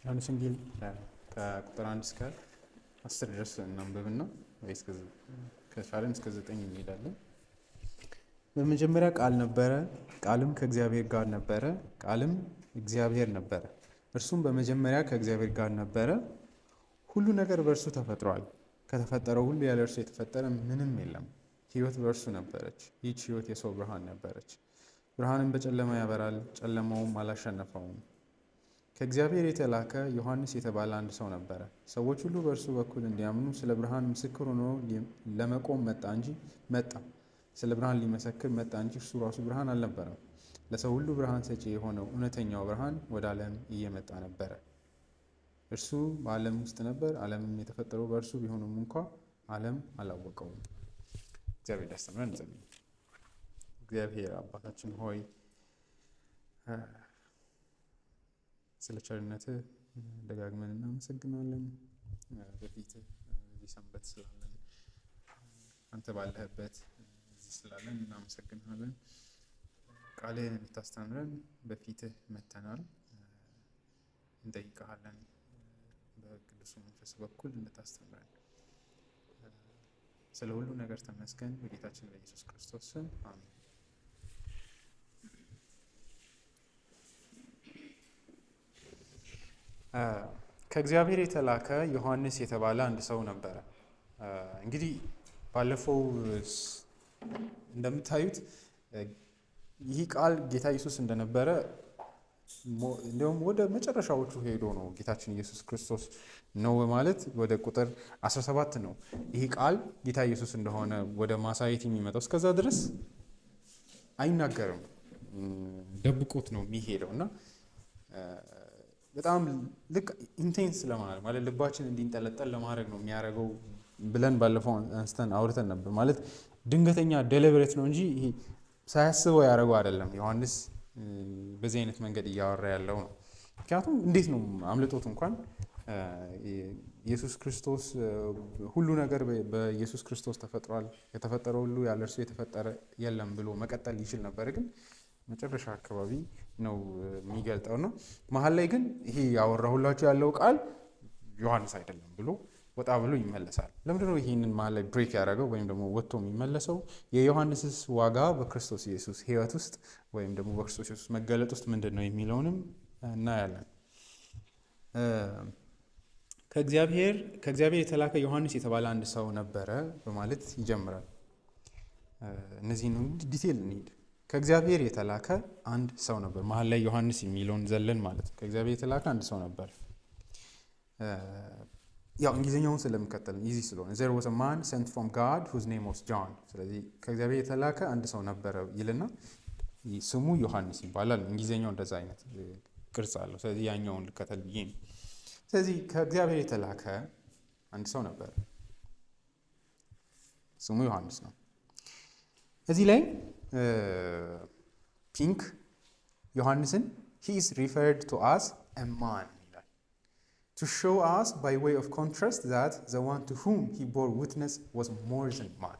ዮሐንስ ወንጌል ከቁጥር 1 እስከ 10 ድረስ እናንብብና ወይስ ከቻለን እስከ 9 እንሄዳለን። በመጀመሪያ ቃል ነበረ፣ ቃልም ከእግዚአብሔር ጋር ነበረ፣ ቃልም እግዚአብሔር ነበረ። እርሱም በመጀመሪያ ከእግዚአብሔር ጋር ነበረ። ሁሉ ነገር በእርሱ ተፈጥሯል። ከተፈጠረው ሁሉ ያለ እርሱ የተፈጠረ ምንም የለም። ሕይወት በእርሱ ነበረች። ይህች ሕይወት የሰው ብርሃን ነበረች። ብርሃንም በጨለማ ያበራል፣ ጨለማውም አላሸነፈውም። ከእግዚአብሔር የተላከ ዮሐንስ የተባለ አንድ ሰው ነበረ። ሰዎች ሁሉ በእርሱ በኩል እንዲያምኑ ስለ ብርሃን ምስክር ሆኖ ለመቆም መጣ። ስለ ብርሃን ሊመሰክር መጣ እንጂ እርሱ ራሱ ብርሃን አልነበረም። ለሰው ሁሉ ብርሃን ሰጪ የሆነው እውነተኛው ብርሃን ወደ ዓለም እየመጣ ነበረ። እርሱ በዓለም ውስጥ ነበር፣ ዓለምም የተፈጠረው በእርሱ ቢሆንም እንኳ ዓለም አላወቀውም። እግዚአብሔር ያስተምረን። እንጸልይ። እግዚአብሔር አባታችን ሆይ ስለ ቸርነትህ ደጋግመን እናመሰግናለን። በፊትህ እዚህ ሰንበት ስላለን፣ አንተ ባለህበት እዚህ ስላለን እናመሰግናለን። ቃልህን እንድታስተምረን በፊትህ መተናል። እንጠይቀሃለን በቅዱሱ መንፈስ በኩል እንድታስተምረን። ስለ ሁሉ ነገር ተመስገን። በጌታችን በኢየሱስ ክርስቶስ ስም አሜን። ከእግዚአብሔር የተላከ ዮሐንስ የተባለ አንድ ሰው ነበረ። እንግዲህ ባለፈው እንደምታዩት ይህ ቃል ጌታ ኢየሱስ እንደነበረ እንዲሁም ወደ መጨረሻዎቹ ሄዶ ነው ጌታችን ኢየሱስ ክርስቶስ ነው በማለት ወደ ቁጥር 17 ነው ይህ ቃል ጌታ ኢየሱስ እንደሆነ ወደ ማሳየት የሚመጣው። እስከዛ ድረስ አይናገርም፣ ደብቆት ነው የሚሄደው እና በጣም ልክ ኢንቴንስ ለማድረግ ማለት ልባችን እንዲንጠለጠል ለማድረግ ነው የሚያደርገው ብለን ባለፈው አንስተን አውርተን ነበር። ማለት ድንገተኛ ዴሊብሬት ነው እንጂ ይሄ ሳያስበው ያደረገው አይደለም። ዮሐንስ በዚህ አይነት መንገድ እያወራ ያለው ነው። ምክንያቱም እንዴት ነው አምልጦት እንኳን ኢየሱስ ክርስቶስ ሁሉ ነገር በኢየሱስ ክርስቶስ ተፈጥሯል፣ የተፈጠረው ሁሉ ያለ እርሱ የተፈጠረ የለም ብሎ መቀጠል ይችል ነበር። ግን መጨረሻ አካባቢ ነው የሚገልጠው ነው። መሀል ላይ ግን ይሄ ያወራሁላችሁ ያለው ቃል ዮሐንስ አይደለም ብሎ ወጣ ብሎ ይመለሳል። ለምንድነው ይህንን መሀል ላይ ብሬክ ያደረገው ወይም ደግሞ ወጥቶ የሚመለሰው? የዮሐንስስ ዋጋ በክርስቶስ ኢየሱስ ሕይወት ውስጥ ወይም ደግሞ በክርስቶስ ኢየሱስ መገለጥ ውስጥ ምንድን ነው የሚለውንም እናያለን። ከእግዚአብሔር የተላከ ዮሐንስ የተባለ አንድ ሰው ነበረ በማለት ይጀምራል። እነዚህን ዲቴል እንሂድ። ከእግዚአብሔር የተላከ አንድ ሰው ነበር። መሀል ላይ ዮሐንስ የሚለውን ዘለን ማለት ነው። ከእግዚአብሔር የተላከ አንድ ሰው ነበር። ያው እንግሊዝኛውን ስለምከተል ኢዚ ስለሆነ there was a man sent from God whose name was John። ስለዚህ ከእግዚአብሔር የተላከ አንድ ሰው ነበረ ይልና ስሙ ዮሐንስ ይባላል። እንግሊዝኛው እንደዛ አይነት ቅርጽ አለው። ስለዚህ ያኛውን ልከተል ብዬ ነው። ስለዚህ ከእግዚአብሔር የተላከ አንድ ሰው ነበር፣ ስሙ ዮሐንስ ነው። እዚህ ላይ ፒንክ ዮሐንስን he is referred to as a man ይላል to show us by way of contrast that the one to whom he bore witness was more than man።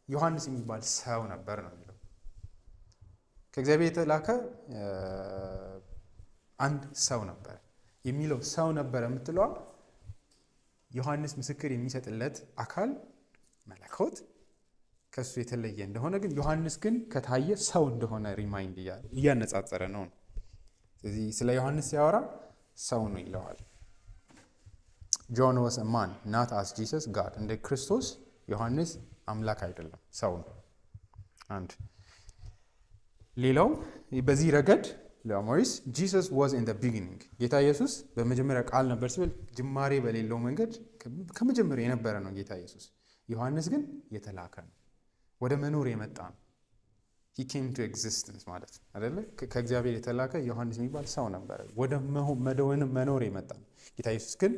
ዮሐንስ የሚባል ሰው ነበር ነው የሚለው። ከእግዚአብሔር የተላከ አንድ ሰው ነበር የሚለው ሰው ነበር የምትለዋ ዮሐንስ ምስክር የሚሰጥለት አካል መለኮት ከሱ የተለየ እንደሆነ ግን ዮሐንስ ግን ከታየ ሰው እንደሆነ ሪማይንድ እያነጻጸረ ነው። ስለዚህ ስለ ዮሐንስ ሲያወራ ሰው ነው ይለዋል። John was a man not as Jesus God። እንደ ክርስቶስ ዮሐንስ አምላክ አይደለም፣ ሰው ነው። አንድ ሌላው በዚህ ረገድ ለሞሪስ Jesus was in the beginning። ጌታ ኢየሱስ በመጀመሪያ ቃል ነበር ሲል ጅማሬ በሌለው መንገድ ከመጀመሪያ የነበረ ነው ጌታ ኢየሱስ። ዮሐንስ ግን የተላከ ነው፣ ወደ መኖር የመጣ ነው። he came to existence ማለት አይደለ? ከእግዚአብሔር የተላከ ዮሐንስ የሚባል ሰው ነበር፣ ወደ መኖር የመጣ ነው። ጌታ ኢየሱስ ግን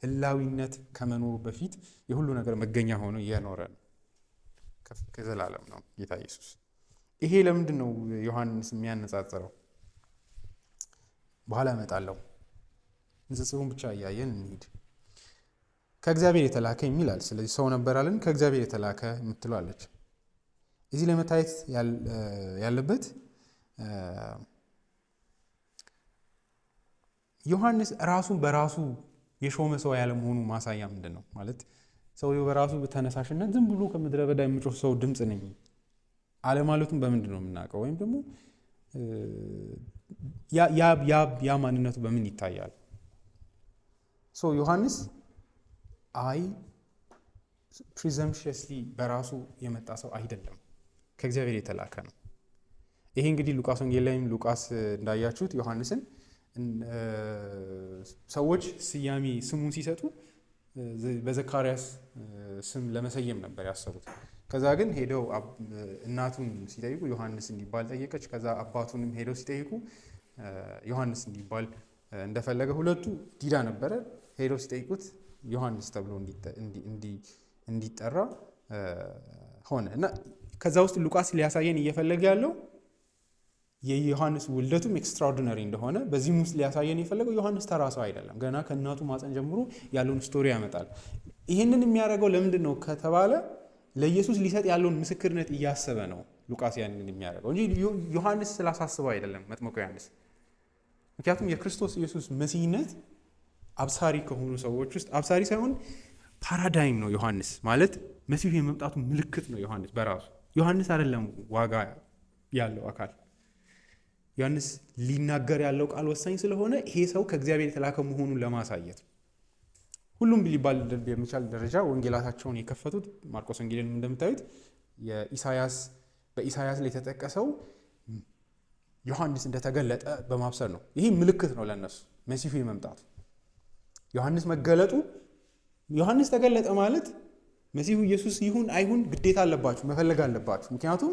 ህላዊነት ከመኖሩ በፊት የሁሉ ነገር መገኛ ሆኖ እየኖረ ነው። ከዘላለም ነው ጌታ ኢየሱስ። ይሄ ለምንድን ነው ዮሐንስ የሚያነጻጽረው? በኋላ እመጣለሁ። ንጽጽሩን ብቻ እያየን እንሂድ። ከእግዚአብሔር የተላከ የሚላል። ስለዚህ ሰው ነበር አለን፣ ከእግዚአብሔር የተላከ የምትለዋለች። እዚህ ላይ መታየት ያለበት ዮሐንስ ራሱን በራሱ የሾመ ሰው ያለ መሆኑ ማሳያ ምንድን ነው? ማለት ሰውየው በራሱ በተነሳሽነት ዝም ብሎ ከምድረ በዳ የሚጮህ ሰው ድምፅ ነኝ አለማለቱን በምንድን ነው የምናውቀው? ወይም ደግሞ ያ ማንነቱ በምን ይታያል? ዮሐንስ ፕሪዘምፕሽስሊ በራሱ የመጣ ሰው አይደለም፣ ከእግዚአብሔር የተላከ ነው። ይሄ እንግዲህ ሉቃስ ወንጌል ላይም ሉቃስ እንዳያችሁት ዮሐንስን ሰዎች ስያሜ ስሙን ሲሰጡ በዘካርያስ ስም ለመሰየም ነበር ያሰቡት። ከዛ ግን ሄደው እናቱን ሲጠይቁ ዮሐንስ እንዲባል ጠየቀች። ከዛ አባቱንም ሄደው ሲጠይቁ ዮሐንስ እንዲባል እንደፈለገ ሁለቱ ዲዳ ነበረ። ሄደው ሲጠይቁት ዮሐንስ ተብሎ እንዲጠራ ሆነ እና ከዛ ውስጥ ሉቃስ ሊያሳየን እየፈለገ ያለው የዮሐንስ ውልደቱም ኤክስትራኦርዲነሪ እንደሆነ በዚህም ውስጥ ሊያሳየን የፈለገው ዮሐንስ ተራ ሰው አይደለም። ገና ከእናቱ ማፀን ጀምሮ ያለውን ስቶሪ ያመጣል። ይህንን የሚያደርገው ለምንድን ነው ከተባለ ለኢየሱስ ሊሰጥ ያለውን ምስክርነት እያሰበ ነው ሉቃስ ያንን የሚያደርገው እንጂ ዮሐንስ ስላሳስበው አይደለም መጥምቁ ዮሐንስ። ምክንያቱም የክርስቶስ ኢየሱስ መሲህነት አብሳሪ ከሆኑ ሰዎች ውስጥ አብሳሪ ሳይሆን ፓራዳይም ነው። ዮሐንስ ማለት መሲሁ የመምጣቱ ምልክት ነው። ዮሐንስ በራሱ ዮሐንስ አይደለም ዋጋ ያለው አካል። ዮሐንስ ሊናገር ያለው ቃል ወሳኝ ስለሆነ ይሄ ሰው ከእግዚአብሔር የተላከ መሆኑን ለማሳየት ነው። ሁሉም ሊባል በሚቻል ደረጃ ወንጌላታቸውን የከፈቱት ማርቆስ ወንጌልን እንደምታዩት በኢሳያስ ላይ የተጠቀሰው ዮሐንስ እንደተገለጠ በማብሰር ነው። ይሄ ምልክት ነው ለነሱ መሲሁ የመምጣቱ። ዮሐንስ መገለጡ ዮሐንስ ተገለጠ ማለት መሲሁ ኢየሱስ ይሁን አይሁን ግዴታ አለባችሁ፣ መፈለግ አለባችሁ። ምክንያቱም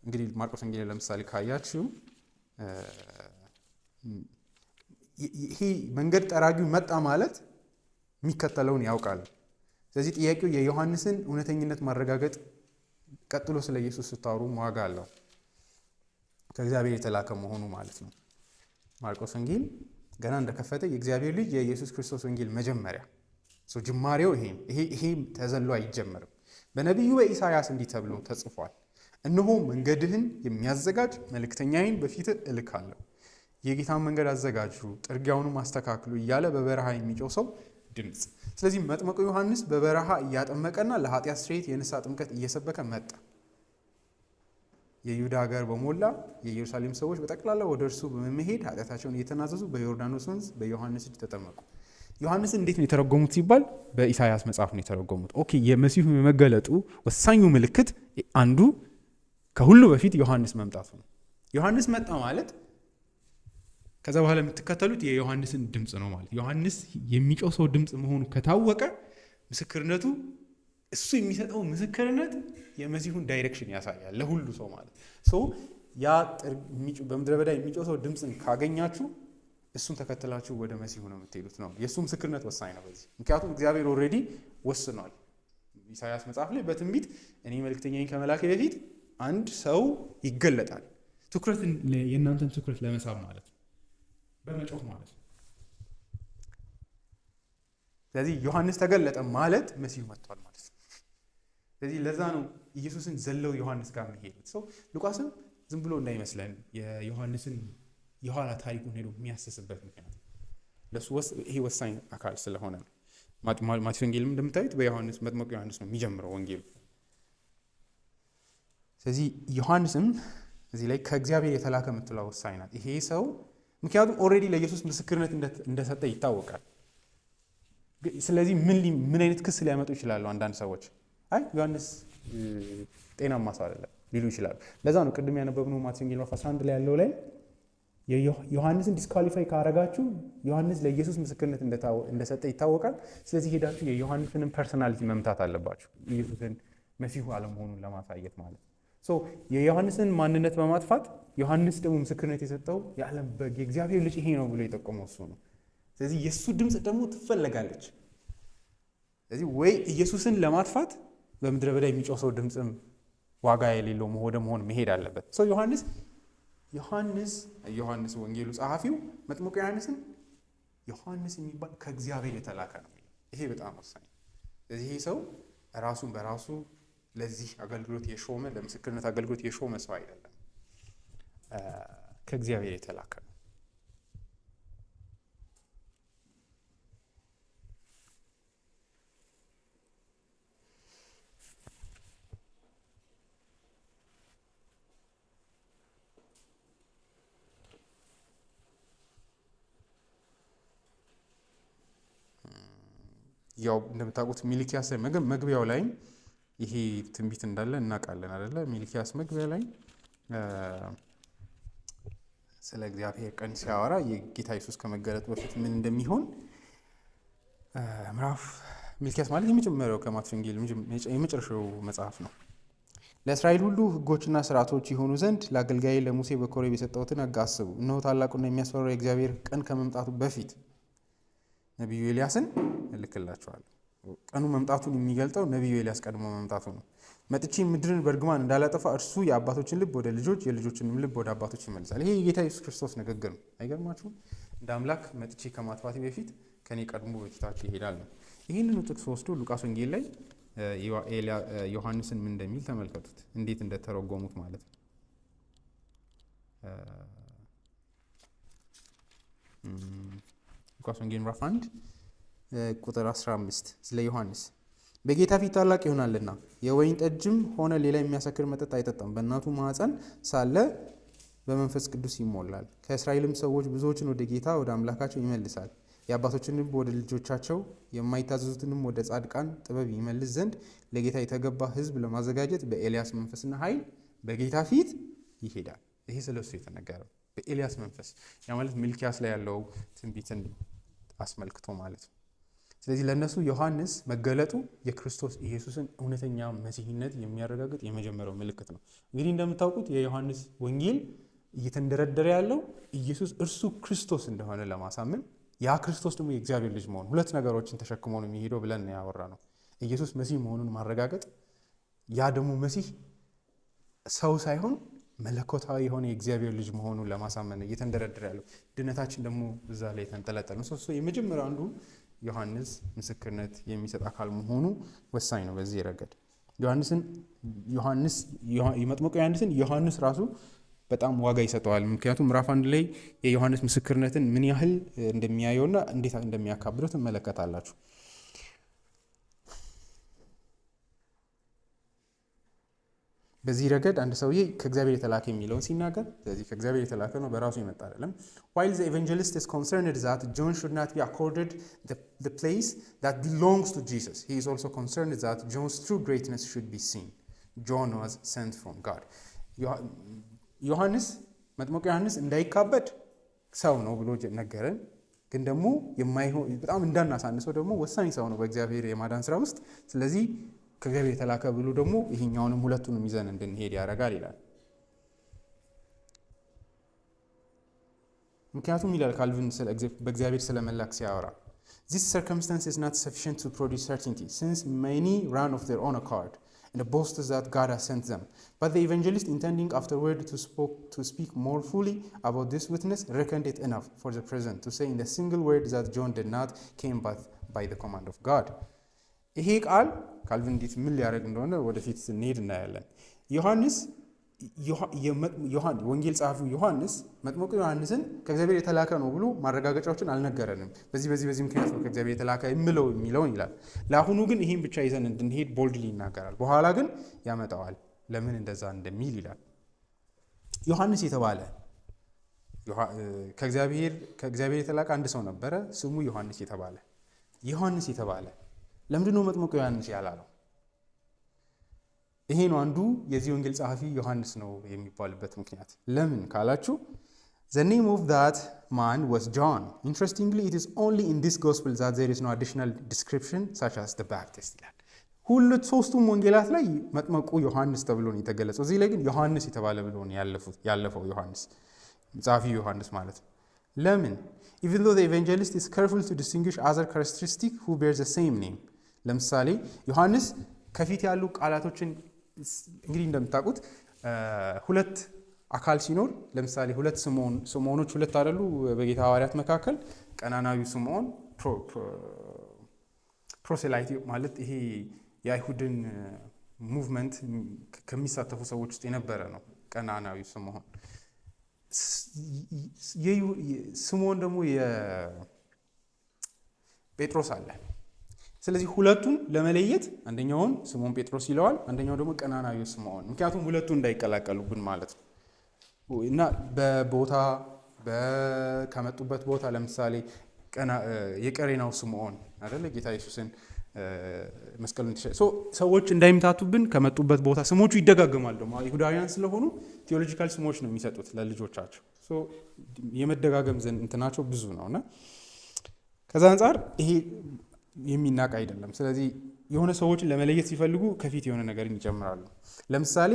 እንግዲህ ማርቆስ ወንጌል ለምሳሌ ካያችሁ ይሄ መንገድ ጠራጊው መጣ ማለት የሚከተለውን ያውቃል። ስለዚህ ጥያቄው የዮሐንስን እውነተኝነት ማረጋገጥ፣ ቀጥሎ ስለ ኢየሱስ ስታወሩ ዋጋ አለው፣ ከእግዚአብሔር የተላከ መሆኑ ማለት ነው። ማርቆስ ወንጌል ገና እንደከፈተ የእግዚአብሔር ልጅ የኢየሱስ ክርስቶስ ወንጌል መጀመሪያ ጅማሬው ይሄ ተዘሎ አይጀመርም። በነቢዩ በኢሳያስ እንዲህ ተብሎ ተጽፏል፣ እነሆ መንገድህን የሚያዘጋጅ መልእክተኛዬን በፊትህ እልካለሁ፣ የጌታን መንገድ አዘጋጁ ጥርጊያውንም አስተካክሉ እያለ በበረሃ የሚጮህ ሰው ድምፅ። ስለዚህ መጥምቁ ዮሐንስ በበረሃ እያጠመቀና ለኃጢአት ስርየት የንስሐ ጥምቀት እየሰበከ መጣ። የይሁዳ ሀገር በሞላ የኢየሩሳሌም ሰዎች በጠቅላላ ወደ እርሱ በመሄድ ኃጢአታቸውን እየተናዘዙ በዮርዳኖስ ወንዝ በዮሐንስ እጅ ተጠመቁ። ዮሐንስን እንዴት ነው የተረጎሙት ሲባል በኢሳያስ መጽሐፍ ነው የተረጎሙት። የመሲሁ የመገለጡ ወሳኙ ምልክት አንዱ ከሁሉ በፊት ዮሐንስ መምጣቱ ነው። ዮሐንስ መጣ ማለት ከዛ በኋላ የምትከተሉት የዮሐንስን ድምፅ ነው ማለት። ዮሐንስ የሚጮህ ሰው ድምፅ መሆኑ ከታወቀ ምስክርነቱ እሱ የሚሰጠው ምስክርነት የመሲሁን ዳይሬክሽን ያሳያል ለሁሉ ሰው ማለት። ያ በምድረ በዳ የሚጮህ ሰው ድምፅን ካገኛችሁ እሱን ተከትላችሁ ወደ መሲሁ ነው የምትሄዱት ነው። የእሱ ምስክርነት ወሳኝ ነው በዚህ። ምክንያቱም እግዚአብሔር ኦልሬዲ ወስኗል። ኢሳያስ መጽሐፍ ላይ በትንቢት እኔ መልእክተኛዬን ከመላኬ በፊት አንድ ሰው ይገለጣል። የእናንተን ትኩረት ለመሳብ ማለት ነው፣ በመጮህ ማለት ነው። ስለዚህ ዮሐንስ ተገለጠ ማለት መሲሁ መጥቷል ማለት ነው። ስለዚህ ለዛ ነው ኢየሱስን ዘለው ዮሐንስ ጋር የሚሄዱት። ሉቃስም ዝም ብሎ እንዳይመስለን የዮሐንስን የኋላ ታሪኩን ሄዶ የሚያስስበት ምክንያት ለሱ ይሄ ወሳኝ አካል ስለሆነ ነው። ማቴዎስ ወንጌልም እንደምታዩት በዮሐንስ መጥምቁ ዮሐንስ ነው የሚጀምረው ወንጌሉ። ስለዚህ ዮሐንስም እዚህ ላይ ከእግዚአብሔር የተላከ የምትለው ወሳኝ ናት። ይሄ ሰው ምክንያቱም ኦልሬዲ ለኢየሱስ ምስክርነት እንደሰጠ ይታወቃል። ስለዚህ ምን አይነት ክስ ሊያመጡ ይችላሉ? አንዳንድ ሰዎች ዮሐንስ ጤናማ ሰው አይደለም ሊሉ ይችላሉ። ለዛ ነው ቅድም ያነበብነው ማቴዎስ ወንጌል 11 ላይ ያለው ላይ ዮሐንስን ዲስኳሊፋይ ካረጋችሁ ዮሐንስ ለኢየሱስ ምስክርነት እንደሰጠ ይታወቃል። ስለዚህ ሄዳችሁ የዮሐንስንም ፐርሰናሊቲ መምታት አለባችሁ፣ ኢየሱስን መሲሁ አለመሆኑን ለማሳየት ማለት ነው። የዮሐንስን ማንነት በማጥፋት ዮሐንስ ደግሞ ምስክርነት የሰጠው የዓለም በግ የእግዚአብሔር ልጅ ይሄ ነው ብሎ የጠቆመው እሱ ነው። ስለዚህ የእሱ ድምፅ ደግሞ ትፈለጋለች። ስለዚህ ወይ ኢየሱስን ለማጥፋት በምድረ በዳ የሚጮህ ሰው ድምፅም ዋጋ የሌለው ወደ መሆን መሄድ አለበት። ዮሐንስ ወንጌሉ ጸሐፊው መጥምቁ ዮሐንስ የሚባል ከእግዚአብሔር የተላከ ነው። ይሄ በጣም ወሳኝ። ስለዚህ ይሄ ሰው ራሱን በራሱ ለዚህ አገልግሎት የሾመ ለምስክርነት አገልግሎት የሾመ ሰው አይደለም፣ ከእግዚአብሔር የተላከ ነው። ያው እንደምታውቁት ሚልኪያስ መግቢያው ላይ ይሄ ትንቢት እንዳለ እናውቃለን አይደለ? ሚልኪያስ መግቢያ ላይ ስለ እግዚአብሔር ቀን ሲያወራ የጌታ ኢየሱስ ከመገለጡ በፊት ምን እንደሚሆን ሚልኪያስ ማለት የመጀመሪያው ከማቴዎስ ወንጌል የመጨረሻው መጽሐፍ ነው። ለእስራኤል ሁሉ ሕጎችና ስርዓቶች ይሆኑ ዘንድ ለአገልጋዬ ለሙሴ በኮሬብ የሰጠሁትን ሕግ አስቡ። እነሆ ታላቁና የሚያስፈራው የእግዚአብሔር ቀን ከመምጣቱ በፊት ነቢዩ ኤልያስን እልክላችኋለሁ። ቀኑ መምጣቱን የሚገልጠው ነቢዩ ኤልያስ ቀድሞ መምጣቱ ነው። መጥቼ ምድርን በእርግማን እንዳላጠፋ እርሱ የአባቶችን ልብ ወደ ልጆች የልጆችንም ልብ ወደ አባቶች ይመልሳል። ይሄ የጌታ ኢየሱስ ክርስቶስ ንግግር ነው። አይገርማችሁም? እንደ አምላክ መጥቼ ከማጥፋቴ በፊት ከኔ ቀድሞ በፊታችሁ ይሄዳል ነው። ይህንኑ ጥቅስ ወስዶ ሉቃስ ወንጌል ላይ ዮሐንስን ምን እንደሚል ተመልከቱት፣ እንዴት እንደተረጎሙት ማለት ነው። ሉቃስ ወንጌል ምዕራፍ 1 ቁጥር 15 ስለ ዮሐንስ በጌታ ፊት ታላቅ ይሆናልና የወይን ጠጅም ሆነ ሌላ የሚያሰክር መጠጥ አይጠጣም። በእናቱ ማኅፀን ሳለ በመንፈስ ቅዱስ ይሞላል። ከእስራኤልም ሰዎች ብዙዎችን ወደ ጌታ ወደ አምላካቸው ይመልሳል። የአባቶችን ልብ ወደ ልጆቻቸው የማይታዘዙትንም ወደ ጻድቃን ጥበብ ይመልስ ዘንድ ለጌታ የተገባ ሕዝብ ለማዘጋጀት በኤልያስ መንፈስና ኃይል በጌታ ፊት ይሄዳል። ይሄ ስለሱ የተነገረው በኤልያስ መንፈስ፣ ያ ማለት ሚልኪያስ ላይ ያለው ትንቢትን አስመልክቶ ማለት ነው። ስለዚህ ለእነሱ ዮሐንስ መገለጡ የክርስቶስ ኢየሱስን እውነተኛ መሲህነት የሚያረጋግጥ የመጀመሪያው ምልክት ነው። እንግዲህ እንደምታውቁት የዮሐንስ ወንጌል እየተንደረደረ ያለው ኢየሱስ እርሱ ክርስቶስ እንደሆነ ለማሳመን፣ ያ ክርስቶስ ደግሞ የእግዚአብሔር ልጅ መሆኑ፣ ሁለት ነገሮችን ተሸክሞ ነው የሚሄደው ብለን ያወራ ነው። ኢየሱስ መሲህ መሆኑን ማረጋገጥ፣ ያ ደግሞ መሲህ ሰው ሳይሆን መለኮታዊ የሆነ የእግዚአብሔር ልጅ መሆኑን ለማሳመን እየተንደረደረ ያለው። ድነታችን ደግሞ እዛ ላይ የተንጠለጠለ ነው። የመጀመሪያው አንዱ ዮሐንስ ምስክርነት የሚሰጥ አካል መሆኑ ወሳኝ ነው። በዚህ ረገድ መጥምቁ ዮሐንስን ዮሐንስ ራሱ በጣም ዋጋ ይሰጠዋል። ምክንያቱም ምዕራፍ 1 ላይ የዮሐንስ ምስክርነትን ምን ያህል እንደሚያየውና እንዴት እንደሚያካብደው ትመለከታላችሁ። በዚህ ረገድ አንድ ሰውዬ ከእግዚአብሔር የተላከ የሚለውን ሲናገር፣ ስለዚህ ከእግዚአብሔር የተላከ ነው፣ በራሱ የመጣ አይደለም። while the evangelist is concerned that John should not be accorded the place that belongs to Jesus, he is also concerned that John's true greatness should be seen. John was sent from God. ዮሐንስ መጥምቁ ዮሐንስ እንዳይካበድ ሰው ነው ብሎ ነገረን። ግን ደግሞ በጣም እንዳናሳንሰው ደግሞ ወሳኝ ሰው ነው በእግዚአብሔር የማዳን ስራ ውስጥ። ስለዚህ ከእግዚአብሔር የተላከ ብሎ ደግሞ ይሄኛውንም ሁለቱንም ይዘን እንድንሄድ ያደርጋል ይላል። ምክንያቱም ይላል ካልቪን በእግዚአብሔር ስለመላክ ሲያወራ this circumstance is not sufficient to produce certainty since many run of their own accord and boast that God has sent them, but the evangelist intending afterward to speak more fully about this witness reckoned it enough for the present to say in a single word that John did not came but by the command of God. ይሄ ቃል ካልቪን እንዴት ምን ሊያደርግ እንደሆነ ወደፊት ስንሄድ እናያለን። ወንጌል ጸሐፊው ዮሐንስ መጥምቁ ዮሐንስን ከእግዚአብሔር የተላከ ነው ብሎ ማረጋገጫዎችን አልነገረንም። በዚህ ምክንያት ነው ከእግዚአብሔር የተላከ የሚለውን ይላል። ለአሁኑ ግን ይሄን ብቻ ይዘን እንድንሄድ ቦልድሊ ይናገራል። በኋላ ግን ያመጣዋል ለምን እንደዛ እንደሚል ይላል። ዮሐንስ የተባለ ከእግዚአብሔር የተላከ አንድ ሰው ነበረ፣ ስሙ ዮሐንስ የተባለ ለምንድን ነው መጥምቁ ዮሐንስ ያላለው? ይሄ ነው አንዱ የዚህ ወንጌል ጸሐፊ ዮሐንስ ነው የሚባልበት ምክንያት። ለምን ካላችሁ the name of that man was John. Interestingly, it is only in this gospel that there is no additional description such as the Baptist ይላል። ሶስቱም ወንጌላት ላይ መጥምቁ ዮሐንስ ተብሎ ነው የተገለጸው። እዚህ ላይ ግን ዮሐንስ የተባለ ብሎ ነው ያለፈው ዮሐንስ ጸሐፊ ዮሐንስ ማለት ነው። ለምን? even though the evangelist is careful to distinguish other characteristics who bear the same name. ለምሳሌ ዮሐንስ ከፊት ያሉ ቃላቶችን እንግዲህ እንደምታውቁት ሁለት አካል ሲኖር፣ ለምሳሌ ሁለት ስምዖኖች ሁለት አይደሉ በጌታ ሐዋርያት መካከል። ቀናናዊው ስምዖን ፕሮሴላይት ማለት ይሄ የአይሁድን ሙቭመንት ከሚሳተፉ ሰዎች ውስጥ የነበረ ነው ቀናናዊ ስምዖን። ስምዖን ደግሞ የጴጥሮስ አለ። ስለዚህ ሁለቱን ለመለየት አንደኛውን ስምዖን ጴጥሮስ ይለዋል፣ አንደኛው ደግሞ ቀናናዊ ስምዖን። ምክንያቱም ሁለቱ እንዳይቀላቀሉብን ማለት ነው። እና በቦታ ከመጡበት ቦታ ለምሳሌ የቀሬናው ስምዖን አይደለ ጌታ ኢየሱስን መስቀሉን ሰዎች እንዳይምታቱብን ከመጡበት ቦታ ስሞቹ ይደጋገማል። ደግሞ አይሁዳውያን ስለሆኑ ቴዎሎጂካል ስሞች ነው የሚሰጡት ለልጆቻቸው። የመደጋገም ዘንድ እንትናቸው ብዙ ነው እና ከዛ አንጻር ይሄ የሚናቅ አይደለም። ስለዚህ የሆነ ሰዎችን ለመለየት ሲፈልጉ ከፊት የሆነ ነገርን ይጨምራሉ። ለምሳሌ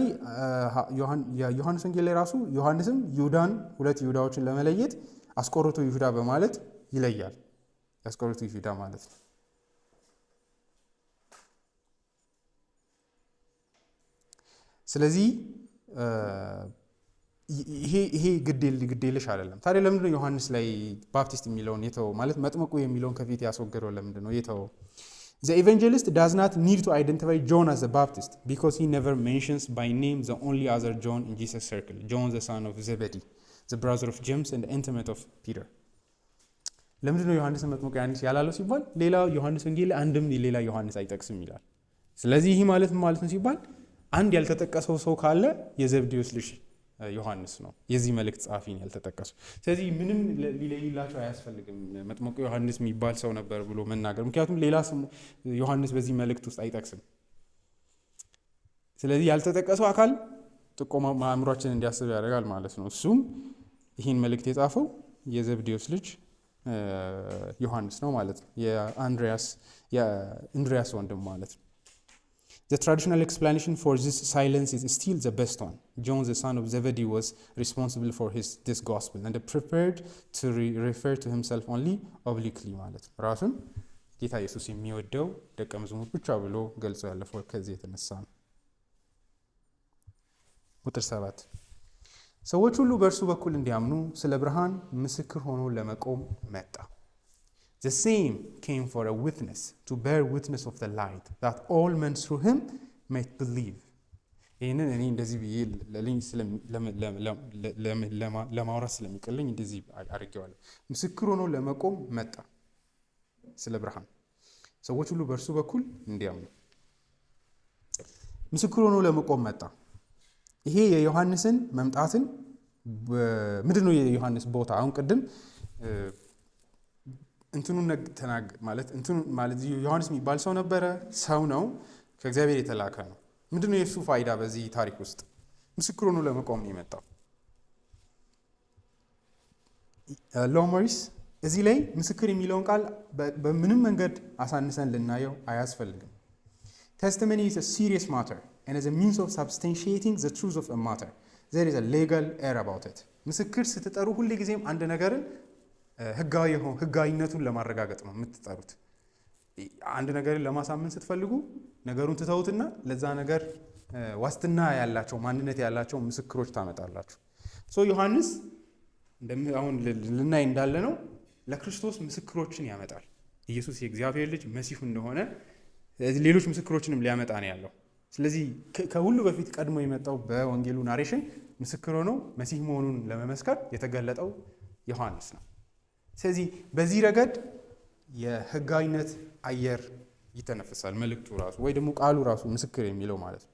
ዮሐንስ ወንጌል ላይ ራሱ ዮሐንስም ይሁዳን ሁለት ይሁዳዎችን ለመለየት አስቆሮቱ ይሁዳ በማለት ይለያል። አስቆሮቱ ይሁዳ ማለት ነው። ስለዚህ ይሄ ግዴለሽ አይደለም። ታዲያ ለምንድነው ዮሐንስ ላይ ባፕቲስት የሚለውን የተወው? ማለት መጥምቁ የሚለውን ከፊት ያስወገደው ለምንድነው የተወው? The evangelist does not need to identify John as the Baptist because he never mentions by name the only other John in Jesus' circle, John the son of Zebedee, the brother of James and the intimate of Peter. ለምንድነው ዮሐንስ መጥምቁ ዮሐንስ ያላለው ሲባል ሌላ ዮሐንስ ወንጌል አንድም ሌላ ዮሐንስ አይጠቅስም ይላል። ስለዚህ ይህ ማለት ነው ሲባል አንድ ያልተጠቀሰው ሰው ካለ የዘብዴዎስ ልጅ ዮሐንስ ነው የዚህ መልእክት ጸሐፊ ያልተጠቀሰው። ስለዚህ ምንም ሊለይላቸው አያስፈልግም መጥምቁ ዮሐንስ የሚባል ሰው ነበር ብሎ መናገር፣ ምክንያቱም ሌላ ስም ዮሐንስ በዚህ መልእክት ውስጥ አይጠቅስም። ስለዚህ ያልተጠቀሰው አካል ጥቆማ አእምሯችን እንዲያስብ ያደርጋል ማለት ነው። እሱም ይህን መልእክት የጻፈው የዘብዴዎስ ልጅ ዮሐንስ ነው ማለት ነው። የእንድሪያስ ወንድም ማለት ነው። The traditional explanation for this silence is still the best one. John, the son of Zebedee, was responsible for this gospel and prepared to refer to himself only obliquely ማለት ነው። ራሱን ጌታ ኢየሱስ የሚወደው ደቀ መዝሙር ብቻ ብሎ ገልጾ ያለፈው ከዚህ የተነሳ ነው። ቁጥር 7 ሰዎች ሁሉ በእርሱ በኩል እንዲያምኑ ስለ ብርሃን ምስክር ሆኖ ለመቆም መጣ። The same came for a witness, to bear witness of the light, that all men through him might believe. ይህንን እኔ እንደዚህ ብዬ ለማውራት ስለሚቀለኝ እንደዚህ አድርጌዋለሁ። ምስክር ሆኖ ለመቆም መጣ ስለ ብርሃን፣ ሰዎች ሁሉ በእርሱ በኩል እንዲያምኑ። ምስክር ሆኖ ለመቆም መጣ። ይሄ የዮሐንስን መምጣትን ምንድነው የዮሐንስ ቦታ? አሁን ቅድም ማለት ዮሐንስ የሚባል ሰው ነበረ፣ ሰው ነው፣ ከእግዚአብሔር የተላከ ነው። ምንድነው የእሱ ፋይዳ በዚህ ታሪክ ውስጥ? ምስክር ሆኖ ለመቆም ነው የመጣው። ሎሞሪስ እዚህ ላይ ምስክር የሚለውን ቃል በምንም መንገድ አሳንሰን ልናየው አያስፈልግም። Testimony is a serious matter and as a means of substantiating the truth of a matter there is a legal air about it. ምስክር ስትጠሩ ሁሉ ጊዜም አንድ ነገርን ህጋዊነቱን ለማረጋገጥ ነው የምትጠሩት። አንድ ነገርን ለማሳመን ስትፈልጉ ነገሩን ትተውትና ለዛ ነገር ዋስትና ያላቸው ማንነት ያላቸው ምስክሮች ታመጣላችሁ። ዮሐንስ አሁን ልናይ እንዳለ ነው ለክርስቶስ ምስክሮችን ያመጣል። ኢየሱስ የእግዚአብሔር ልጅ መሲሁ እንደሆነ ሌሎች ምስክሮችንም ሊያመጣ ነው ያለው። ስለዚህ ከሁሉ በፊት ቀድሞ የመጣው በወንጌሉ ናሬሽን ምስክር ሆኖ መሲህ መሆኑን ለመመስከር የተገለጠው ዮሐንስ ነው። ስለዚህ በዚህ ረገድ የህጋዊነት አየር ይተነፍሳል መልእክቱ ራሱ ወይ ደግሞ ቃሉ ራሱ ምስክር የሚለው ማለት ነው።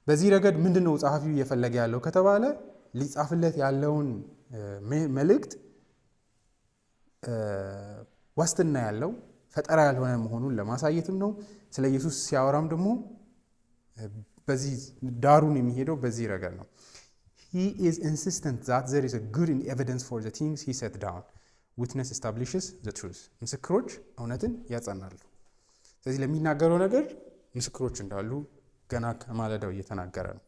በዚህ ረገድ ምንድነው ጸሐፊው እየፈለገ ያለው ከተባለ ሊጻፍለት ያለውን መልእክት ዋስትና ያለው ፈጠራ ያልሆነ መሆኑን ለማሳየትም ነው። ስለ ኢየሱስ ሲያወራም ደግሞ በዚህ ዳሩን የሚሄደው በዚህ ረገድ ነው። He is insistent that there is a good evidence for the things he set down. Witness establishes the truth. ምስክሮች እውነትን ያጸናሉ። ስለዚህ ለሚናገረው ነገር ምስክሮች እንዳሉ ገና ከማለዳው እየተናገረ ነው።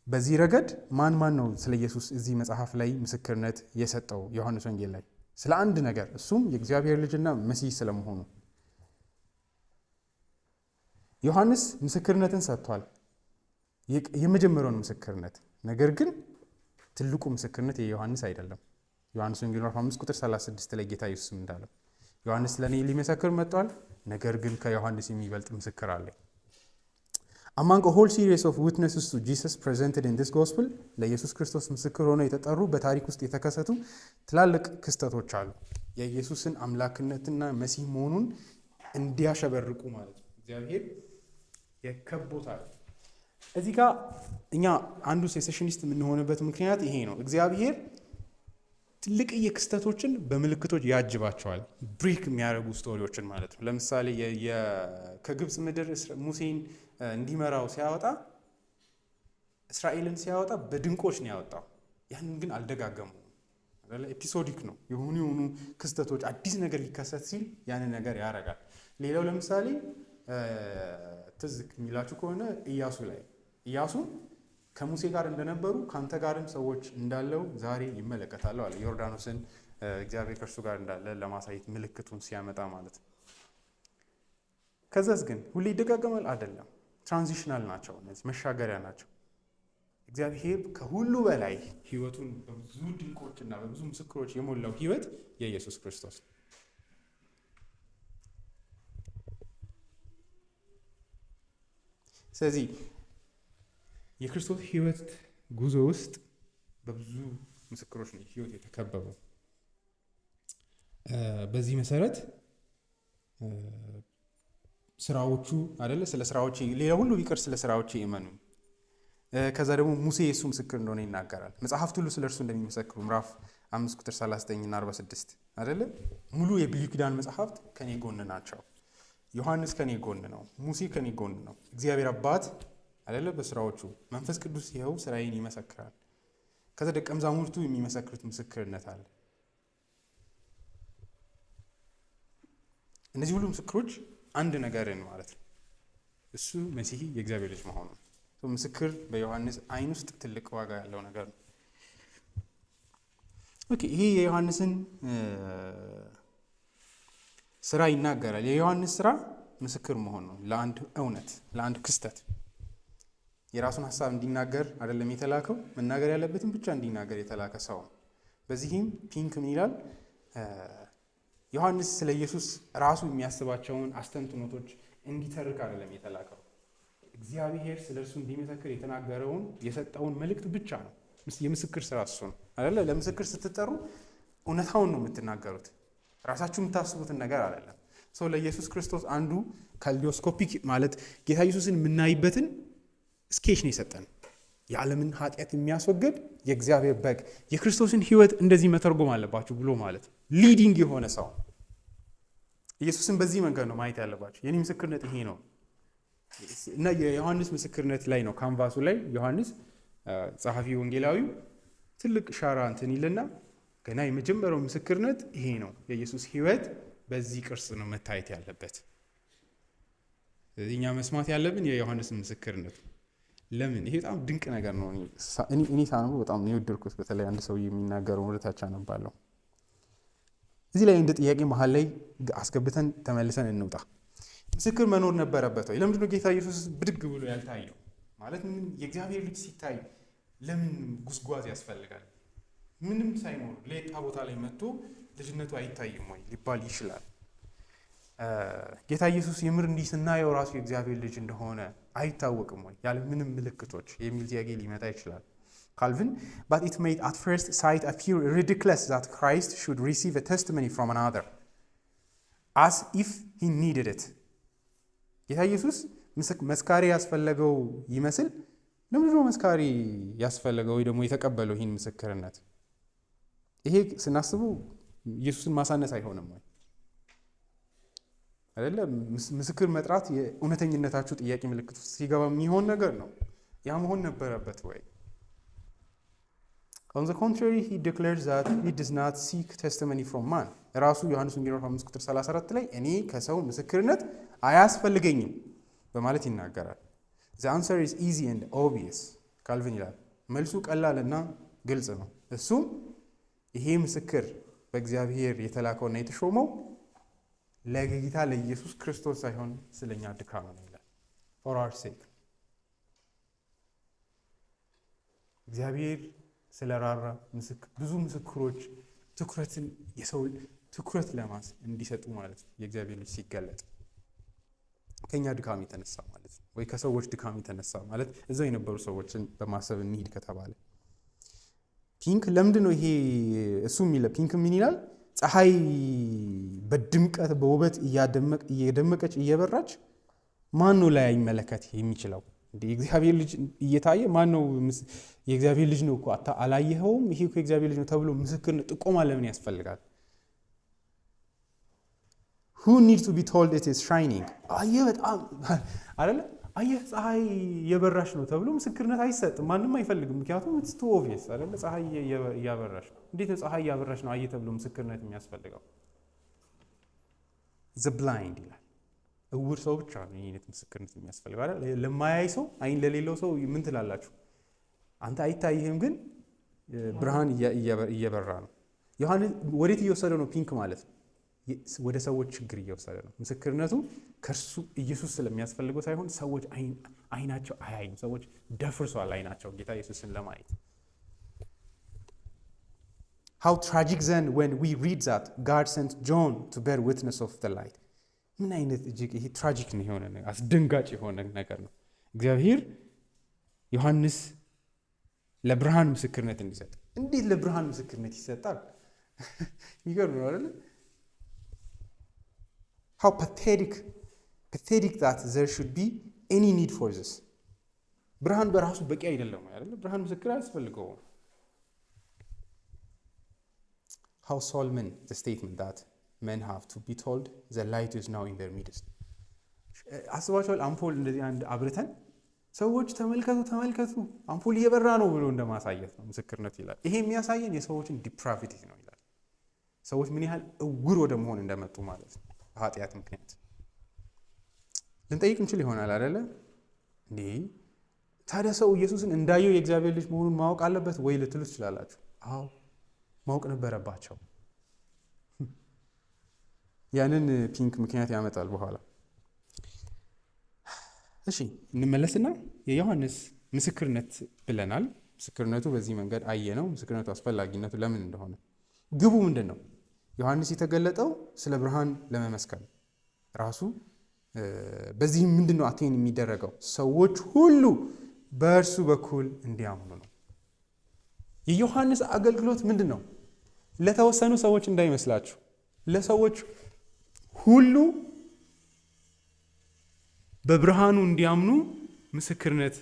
በዚህ ረገድ ማን ነው ስለ ኢየሱስ እዚህ መጽሐፍ ላይ ምስክርነት የሰጠው? ዮሐንስ ወንጌል ላይ ስለ አንድ ነገር፣ እሱም የእግዚአብሔር ልጅና መሲህ ስለመሆኑ ዮሐንስ ምስክርነትን ሰጥቷል። የመጀመሪያውን ምስክርነት። ነገር ግን ትልቁ ምስክርነት የዮሐንስ አይደለም። ዮሐንስ ወንጌል 5 ቁጥር 36 ላይ ጌታ ኢየሱስ እንዳለው ዮሐንስ ለኔ ሊመሰክር መጥቷል፣ ነገር ግን ከዮሐንስ የሚበልጥ ምስክር አለኝ። Among a whole series of witnesses to Jesus presented in this gospel, ለኢየሱስ ክርስቶስ ምስክር ሆነው የተጠሩ በታሪክ ውስጥ የተከሰቱ ትላልቅ ክስተቶች አሉ። የኢየሱስን አምላክነትና መሲህ መሆኑን እንዲያሸበርቁ ማለት ነው። እግዚአብሔር የከቦታል። እዚህ ጋር እኛ አንዱ ሴሴሽኒስት የምንሆንበት ምክንያት ይሄ ነው። እግዚአብሔር ትልቅ ክስተቶችን በምልክቶች ያጅባቸዋል። ብሬክ የሚያደርጉ ስቶሪዎችን ማለት ነው። ለምሳሌ ከግብፅ ምድር ሙሴን እንዲመራው ሲያወጣ እስራኤልን ሲያወጣ በድንቆች ነው ያወጣው። ያንን ግን አልደጋገሙም። ኤፒሶዲክ ነው። የሆኑ ክስተቶች አዲስ ነገር ሊከሰት ሲል ያንን ነገር ያደርጋል። ሌላው ለምሳሌ ትዝ የሚላችሁ ከሆነ ኢያሱ ከሙሴ ጋር እንደነበሩ ካንተ ጋርም ሰዎች እንዳለው ዛሬ ይመለከታሉ አለ። ዮርዳኖስን እግዚአብሔር ከእርሱ ጋር እንዳለ ለማሳየት ምልክቱን ሲያመጣ ማለት ነው። ከዛስ ግን ሁሌ ይደጋገማል አይደለም። ትራንዚሽናል ናቸው። እነዚህ መሻገሪያ ናቸው። እግዚአብሔር ከሁሉ በላይ ህይወቱን በብዙ ድንቆችና በብዙ ምስክሮች የሞላው ህይወት የኢየሱስ ክርስቶስ ነው። ስለዚህ የክርስቶስ ህይወት ጉዞ ውስጥ በብዙ ምስክሮች ነው ህይወት የተከበበው። በዚህ መሰረት ስራዎቹ አይደለ ስለ ስራዎቹ ሌላ ሁሉ ቢቀር ስለ ስራዎቹ ይመኑ። ከዛ ደግሞ ሙሴ የሱ ምስክር እንደሆነ ይናገራል። መጽሐፍት ሁሉ ስለ እርሱ እንደሚመሰክሩ ምዕራፍ 5 ቁጥር 39 እና 46 አይደለ። ሙሉ የብሉይ ኪዳን መጽሐፍት ከኔ ጎን ናቸው። ዮሐንስ ከኔ ጎን ነው። ሙሴ ከኔ ጎን ነው። እግዚአብሔር አባት አይደለ በስራዎቹ መንፈስ ቅዱስ ይኸው ስራዬን ይመሰክራል። ከዛ ደቀ መዛሙርቱ የሚመሰክሩት ምስክርነት አለ። እነዚህ ሁሉ ምስክሮች አንድ ነገርን ማለት ነው፣ እሱ መሲህ የእግዚአብሔር ልጅ መሆኑ ነው። ምስክር በዮሐንስ አይን ውስጥ ትልቅ ዋጋ ያለው ነገር ነው። ኦኬ፣ ይሄ የዮሐንስን ስራ ይናገራል። የዮሐንስ ስራ ምስክር መሆን ነው ለአንድ እውነት፣ ለአንድ ክስተት። የራሱን ሐሳብ እንዲናገር አይደለም የተላከው፣ መናገር ያለበትን ብቻ እንዲናገር የተላከ ሰው ነው። በዚህም ፒንክ ምን ይላል? ዮሐንስ ስለ ኢየሱስ ራሱ የሚያስባቸውን አስተንትኖቶች እንዲተርክ አይደለም የተላከው። እግዚአብሔር ስለ እርሱ እንዲመሰክር የተናገረውን የሰጠውን መልእክት ብቻ ነው። የምስክር ስራ እሱ ነው አይደለ? ለምስክር ስትጠሩ እውነታውን ነው የምትናገሩት፣ ራሳችሁ የምታስቡትን ነገር አይደለም። ሰው ለኢየሱስ ክርስቶስ አንዱ ካልዲዮስኮፒክ ማለት ጌታ ኢየሱስን የምናይበትን ስኬች ነው የሰጠን። የዓለምን ኃጢአት የሚያስወግድ የእግዚአብሔር በግ የክርስቶስን ህይወት እንደዚህ መተርጎም አለባችሁ ብሎ ማለት ሊዲንግ የሆነ ሰው ኢየሱስን በዚህ መንገድ ነው ማየት ያለባችሁ። የኔ ምስክርነት ይሄ ነው እና የዮሐንስ ምስክርነት ላይ ነው ካንቫሱ ላይ ዮሐንስ ጸሐፊ ወንጌላዊው ትልቅ ሻራ እንትን ይልና ገና የመጀመሪያው ምስክርነት ይሄ ነው። የኢየሱስ ህይወት በዚህ ቅርጽ ነው መታየት ያለበት። ስለዚህ እኛ መስማት ያለብን የዮሐንስን ምስክርነት። ለምን? ይሄ በጣም ድንቅ ነገር ነው። እኔ ሳነበው በጣም ነው የወደድኩት። በተለይ አንድ ሰው የሚናገረው ወደታች አነባለሁ። እዚህ ላይ እንደ ጥያቄ መሀል ላይ አስገብተን ተመልሰን እንውጣ። ምስክር መኖር ነበረበት ወይ? ለምንድን ነው ጌታ ኢየሱስ ብድግ ብሎ ያልታየው? ማለት ምን የእግዚአብሔር ልጅ ሲታይ ለምን ጉስጓዝ ያስፈልጋል? ምንም ሳይኖር ሌጣ ቦታ ላይ መጥቶ ልጅነቱ አይታይም ወይ ሊባል ይችላል። ጌታ ኢየሱስ የምር እንዲህ ስናየው ራሱ የእግዚአብሔር ልጅ እንደሆነ አይታወቅም ወይ ያለ ምንም ምልክቶች የሚል ጥያቄ ሊመጣ ይችላል። ካልቪን but it may at first sight appear ridiculous that Christ should receive a testimony from another as if he needed it. ጌታ ኢየሱስ መስካሪ ያስፈልገው ይመስል ለምንድን ነው መስካሪ ያስፈልገው ወይ ደግሞ የተቀበለው ይህን ምስክርነት? ይሄ ስናስበው ኢየሱስን ማሳነስ አይሆንም ወይ አይደለ? ምስክር መጥራት የእውነተኝነታችሁ ጥያቄ ምልክት ውስጥ ሲገባ የሚሆን ነገር ነው። ያ መሆን ነበረበት ወይ? On the contrary, he declares that he does not seek testimony from man. ራሱ ዮሐንስ ወንጌል 5 ቁጥር 34 ላይ እኔ ከሰው ምስክርነት አያስፈልገኝም በማለት ይናገራል። The answer is easy and obvious. ካልቪን ይላል መልሱ ቀላልና ግልጽ ነው። እሱም ይሄ ምስክር በእግዚአብሔር የተላከውና የተሾመው ለጌታ ለኢየሱስ ክርስቶስ ሳይሆን ስለኛ ድካም ነው ይላል። For our sake. እግዚአብሔር ስለራራ ብዙ ምስክሮች የሰው ትኩረት ለማስ እንዲሰጡ ማለት ነው የእግዚአብሔር ልጅ ሲገለጥ ከኛ ድካም የተነሳ ማለት ነው፣ ወይ ከሰዎች ድካም የተነሳ ማለት እዛው የነበሩ ሰዎችን በማሰብ እንሂድ ከተባለ ፒንክ ለምንድን ነው ይሄ እሱ የሚለው ፒንክ ምን ይላል? ፀሐይ በድምቀት በውበት እየደመቀች እየበራች ማን ነው ላይ መለከት የሚችለው? እንዴ የእግዚአብሔር ልጅ እየታየ ማን ነው የእግዚአብሔር ልጅ ነው እኮ አላየኸውም? ይሄ እኮ የእግዚአብሔር ልጅ ነው ተብሎ ምስክር ጥቆማ ለምን ያስፈልጋል? Who needs to be told it is shining? አየህ በጣም አይደለ? አየህ ፀሐይ የበራሽ ነው ተብሎ ምስክርነት አይሰጥም። ማንም አይፈልግም። ምክንያቱም it's too obvious አይደለ? ፀሐይ እያበራሽ ነው። እንዴት ነው ፀሐይ እያበራሽ ነው አየህ ተብሎ ምስክርነት የሚያስፈልገው? the blind ይላል። እውር ሰው ብቻ ነው ይሄን ምስክርነት የሚያስፈልገው አይደል? ለማያይ ሰው አይን ለሌለው ሰው ምን ትላላችሁ? አንተ አይታይህም ግን ብርሃን እየበራ ነው። ዮሐንስ ወዴት እየወሰደው ነው? ፒንክ ማለት ነው ወደ ሰዎች ችግር እየወሰደ ነው። ምስክርነቱ ከርሱ ኢየሱስ ስለሚያስፈልገው ሳይሆን ሰዎች አይናቸው አያይም። ሰዎች ደፍርሷል አይናቸው ጌታ ኢየሱስን ለማየት። How tragic then when we read that God sent John to bear witness of the light. ምን አይነት እጅግ ይሄ ትራጂክ ነው የሆነ ነገር፣ አስደንጋጭ የሆነ ነገር ነው። እግዚአብሔር ዮሐንስ ለብርሃን ምስክርነት እንዲሰጥ። እንዴት ለብርሃን ምስክርነት ይሰጣል? ይገርም ነው አይደል? How pathetic that there should be any need for this. ብርሃን በራሱ በቂ አይደለም አይደል? ብርሃን ምስክር አያስፈልገውም። How solemn the statement that men have to be told the light is now in their midst. አስባችኋል? አምፖል እንደዚህ አንድ አብርተን ሰዎች ተመልከቱ አምፖል እየበራ ነው ብሎ እንደማሳየት ነው ምስክርነት ይላል። ይሄ የሚያሳየን የሰዎችን ዲፕራቪቲ ነው ይላል። ሰዎች ምን ያህል እውር ወደ መሆን እንደመጡ ማለት ነው በኃጢአት ምክንያት። ልንጠይቅ እንችል ይሆናል አይደለ? እንዴ ታዲያ ሰው ኢየሱስን እንዳየው የእግዚአብሔር ልጅ መሆኑን ማወቅ አለበት ወይ ልትሉ ትችላላችሁ። አዎ ማወቅ ነበረባቸው። ያንን ፒንክ ምክንያት ያመጣል በኋላ። እሺ እንመለስና የዮሐንስ ምስክርነት ብለናል። ምስክርነቱ በዚህ መንገድ አየነው። ምስክርነቱ አስፈላጊነቱ ለምን እንደሆነ ግቡ ምንድን ነው? ዮሐንስ የተገለጠው ስለ ብርሃን ለመመስከር ራሱ። በዚህም ምንድን ነው አቴን የሚደረገው? ሰዎች ሁሉ በእርሱ በኩል እንዲያምኑ ነው። የዮሐንስ አገልግሎት ምንድን ነው? ለተወሰኑ ሰዎች እንዳይመስላችሁ፣ ለሰዎች ሁሉ በብርሃኑ እንዲያምኑ ምስክርነት።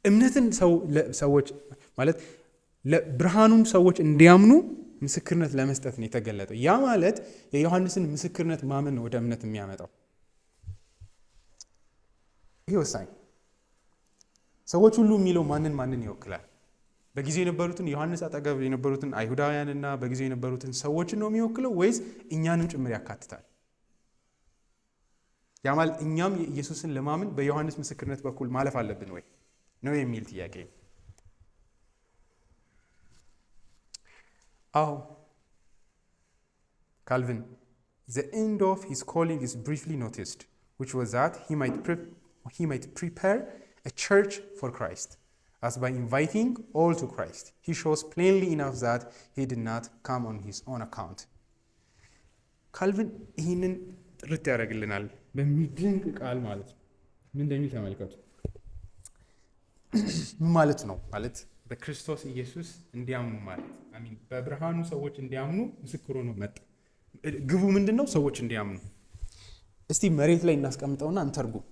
እምነትን ሰዎች ማለት ለብርሃኑን ሰዎች እንዲያምኑ ምስክርነት ለመስጠት ነው የተገለጠው። ያ ማለት የዮሐንስን ምስክርነት ማመን ነው ወደ እምነት የሚያመጣው። ይሄ ወሳኝ። ሰዎች ሁሉ የሚለው ማንን ይወክላል? በጊዜው የነበሩትን ዮሐንስ አጠገብ የነበሩትን አይሁዳውያንና በጊዜው የነበሩትን ሰዎችን ነው የሚወክለው ወይስ እኛንም ጭምር ያካትታል? ያ ማለት እኛም ኢየሱስን ለማመን በዮሐንስ ምስክርነት በኩል ማለፍ አለብን ወይ ነው የሚል ጥያቄ። አዎ Calvin, the end of his calling is briefly noticed, which was that he might prepare a church for Christ, as by inviting all to Christ, he shows plainly enough that he did not come on his own account. Calvin ይህንን ጥርት ያደርግልናል በሚደንቅ ቃል ማለት ነው። ምን እንደሚል ተመልከቱ። ምን ማለት ነው? ማለት በክርስቶስ ኢየሱስ እንዲያምኑ ማለት በብርሃኑ ሰዎች እንዲያምኑ ምስክር ሆኖ መጣ። ግቡ ምንድን ነው? ሰዎች እንዲያምኑ። እስቲ መሬት ላይ እናስቀምጠውና እንተርጉም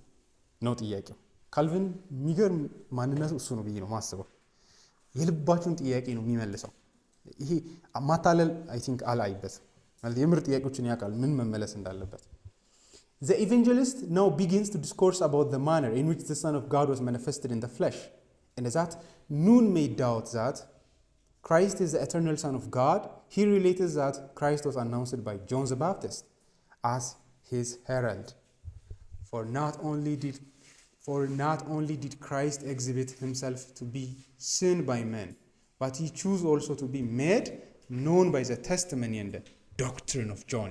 ነው ጥያቄው። ካልቪን የሚገርም ማንነቱ እሱ ነው ብዬ ነው ማስበው። የልባችሁን ጥያቄ ነው የሚመልሰው። ይሄ ማታለል አይ ቲንክ አላይበት ማለት የምር ጥያቄዎችን ያውቃል ምን መመለስ እንዳለበት። The evangelist now begins to discourse about the manner in which the Son of God was manifested in the flesh, and that none may doubt that Christ is the eternal Son of God. He relates that Christ was announced by John the Baptist as his herald. For not only did Christ exhibit himself to be seen by men, but he chose also to be made known by the testimony and the doctrine of John.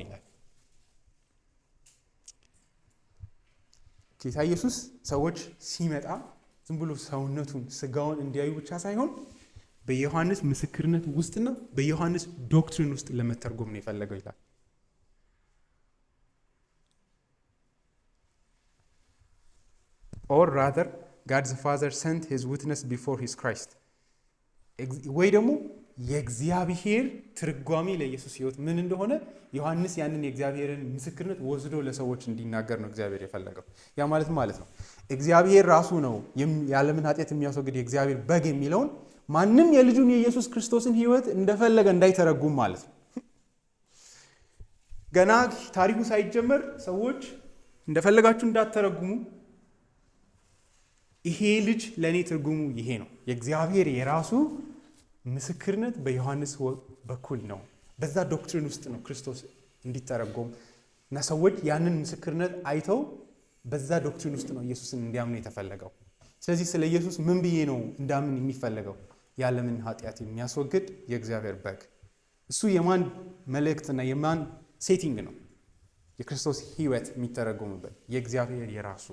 ጌታ ኢየሱስ ሰዎች ሲመጣ ዝም ብሎ ሰውነቱን ስጋውን እንዲያዩ ብቻ ሳይሆን በዮሐንስ ምስክርነት ውስጥና በዮሐንስ ዶክትሪን ውስጥ ለመተርጎም ነው የፈለገው ይላል። or rather God the Father sent his witness before his Christ ወይ ደግሞ የእግዚአብሔር ትርጓሜ ለኢየሱስ ሕይወት ምን እንደሆነ ዮሐንስ ያንን የእግዚአብሔርን ምስክርነት ወስዶ ለሰዎች እንዲናገር ነው እግዚአብሔር የፈለገው። ያ ማለት ነው እግዚአብሔር ራሱ ነው ያለምን ኃጢአት የሚያስወግድ የእግዚአብሔር በግ የሚለውን ማንም የልጁን የኢየሱስ ክርስቶስን ሕይወት እንደፈለገ እንዳይተረጉም ማለት ነው። ገና ታሪኩ ሳይጀመር ሰዎች እንደፈለጋችሁ እንዳትተረጉሙ፣ ይሄ ልጅ ለኔ ትርጉሙ ይሄ ነው። የእግዚአብሔር የራሱ ምስክርነት በዮሐንስ በኩል ነው። በዛ ዶክትሪን ውስጥ ነው ክርስቶስ እንዲተረጎም እና ሰዎች ያንን ምስክርነት አይተው በዛ ዶክትሪን ውስጥ ነው ኢየሱስን እንዲያምኑ የተፈለገው። ስለዚህ ስለ ኢየሱስ ምን ብዬ ነው እንዳምን የሚፈለገው? ያለምን ኃጢአት የሚያስወግድ የእግዚአብሔር በግ። እሱ የማን መልእክትና የማን ሴቲንግ ነው? የክርስቶስ ሕይወት የሚተረጎምበት የእግዚአብሔር የራሱ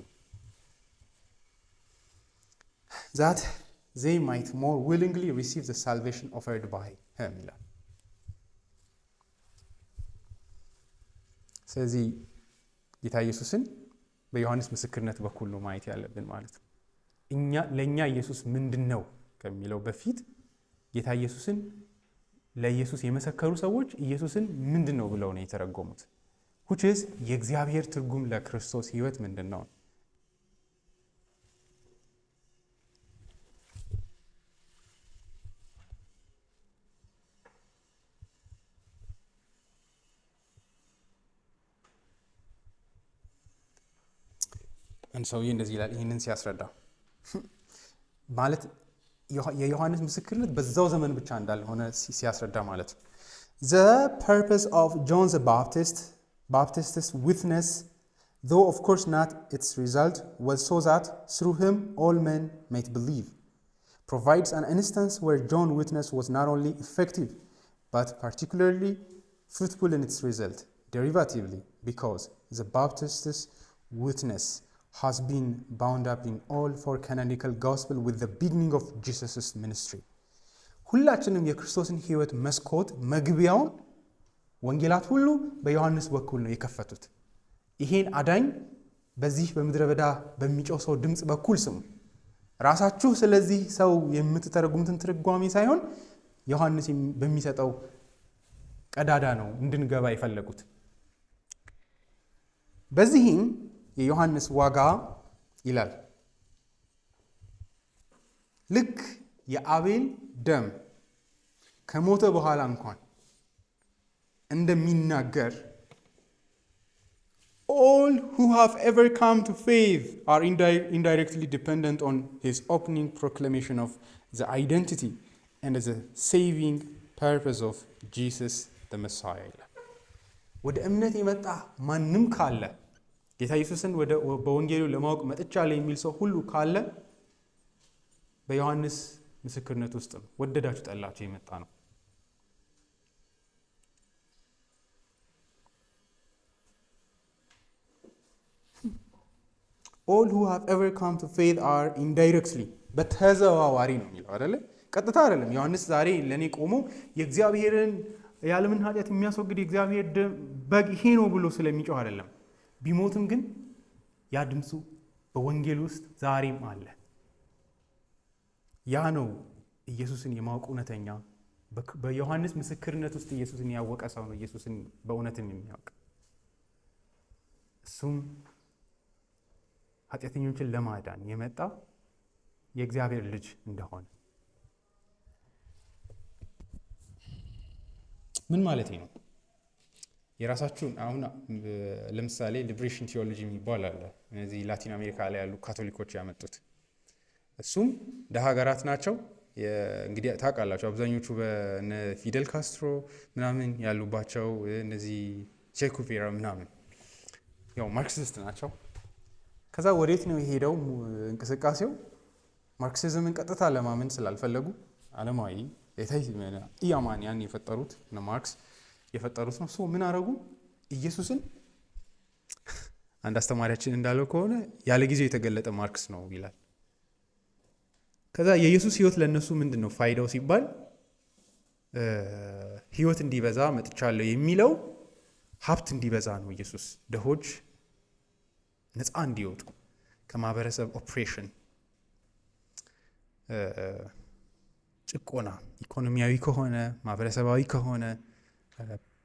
that they might more willingly receive the salvation offered by him ይላል። ስለዚህ ጌታ ኢየሱስን በዮሐንስ ምስክርነት በኩል ነው ማየት ያለብን ማለት ነው። ለእኛ ኢየሱስ ምንድነው ከሚለው በፊት ጌታ ኢየሱስን ለኢየሱስ የመሰከሩ ሰዎች ኢየሱስን ምንድነው ብለው ነው የተረጎሙት። which is የእግዚአብሔር ትርጉም ለክርስቶስ ሕይወት ምንድነው? ሰውዬ እንደዚህ ይላል ይህንን ሲያስረዳ ማለት የዮሐንስ ምስክርነት በዛው ዘመን ብቻ እንዳልሆነ ሲያስረዳ ማለት ነው። The purpose of John the Baptist's witness, though of course not its result, was so that through him all men might believe. Provides an instance where John's witness was not only effective but particularly fruitful in its result, derivatively, because the Baptist's witness has been bound up in all four canonical gospel with the beginning of Jesus' ministry. ሁላችንም የክርስቶስን ሕይወት መስኮት መግቢያውን ወንጌላት ሁሉ በዮሐንስ በኩል ነው የከፈቱት። ይሄን አዳኝ በዚህ በምድረ በዳ በሚጮህ ሰው ድምጽ በኩል ስሙ። ራሳችሁ ስለዚህ ሰው የምትተረጉሙትን ትርጓሜ ሳይሆን ዮሐንስ በሚሰጠው ቀዳዳ ነው እንድንገባ የፈለጉት። በዚህም የዮሐንስ ዋጋ ይላል ልክ የአቤል ደም ከሞተ በኋላ እንኳን እንደሚናገር all who have ever come to faith are indirectly dependent on his opening proclamation of the identity and the saving purpose of Jesus the Messiah. ወደ እምነት የመጣ ማንም ካለ ጌታ ኢየሱስን በወንጌሉ ለማወቅ መጥቻለሁ የሚል ሰው ሁሉ ካለ በዮሐንስ ምስክርነት ውስጥ ነው ወደዳችሁ ጠላችሁ የመጣ ነው። all who have ever come to faith are indirectly በተዘዋዋሪ ነው የሚለው አይደለ? ቀጥታ አይደለም። ዮሐንስ ዛሬ ለኔ ቆሞ የእግዚአብሔርን የዓለምን ኃጢአት የሚያስወግድ የእግዚአብሔር በግ ይሄ ነው ብሎ ስለሚጮህ አይደለም። ቢሞትም ግን ያ ድምፁ በወንጌል ውስጥ ዛሬም አለ። ያ ነው ኢየሱስን የማወቅ እውነተኛ በዮሐንስ ምስክርነት ውስጥ ኢየሱስን ያወቀ ሰው ነው ኢየሱስን በእውነትም የሚያውቅ። እሱም ኃጢአተኞችን ለማዳን የመጣ የእግዚአብሔር ልጅ እንደሆነ። ምን ማለት ነው? የራሳችሁን አሁን ለምሳሌ ሊብሬሽን ቲዮሎጂ የሚባል አለ። እነዚህ ላቲን አሜሪካ ላይ ያሉ ካቶሊኮች ያመጡት። እሱም ሀገራት ናቸው እንግዲህ ታውቃላችሁ። አብዛኞቹ በነ ፊደል ካስትሮ ምናምን ያሉባቸው እነዚህ ቼኩቬራ ምናምን ያው ማርክሲስት ናቸው። ከዛ ወዴት ነው የሄደው እንቅስቃሴው? ማርክሲዝምን ቀጥታ ለማመን ስላልፈለጉ ዓለማዊ ኢያማንያን የፈጠሩት ነው ማርክስ የፈጠሩት ነው። ምን አረጉ? ኢየሱስን አንድ አስተማሪያችን እንዳለው ከሆነ ያለ ጊዜው የተገለጠ ማርክስ ነው ይላል። ከዛ የኢየሱስ ሕይወት ለነሱ ምንድነው ፋይዳው ሲባል ሕይወት እንዲበዛ መጥቻለሁ የሚለው ሀብት እንዲበዛ ነው። ኢየሱስ ደሆች ነፃ እንዲወጡ ከማህበረሰብ ኦፕሬሽን፣ ጭቆና፣ ኢኮኖሚያዊ ከሆነ ማህበረሰባዊ ከሆነ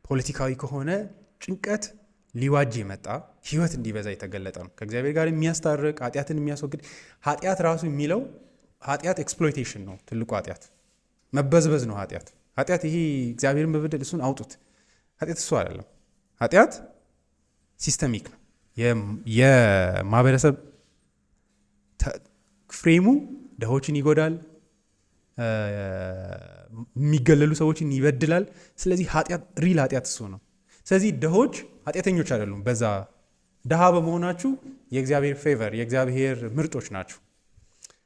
ፖለቲካዊ ከሆነ ጭንቀት ሊዋጅ የመጣ ህይወት እንዲበዛ የተገለጠ ነው። ከእግዚአብሔር ጋር የሚያስታርቅ ኃጢአትን የሚያስወግድ። ኃጢአት ራሱ የሚለው ኃጢአት ኤክስፕሎይቴሽን ነው። ትልቁ ኃጢአት መበዝበዝ ነው። ኃጢአት ይሄ እግዚአብሔርን በበደል እሱን አውጡት። ኃጢአት እሱ አይደለም። ኃጢአት ሲስተሚክ ነው። የማህበረሰብ ፍሬሙ ድሆችን ይጎዳል፣ የሚገለሉ ሰዎችን ይበድላል። ስለዚህ ሪል ኃጢአት እሱ ነው። ስለዚህ ድሆች ኃጢአተኞች አይደሉም። በዛ ድሃ በመሆናችሁ የእግዚአብሔር ፌቨር የእግዚአብሔር ምርጦች ናችሁ።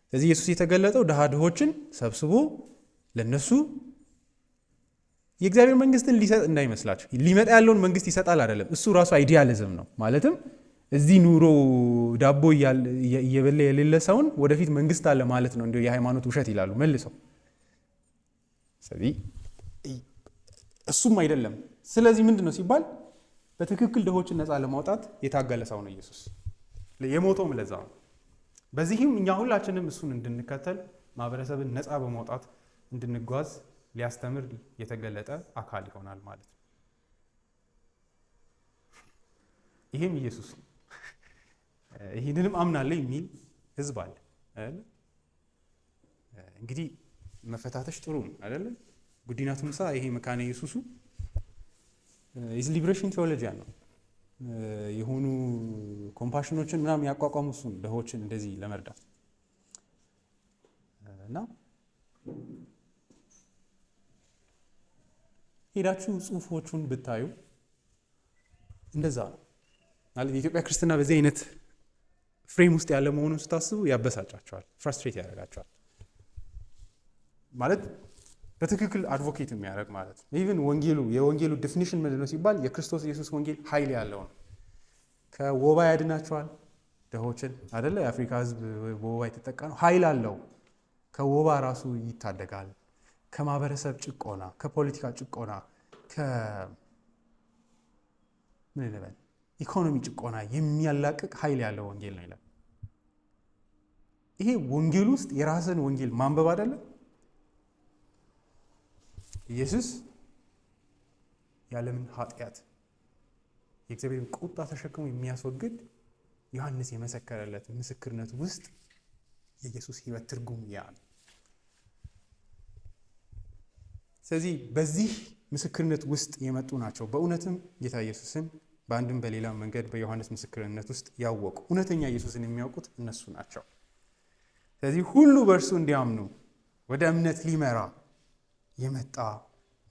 ስለዚህ ኢየሱስ የተገለጠው ድሆችን ሰብስቦ ለነሱ የእግዚአብሔር መንግስትን ሊሰጥ እንዳይመስላችሁ። ሊመጣ ያለውን መንግስት ይሰጣል አይደለም። እሱ ራሱ አይዲያሊዝም ነው። ማለትም እዚህ ኑሮ ዳቦ እየበላ የሌለ ሰውን ወደፊት መንግስት አለ ማለት ነው። እንዲሁ የሃይማኖት ውሸት ይላሉ መልሰው። ስለዚህ እሱም አይደለም። ስለዚህ ምንድን ነው ሲባል በትክክል ድሆችን ነፃ ለማውጣት የታገለ ሰው ነው ኢየሱስ። የሞተውም ለዛ ነው። በዚህም እኛ ሁላችንም እሱን እንድንከተል ማህበረሰብን ነፃ በማውጣት እንድንጓዝ ሊያስተምር የተገለጠ አካል ይሆናል ማለት ነው። ይህም ኢየሱስ ነው። ይህንንም አምናለሁ የሚል ህዝብ አለ አይደል? እንግዲህ መፈታተሽ ጥሩ ነው አይደል? ጉዲና ቱምሳ ይሄ መካነ ኢየሱሱ ሊብሬሽን ቴዎሎጂያን ነው። የሆኑ ኮምፓሽኖችን ምናምን ያቋቋሙ እሱን ድሆችን እንደዚህ ለመርዳት እና ሄዳችሁ ጽሁፎቹን ብታዩ እንደዛ ነው ማለት የኢትዮጵያ ክርስትና በዚህ አይነት ፍሬም ውስጥ ያለ መሆኑን ስታስቡ ያበሳጫቸዋል፣ ፍራስትሬት ያደርጋቸዋል። ማለት በትክክል አድቮኬት የሚያደርግ ማለት ነው። ኢቭን የወንጌሉ ዴፊኒሽን ምንድን ነው ሲባል የክርስቶስ ኢየሱስ ወንጌል ኃይል ያለው ነው። ከወባ ያድናቸዋል ድሆችን አይደለ? የአፍሪካ ህዝብ በወባ የተጠቃ ነው። ኃይል አለው። ከወባ ራሱ ይታደጋል። ከማህበረሰብ ጭቆና፣ ከፖለቲካ ጭቆና፣ ምን ልበል ኢኮኖሚ ጭቆና የሚያላቅቅ ኃይል ያለው ወንጌል ነው ይላል። ይሄ ወንጌል ውስጥ የራስን ወንጌል ማንበብ አይደለም። ኢየሱስ የዓለምን ኃጢአት የእግዚአብሔርን ቁጣ ተሸክሞ የሚያስወግድ ዮሐንስ የመሰከረለት ምስክርነት ውስጥ የኢየሱስ ህይወት ትርጉም ያ ነው። ስለዚህ በዚህ ምስክርነት ውስጥ የመጡ ናቸው በእውነትም ጌታ ኢየሱስን በአንድም በሌላ መንገድ በዮሐንስ ምስክርነት ውስጥ ያወቁ እውነተኛ ኢየሱስን የሚያውቁት እነሱ ናቸው። ስለዚህ ሁሉ በእርሱ እንዲያምኑ ወደ እምነት ሊመራ የመጣ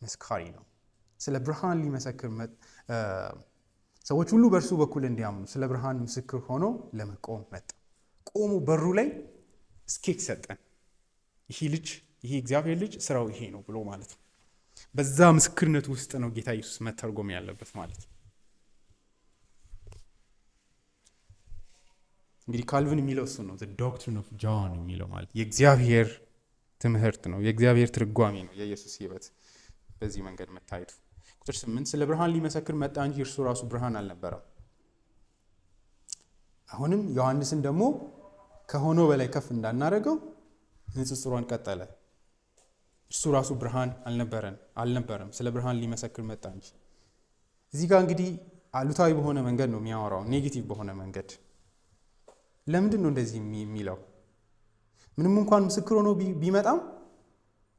መስካሪ ነው። ስለ ብርሃን ሊመሰክር ሰዎች ሁሉ በእርሱ በኩል እንዲያምኑ ስለ ብርሃን ምስክር ሆኖ ለመቆም መጣ። ቆሞ በሩ ላይ ስኬክ ሰጠን። ይሄ እግዚአብሔር ልጅ ስራው ይሄ ነው ብሎ ማለት ነው። በዛ ምስክርነት ውስጥ ነው ጌታ ኢየሱስ መተርጎም ያለበት ማለት ነው። እንግዲህ ካልቪን የሚለው እሱ ነው። the doctrine of John የሚለው ማለት የእግዚአብሔር ትምህርት ነው፣ የእግዚአብሔር ትርጓሜ ነው የኢየሱስ ህይወት በዚህ መንገድ መታየቱ። ቁጥር 8 ስለ ብርሃን ሊመሰክር መጣ እንጂ እርሱ ራሱ ብርሃን አልነበረም። አሁንም ዮሐንስን ደግሞ ከሆነው በላይ ከፍ እንዳናረገው ንጽጽሯን ቀጠለ። እርሱ ራሱ ብርሃን አልነበረም፣ ስለ ብርሃን ሊመሰክር መጣ እንጂ። እዚህ ጋር እንግዲህ አሉታዊ በሆነ መንገድ ነው የሚያወራው፣ ኔጌቲቭ በሆነ መንገድ። ለምንድን ነው እንደዚህ የሚለው? ምንም እንኳን ምስክር ሆኖ ቢመጣም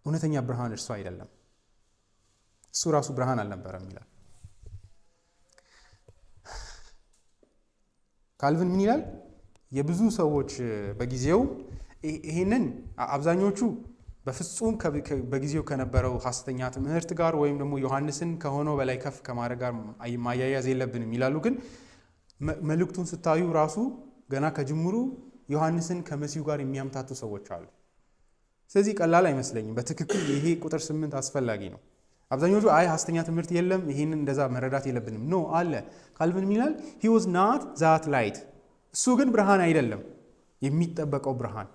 እውነተኛ ብርሃን እርሱ አይደለም፣ እሱ ራሱ ብርሃን አልነበረም ይላል። ካልቪን ምን ይላል? የብዙ ሰዎች በጊዜው ይሄንን አብዛኞቹ በፍጹም በጊዜው ከነበረው ሐሰተኛ ትምህርት ጋር ወይም ደግሞ ዮሐንስን ከሆነው በላይ ከፍ ከማድረግ ጋር ማያያዝ የለብንም ይላሉ። ግን መልእክቱን ስታዩ ራሱ ገና ከጅምሩ ዮሐንስን ከመሲሁ ጋር የሚያምታቱ ሰዎች አሉ። ስለዚህ ቀላል አይመስለኝም። በትክክል ይሄ ቁጥር 8 አስፈላጊ ነው። አብዛኞቹ ሐሰተኛ ትምህርት የለም ይሄንን እንደዛ መረዳት የለብንም ነው አለ። ካልቪን ምን ይላል? he was not that light እሱ ግን ብርሃን አይደለም፣ የሚጠበቀው ብርሃን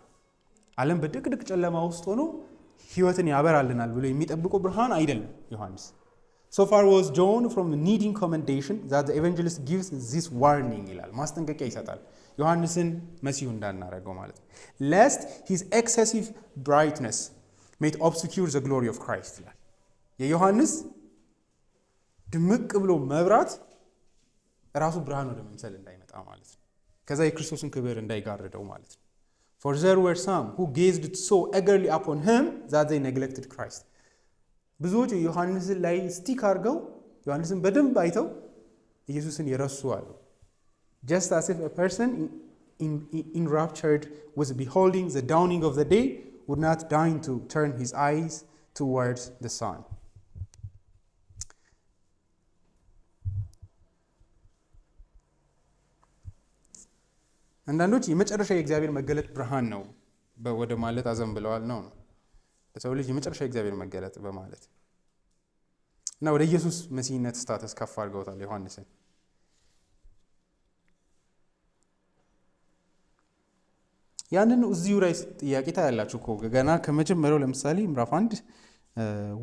ዓለም በድቅድቅ ጨለማ ውስጥ ሆኖ ህይወትን ያበራልናል ብሎ የሚጠብቀው ብርሃን አይደለም ዮሐንስ። So far was John from needing commendation that the evangelist gives this warning ይላል ማስጠንቀቂያ ይሰጣል ዮሐንስን መሲሁ እንዳናረገው ማለት ነው lest his excessive brightness may obscure the glory of Christ ይላል የዮሐንስ ድምቅ ብሎ መብራት ራሱ ብርሃን ወደ መምሰል እንዳይመጣ ማለት ነው ከዛ የክርስቶስን ክብር እንዳይጋርደው ማለት ነው for there were some who gazed so eagerly upon him that they neglected Christ ብዙዎች ዮሐንስን ላይ ስቲክ አድርገው ዮሐንስን በደንብ አይተው ኢየሱስን ይረሱ አሉ just as if a person enraptured with beholding the dawning of the day would not deign to turn his eyes towards the sun አንዳንዶች የመጨረሻ የእግዚአብሔር መገለጥ ብርሃን ነው ወደ ማለት አዘን ብለዋል ነው ለሰው ልጅ የመጨረሻ የእግዚአብሔር መገለጥ በማለት እና ወደ ኢየሱስ መሲህነት ስታተስ ከፍ አድርገውታል ዮሐንስን ያንን እዚሁ ላይ ጥያቄ ታያላችሁ እኮ ገና ከመጀመሪያው ለምሳሌ ምዕራፍ 1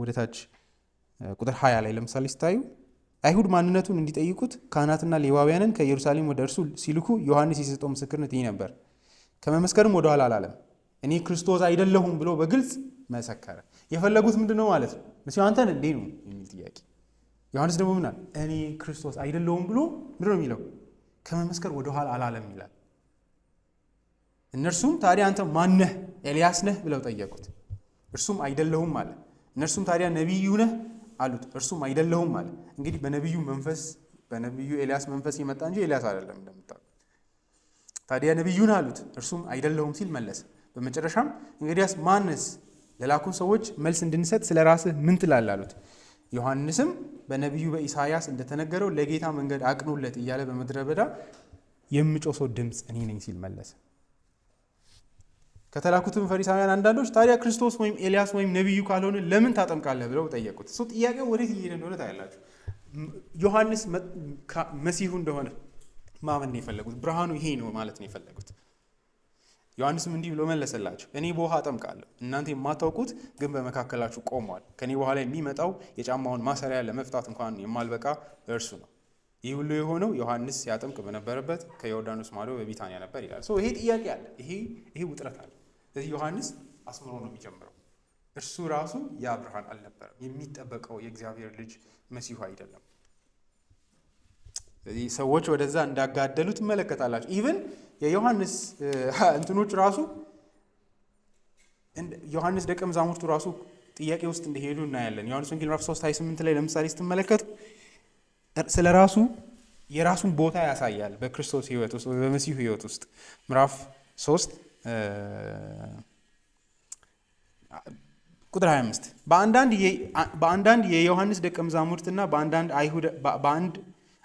ወደታች ቁጥር 20 ላይ ለምሳሌ ስታዩ አይሁድ ማንነቱን እንዲጠይቁት ካህናትና ሌዋውያንን ከኢየሩሳሌም ወደ እርሱ ሲልኩ ዮሐንስ የሰጠው ምስክርነት ይህ ነበር ከመመስከርም ወደ ኋላ አላለም እኔ ክርስቶስ አይደለሁም ብሎ በግልጽ መሰከረ የፈለጉት ምንድነው ማለት ነው መሲሁ አንተን እንዴ ነው የሚል ጥያቄ ዮሐንስ ደግሞ ምናል እኔ ክርስቶስ አይደለሁም ብሎ ምንድነው የሚለው ከመመስከር ወደ ኋላ አላለም ይላል እነርሱም ታዲያ አንተ ማን ነህ ኤልያስ ነህ ብለው ጠየቁት እርሱም አይደለሁም አለ እነርሱም ታዲያ ነብዩ ነህ አሉት እርሱም አይደለሁም አለ እንግዲህ በነብዩ ኤልያስ መንፈስ የመጣ እንጂ ኤልያስ አይደለም እንደምታውቁት ታዲያ ነብዩን አሉት እርሱም አይደለሁም ሲል መለሰ በመጨረሻም እንግዲያስ ማንስ ለላኩን ሰዎች መልስ እንድንሰጥ ስለራስህ ምን ትላለህ አሉት ዮሐንስም በነብዩ በኢሳይያስ እንደተነገረው ለጌታ መንገድ አቅኑለት እያለ በመድረ በዳ የምጮህ ሰው ድምጽ እኔ ነኝ ሲል መለሰ ከተላኩትም ፈሪሳውያን አንዳንዶች ታዲያ ክርስቶስ ወይም ኤልያስ ወይም ነብዩ ካልሆነ ለምን ታጠምቃለህ ብለው ጠየቁት እሱ ጥያቄው ወዴት እየሄደ እንደሆነ ታያላችሁ ዮሐንስ መሲሁ እንደሆነ ማመን ነው የፈለጉት ብርሃኑ ይሄ ነው ማለት ነው የፈለጉት ዮሐንስም እንዲህ ብሎ መለሰላቸው እኔ በውሃ አጠምቃለሁ እናንተ የማታውቁት ግን በመካከላችሁ ቆሟል ከኔ በኋላ የሚመጣው የጫማውን ማሰሪያ ለመፍታት እንኳን የማልበቃ እርሱ ነው ይህ ሁሉ የሆነው ዮሐንስ ሲያጠምቅ በነበረበት ከዮርዳኖስ ማዶ በቢታንያ ነበር ይላል ይሄ ጥያቄ አለ ይሄ ውጥረት አለ ስለዚህ ዮሐንስ አስምሮ ነው የሚጀምረው እርሱ ራሱ ያ ብርሃን አልነበረም የሚጠበቀው የእግዚአብሔር ልጅ መሲሁ አይደለም ስለዚህ ሰዎች ወደዛ እንዳጋደሉት መለከታላችሁ ኢቭን የዮሐንስ እንትኖች ራሱ ዮሐንስ ደቀ መዛሙርቱ ራሱ ጥያቄ ውስጥ እንደሄዱ እናያለን ዮሐንስ ወንጌል ምዕራፍ 3:28 ላይ ለምሳሌ ስትመለከቱ ስለራሱ የራሱን ቦታ ያሳያል በክርስቶስ ሕይወት ውስጥ በመሲሁ ሕይወት ውስጥ ምዕራፍ 3 ቁጥር 25 በአንዳንድ የዮሐንስ ደቀ መዛሙርትና በአንድ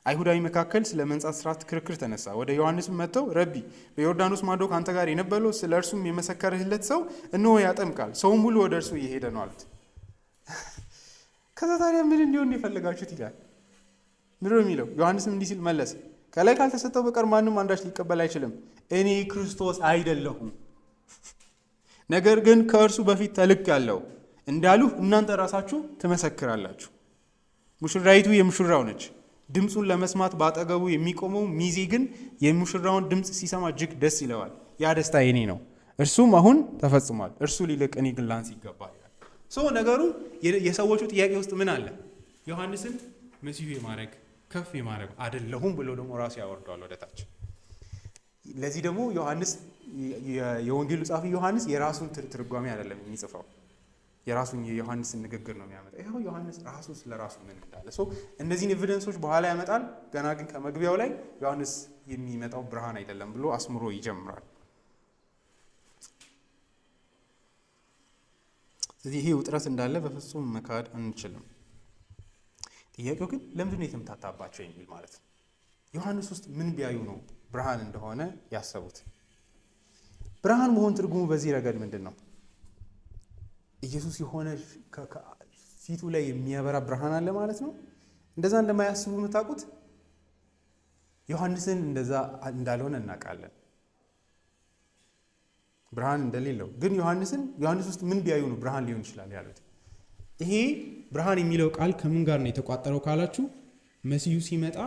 አይሁዳዊ መካከል ስለ መንጻት ሥርዓት ክርክር ተነሳ ወደ ዮሐንስም መጥተው ረቢ በዮርዳኖስ ማዶ ካንተ ጋር የነበረው ስለ እርሱም የመሰከረህለት ሰው እነሆ ያጠምቃል ሰውም ሁሉ ወደ እርሱ እየሄደ ነው አሉት ከዛ ታዲያ ምን እንዲሆን የፈለጋችሁት ይላል ምንድን ነው የሚለው ዮሐንስም እንዲህ ሲል መለሰ ከላይ ካልተሰጠው በቀር ማንም አንዳች ሊቀበል አይችልም እኔ ክርስቶስ አይደለሁም ነገር ግን ከእርሱ በፊት ተልኬአለሁ እንዳሉ እናንተ ራሳችሁ ትመሰክራላችሁ ሙሽራይቱ የሙሽራው ነች ድምጹን ለመስማት ባጠገቡ የሚቆመው ሚዜ ግን የሙሽራውን ድምጽ ሲሰማ እጅግ ደስ ይለዋል ያ ደስታ የኔ ነው እርሱም አሁን ተፈጽሟል እርሱ ሊልቅ እኔ ግን ላንስ ይገባል ነገሩ የሰዎቹ ጥያቄ ውስጥ ምን አለ ዮሐንስን መሲሁ የማድረግ ከፍ የማድረግ አይደለሁም ብሎ ደግሞ ራሱ ያወርደዋል ወደታች ለዚህ ደግሞ ዮሐንስ የወንጌሉ ጻፊ ዮሐንስ የራሱን ትርጓሜ አይደለም የሚጽፈው የራሱን የዮሐንስን ንግግር ነው የሚያመጣው ይሄው ዮሐንስ ራሱ ስለራሱ ምን እንዳለ እነዚህን ኤቪደንሶች በኋላ ያመጣል ገና ግን ከመግቢያው ላይ ዮሐንስ የሚመጣው ብርሃን አይደለም ብሎ አስምሮ ይጀምራል ስለዚህ ይሄ ውጥረት እንዳለ በፍጹም መካድ አንችልም ጥያቄው ግን ለምንድን ነው የተምታታባቸው የሚል ማለት ነው ዮሐንስ ውስጥ ምን ቢያዩ ነው ብርሃን እንደሆነ ያሰቡት ብርሃን መሆን ትርጉሙ በዚህ ረገድ ምንድን ነው ኢየሱስ የሆነ ፊቱ ላይ የሚያበራ ብርሃን አለ ማለት ነው እንደዛ እንደማያስቡ የምታውቁት ዮሐንስን እንደዛ እንዳልሆነ እናውቃለን ብርሃን እንደሌለው ግን ዮሐንስ ውስጥ ምን ቢያዩ ነው ብርሃን ሊሆን ይችላል ያሉት ይሄ ብርሃን የሚለው ቃል ከምን ጋር ነው የተቋጠረው ካላችሁ መሲሁ ሲመጣ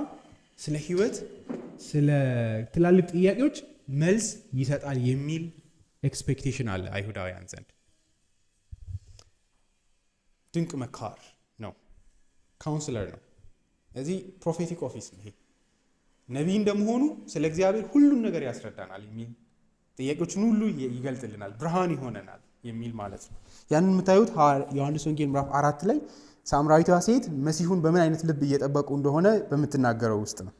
ስለ ህይወት፣ ስለ ትላልቅ ጥያቄዎች መልስ ይሰጣል የሚል ኤክስፔክቴሽን አለ አይሁዳውያን ዘንድ። ድንቅ መካር ነው፣ ካውንስለር ነው። እዚህ ፕሮፌቲክ ኦፊስ ነው። ይሄ ነቢይ እንደመሆኑ ስለ እግዚአብሔር ሁሉን ነገር ያስረዳናል የሚል ጥያቄዎችን ሁሉ ይገልጥልናል፣ ብርሃን ይሆነናል የሚል ማለት ነው። ያንን የምታዩት ዮሐንስ ወንጌል ምዕራፍ 4 ላይ ሳምራዊቷ ሴት መሲሁን በምን አይነት ልብ እየጠበቁ እንደሆነ በምትናገረው ውስጥ ነው።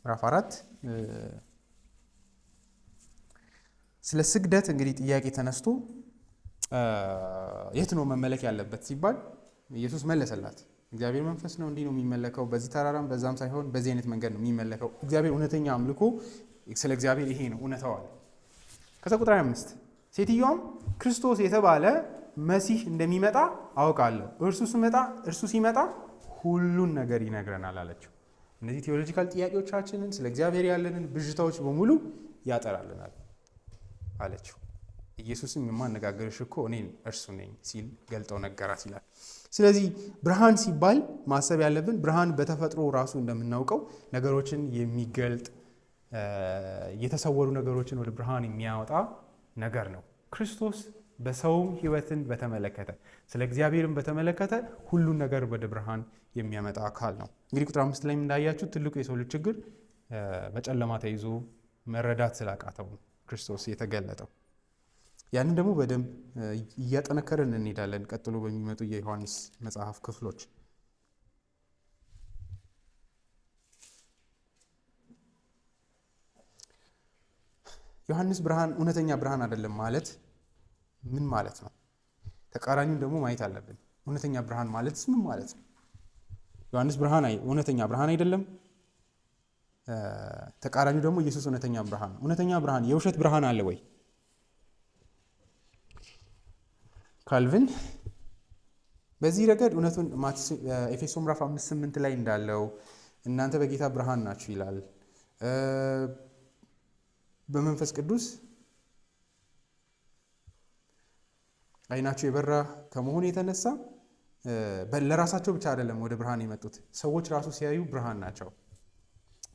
ምዕራፍ 4 ስለ ስግደት እንግዲህ ጥያቄ ተነስቶ የት ነው መመለክ ያለበት ሲባል ኢየሱስ መለሰላት። እግዚአብሔር መንፈስ ነው፣ እንዲህ ነው የሚመለከው፣ በዚህ ተራራም በዛም ሳይሆን በዚህ አይነት መንገድ ነው የሚመለከው። እግዚአብሔር እውነተኛ አምልኮ ስለ እግዚአብሔር ይሄ ነው እውነታው አለ። ከዛ ቁጥር 5 ሴትዮዋም ክርስቶስ የተባለ መሲህ እንደሚመጣ አውቃለሁ፣ እርሱ ሲመጣ ሁሉን ነገር ይነግረናል አለችው። እነዚህ ቴዎሎጂካል ጥያቄዎቻችንን ስለ እግዚአብሔር ያለንን ብዥታዎች በሙሉ ያጠራልናል አለችው። ኢየሱስም የማነጋገርሽ እኮ እኔ እርሱ ነኝ ሲል ገልጠው ነገራት ይላል። ስለዚህ ብርሃን ሲባል ማሰብ ያለብን ብርሃን በተፈጥሮ ራሱ እንደምናውቀው ነገሮችን የሚገልጥ የተሰወሩ ነገሮችን ወደ ብርሃን የሚያወጣ ነገር ነው። ክርስቶስ በሰውም ሕይወትን በተመለከተ ስለ እግዚአብሔርን በተመለከተ ሁሉን ነገር ወደ ብርሃን የሚያመጣ አካል ነው። እንግዲህ ቁጥር 5 ላይ እንዳያችሁ ትልቁ የሰው ልጅ ችግር በጨለማ ተይዞ መረዳት ስላቃተው ነው ክርስቶስ የተገለጠው። ያንን ደግሞ በደንብ እያጠነከረን እንሄዳለን ቀጥሎ በሚመጡ የዮሐንስ መጽሐፍ ክፍሎች። ዮሐንስ ብርሃን እውነተኛ ብርሃን አይደለም ማለት ምን ማለት ነው? ተቃራኒውን ደግሞ ማየት አለብን። እውነተኛ ብርሃን ማለትስ ምን ማለት ነው? ዮሐንስ እውነተኛ ብርሃን አይደለም፣ ተቃራኒው ደግሞ ኢየሱስ እውነተኛ ብርሃን ነው። እውነተኛ ብርሃን የውሸት ብርሃን አለ ወይ? ካልቪን በዚህ ረገድ እውነቱን ኤፌሶ ምዕራፍ 5:8 ላይ እንዳለው እናንተ በጌታ ብርሃን ናችሁ ይላል። በመንፈስ ቅዱስ አይናቸው የበራ ከመሆኑ የተነሳ ለራሳቸው ብቻ አይደለም ወደ ብርሃን የመጡት፣ ሰዎች ራሱ ሲያዩ ብርሃን ናቸው።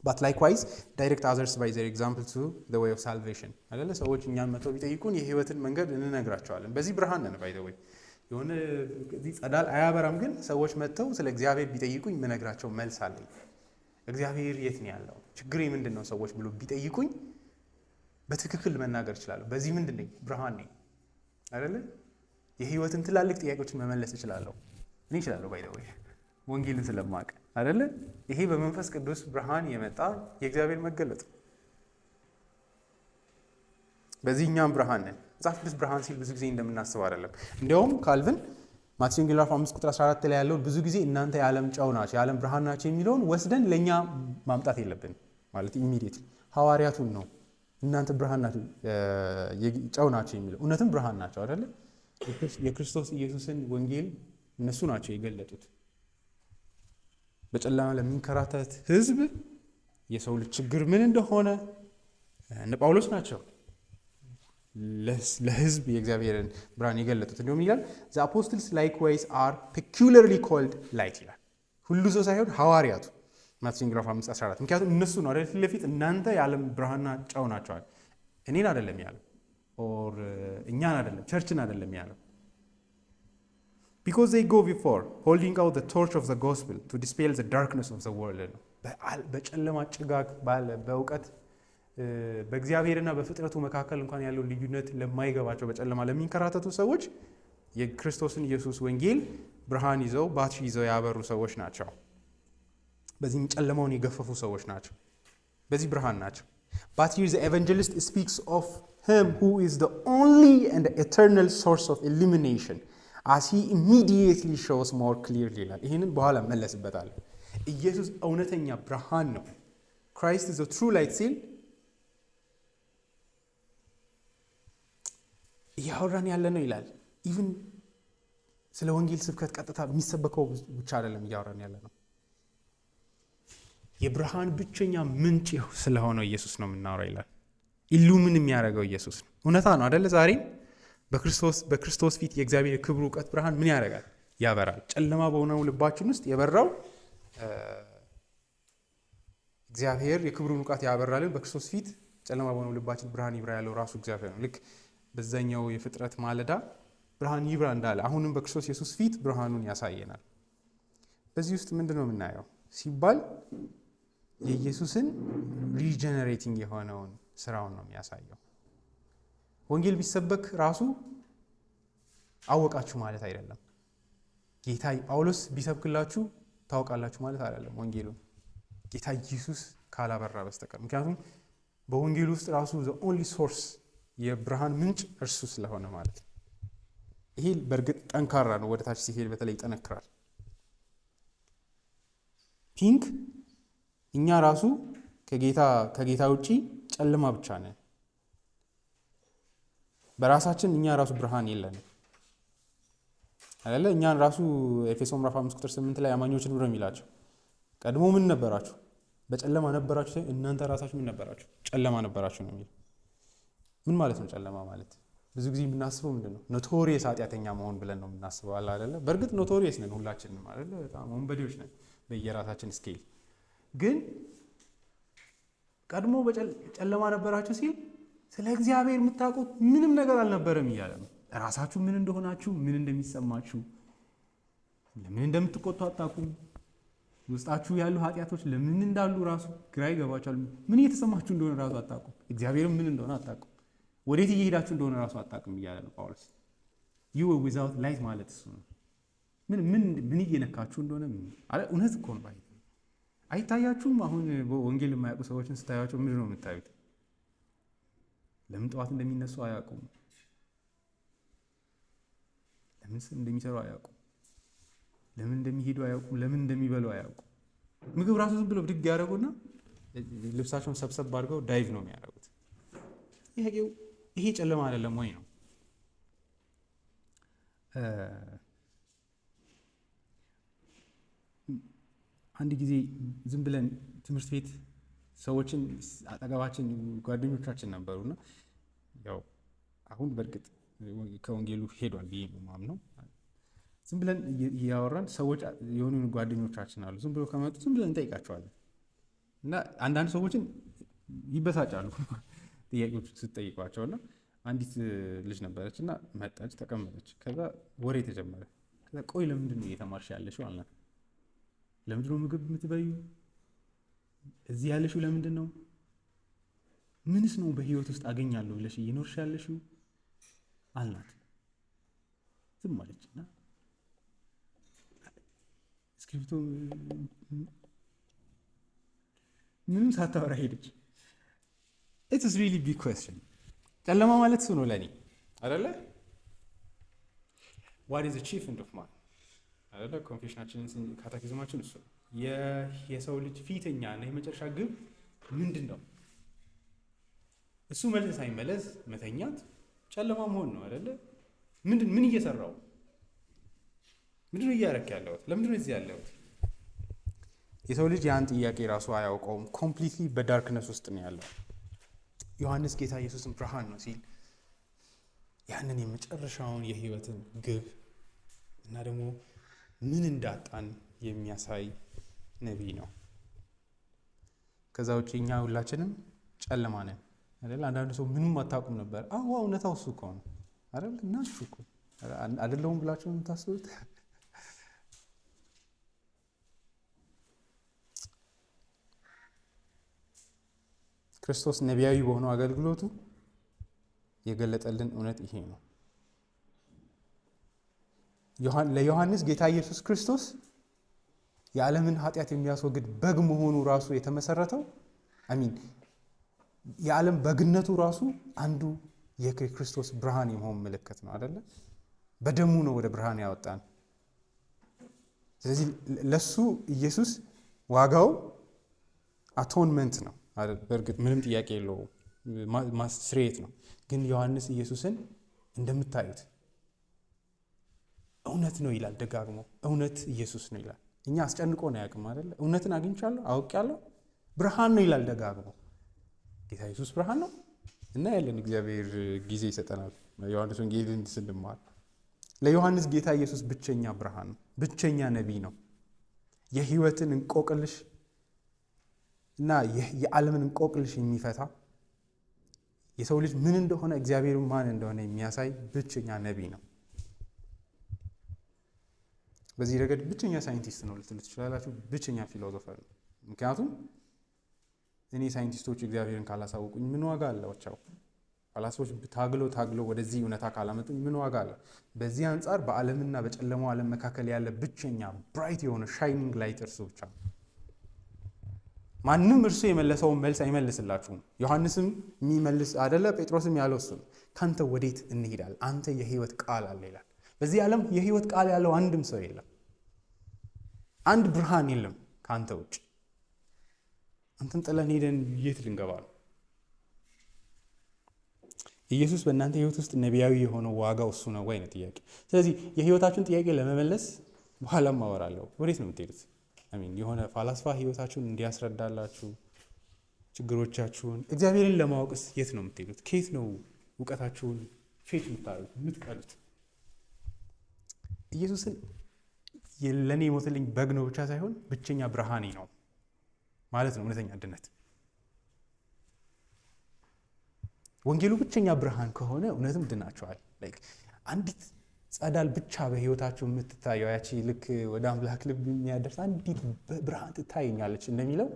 but likewise direct others by their example to the way of salvation አይደለ? ሰዎች እኛን መተው ቢጠይቁን የህይወትን መንገድ እንነግራቸዋለን። በዚህ ብርሃን ነን። by the way የሆነ እዚህ ጸዳል አያበራም፣ ግን ሰዎች መተው ስለ እግዚአብሔር ቢጠይቁኝ የምነግራቸው መልስ አለኝ። እግዚአብሔር የት ነው ያለው? ችግሬ ምንድነው? ሰዎች ብሎ ቢጠይቁኝ በትክክል መናገር እችላለሁ። በዚህ ምንድን ነኝ? ብርሃን ነኝ አይደለ? የህይወትን ትላልቅ ጥያቄዎችን መመለስ እችላለሁ። እኔ እችላለሁ by the way ወንጌልን ስለማውቅ አይደለ? ይሄ በመንፈስ ቅዱስ ብርሃን የመጣ የእግዚአብሔር መገለጥ። በዚህኛም ብርሃን ነን። መጽሐፍ ቅዱስ ብርሃን ሲል ብዙ ጊዜ እንደምናስብ አይደለም። እንዲያውም ካልቪን ማቴዎስ ወንጌል 5:14 ላይ ያለውን ብዙ ጊዜ እናንተ የዓለም ጨው ናችሁ፣ የዓለም ብርሃን ናችሁ የሚለውን ወስደን ለእኛ ማምጣት የለብን ማለት ኢሚዲየት ሐዋርያቱን ነው እናንተ ብርሃን ናችሁ ጨው ናችሁ የሚለው። እውነትም ብርሃን ናቸው አይደለ? የክርስቶስ ኢየሱስን ወንጌል እነሱ ናቸው የገለጡት። በጨለማ ለሚንከራተት ህዝብ የሰው ልጅ ችግር ምን እንደሆነ እነ ጳውሎስ ናቸው ለህዝብ የእግዚአብሔርን ብርሃን የገለጡት። እንዲሁም ይላል the apostles likewise are peculiarly called light ይላል። ሁሉ ሰው ሳይሆን ሐዋርያቱ ማቴዎስ ወንጌል 5:14 ምክንያቱም እነሱ ነው አይደል ፊት ለፊት እናንተ የዓለም ብርሃንና ጨው ናቸዋል። እኔን አይደለም ያለው ኦር እኛን አይደለም ቸርችን አይደለም ያለው። because they go before holding out the torch of the gospel to dispel the darkness of the world ነው። በጨለማ ጭጋግ ባለ በእውቀት በእግዚአብሔርና በፍጥረቱ መካከል እንኳን ያለው ልዩነት ለማይገባቸው በጨለማ ለሚንከራተቱ ሰዎች የክርስቶስን ኢየሱስ ወንጌል ብርሃን ይዘው ባትሪ ይዘው ያበሩ ሰዎች ናቸው። በዚህም ጨለማውን የገፈፉ ሰዎች ናቸው። በዚህ ብርሃን ናቸው። But here the evangelist speaks of him who is the only and the eternal source of illumination as he immediately shows more clearly ይላል። ይህንን በኋላ መለስበታለሁ። ኢየሱስ እውነተኛ ብርሃን ነው። Christ is the true light ሲል እያወራን ያለ ነው ይላል። ኢቭን ስለ ወንጌል ስብከት ቀጥታ የሚሰበከው ብቻ አይደለም እያወራን ያለ ነው። የብርሃን ብቸኛ ምንጭ ስለሆነው ኢየሱስ ነው የምናወራው ይላል። ኢሉሚን የሚያደርገው ኢየሱስ ነው። እውነታ ነው አይደለ? ዛሬ በክርስቶስ ፊት የእግዚአብሔር የክብሩ እውቀት ብርሃን ምን ያደርጋል? ያበራል። ጨለማ በሆነው ልባችን ውስጥ የበራው እግዚአብሔር የክብሩን እውቀት ያበራልን። በክርስቶስ ፊት ጨለማ በሆነው ልባችን ብርሃን ይብራ ያለው ራሱ እግዚአብሔር ነው። ልክ በዛኛው የፍጥረት ማለዳ ብርሃን ይብራ እንዳለ አሁንም በክርስቶስ ኢየሱስ ፊት ብርሃኑን ያሳየናል። በዚህ ውስጥ ምንድን ነው የምናየው ሲባል የኢየሱስን ሪጀነሬቲንግ የሆነውን ስራውን ነው የሚያሳየው። ወንጌል ቢሰበክ ራሱ አወቃችሁ ማለት አይደለም። ጌታ ጳውሎስ ቢሰብክላችሁ ታውቃላችሁ ማለት አይደለም ወንጌሉን ጌታ ኢየሱስ ካላበራ በስተቀር። ምክንያቱም በወንጌል ውስጥ ራሱ the only source የብርሃን ምንጭ እርሱ ስለሆነ ማለት ነው። ይሄ በእርግጥ ጠንካራ ነው። ወደ ታች ሲሄድ በተለይ ይጠነክራል። ፒንክ እኛ ራሱ ከጌታ ውጪ ጨለማ ብቻ ነን። በራሳችን እኛ ራሱ ብርሃን የለንም አይደለ? እኛን ራሱ ኤፌሶን ምዕራፍ 5:8 ላይ አማኞችን ብሎ የሚላቸው ቀድሞ ምን ነበራችሁ? በጨለማ ነበራችሁ። እናንተ ራሳችሁ ምን ነበራችሁ? ጨለማ ነበራችሁ ነው የሚለው። ምን ማለት ነው ጨለማ ማለት? ብዙ ጊዜ የምናስበው ምንድነው? ኖቶሪየስ ኃጢአተኛ መሆን ብለን ነው የምናስበው አይደለ? በእርግጥ ኖቶሪየስ ነን ሁላችንም አይደለ? በጣም ወንበዴዎች ነን በየራሳችን ስኬል። ግን ቀድሞ በጨለማ ነበራችሁ ሲል ስለ እግዚአብሔር የምታውቁት ምንም ነገር አልነበረም እያለ ነው። ራሳችሁ ምን እንደሆናችሁ፣ ምን እንደሚሰማችሁ፣ ለምን እንደምትቆጡ አታውቁም። ውስጣችሁ ያሉ ኃጢአቶች ለምን እንዳሉ ራሱ ግራ ይገባችኋል። ምን እየተሰማችሁ እንደሆነ ራሱ አታውቁም። እግዚአብሔርም ምን እንደሆነ አታውቁም። ወዴት እየሄዳችሁ እንደሆነ ራሱ አታውቁም እያለ ነው ጳውሎስ። you were without light ማለት እሱ ነው። ምን እየነካችሁ እንደሆነ እውነት እኮ ነው። አይታያችሁም? አሁን ወንጌል የማያውቁ ሰዎችን ስታያቸው ምንድን ነው የምታዩት? ለምን ጠዋት እንደሚነሱ አያውቁም። ለምን እንደሚሰሩ አያውቁም። ለምን እንደሚሄዱ አያውቁም። ለምን እንደሚበሉ አያውቁም። ምግብ ራሱ ዝም ብለው ብድግ ያደረጉና ልብሳቸውን ሰብሰብ አድርገው ዳይቭ ነው የሚያደርጉት። ይሄ ጨለማ አይደለም ወይ ነው? አንድ ጊዜ ዝም ብለን ትምህርት ቤት ሰዎችን አጠገባችን ጓደኞቻችን ነበሩና ያው አሁን በእርግጥ ከወንጌሉ ሄዷል ብዬ ነው የማምነው። ዝም ብለን እያወራን ሰዎች የሆኑ ጓደኞቻችን አሉ። ዝም ብለው ከመጡ ዝም ብለን እንጠይቃቸዋለን እና አንዳንድ ሰዎችን ይበሳጫሉ ጥያቄዎች ስትጠይቋቸውና አንዲት ልጅ ነበረች እና መጣች፣ ተቀመጠች። ከዛ ወሬ ተጀመረ። ከዛ ቆይ ለምንድን ነው እየተማርሽ ያለሽው አልናት። ለምንድን ነው ምግብ የምትበዩ? እዚህ ያለሽው ለምንድን ነው? ምንስ ነው በህይወት ውስጥ አገኛለሁ ብለሽ እየኖርሽ ያለሽው አልናት። ዝም አለችና እስክሪፕቶ ምንም ሳታወራ ሄደች። It is really big question. ጨለማ ማለት እሱ ነው ለኔ አይደለ? What is the chief end of man? አይደለ? ኮንፌሽናችንን ካታኪዝማችን እሱ ነው። የሰው ልጅ ፊተኛ እና የመጨረሻ ግብ ምንድን ነው? እሱ መልስ ሳይመለስ መተኛት ጨለማ መሆን ነው አይደለ? ምን እየሰራው? ምንድን ነው እያደረክ ያለሁት? ለምንድን ነው እዚህ ያለሁት? የሰው ልጅ ያን ጥያቄ ራሱ አያውቀውም። ኮምፕሊትሊ በዳርክነስ ውስጥ ነው ያለው። ዮሐንስ ጌታ ኢየሱስን ብርሃን ነው ሲል ያንን የመጨረሻውን የህይወትን ግብ እና ደግሞ ምን እንዳጣን የሚያሳይ ነቢይ ነው። ከዛ ውጭ እኛ ሁላችንም ጨለማ ነን አይደል? አንዳንድ ሰው ምንም አታውቁም ነበር። አዎ እውነታው እሱ እኮ ነው አይደል? እናችሁ እኮ አይደለሁም ብላችሁ የምታስቡት ክርስቶስ ነቢያዊ በሆነው አገልግሎቱ የገለጠልን እውነት ይሄ ነው። ለዮሐንስ ጌታ ኢየሱስ ክርስቶስ የዓለምን ኃጢአት የሚያስወግድ በግ መሆኑ ራሱ የተመሰረተው የዓለም በግነቱ ራሱ አንዱ የክርስቶስ ብርሃን የመሆን ምልክት ነው አይደለ? በደሙ ነው ወደ ብርሃን ያወጣን። ስለዚህ ለሱ ኢየሱስ ዋጋው አቶንመንት ነው አይደል? በእርግጥ ምንም ጥያቄ የለውም፣ ማስሬት ነው። ግን ዮሐንስ ኢየሱስን እንደምታዩት እውነት ነው ይላል ደጋግሞ። እውነት ኢየሱስ ነው ይላል። እኛ አስጨንቆ ነው ያውቅም አይደለ? እውነትን አግኝቻለሁ አውቄያለሁ፣ ብርሃን ነው ይላል ደጋግሞ። ጌታ ኢየሱስ ብርሃን ነው፣ እና ያለን እግዚአብሔር ጊዜ ይሰጠናል። ዮሐንስ ወንጌልን ስንማር ለዮሐንስ ጌታ ኢየሱስ ብቸኛ ብርሃን ነው፣ ብቸኛ ነቢይ ነው። የህይወትን እንቆቅልሽ እና የዓለምን እንቆቅልሽ የሚፈታ የሰው ልጅ ምን እንደሆነ እግዚአብሔር ማን እንደሆነ የሚያሳይ ብቸኛ ነቢይ ነው። በዚህ ረገድ ብቸኛ ሳይንቲስት ነው ልትሉ ትችላላችሁ፣ ብቸኛ ፊሎሶፈር ነው። ምክንያቱም እኔ ሳይንቲስቶች እግዚአብሔርን ካላሳወቁኝ ምን ዋጋ አላቸው? ፈላስፎች ታግለው ወደዚህ እውነታ ካላመጡኝ ምን ዋጋ አለ? በዚህ አንጻር በዓለምና በጨለማው ዓለም መካከል ያለ ብቸኛ ብራይት የሆነ ሻይኒንግ ላይት እርሱ ብቻ ነው። ማንም እርሱ የመለሰውን መልስ አይመልስላችሁም። ዮሐንስም የሚመልስ አይደለ፣ ጴጥሮስም ያለው እሱ ነው። ካንተ ወዴት እንሄዳለን? አንተ የህይወት ቃል አለ ይላል። በዚህ ዓለም የህይወት ቃል ያለው አንድም ሰው የለም። አንድ ብርሃን የለም ከአንተ ውጭ። አንተን ጥለን ሄደን የት ልንገባ ነው? ኢየሱስ በእናንተ ህይወት ውስጥ ነቢያዊ የሆነው ዋጋው እሱ ነው ወይ ነው ጥያቄ። ስለዚህ የህይወታችሁን ጥያቄ ለመመለስ በኋላም አወራለሁ። ወዴት ነው የምትሄዱት? የሆነ ፋላስፋ ህይወታችሁን እንዲያስረዳላችሁ ችግሮቻችሁን፣ እግዚአብሔርን ለማወቅስ የት ነው የምትሄዱት? ከየት ነው እውቀታችሁን ፌት የምታደርጉት የምትቀሉት? ኢየሱስን ለእኔ የሞትልኝ በግ ነው ብቻ ሳይሆን ብቸኛ ብርሃኔ ነው ማለት ነው እውነተኛ ድነት። ወንጌሉ ብቸኛ ብርሃን ከሆነ እውነትም ድናቸዋል። አንዲት ጸዳል ብቻ በህይወታችሁ የምትታየው ያቺ ልክ ወደ አምላክ ልብ የሚያደርስ አንዲት ብርሃን ትታየኛለች እንደሚለው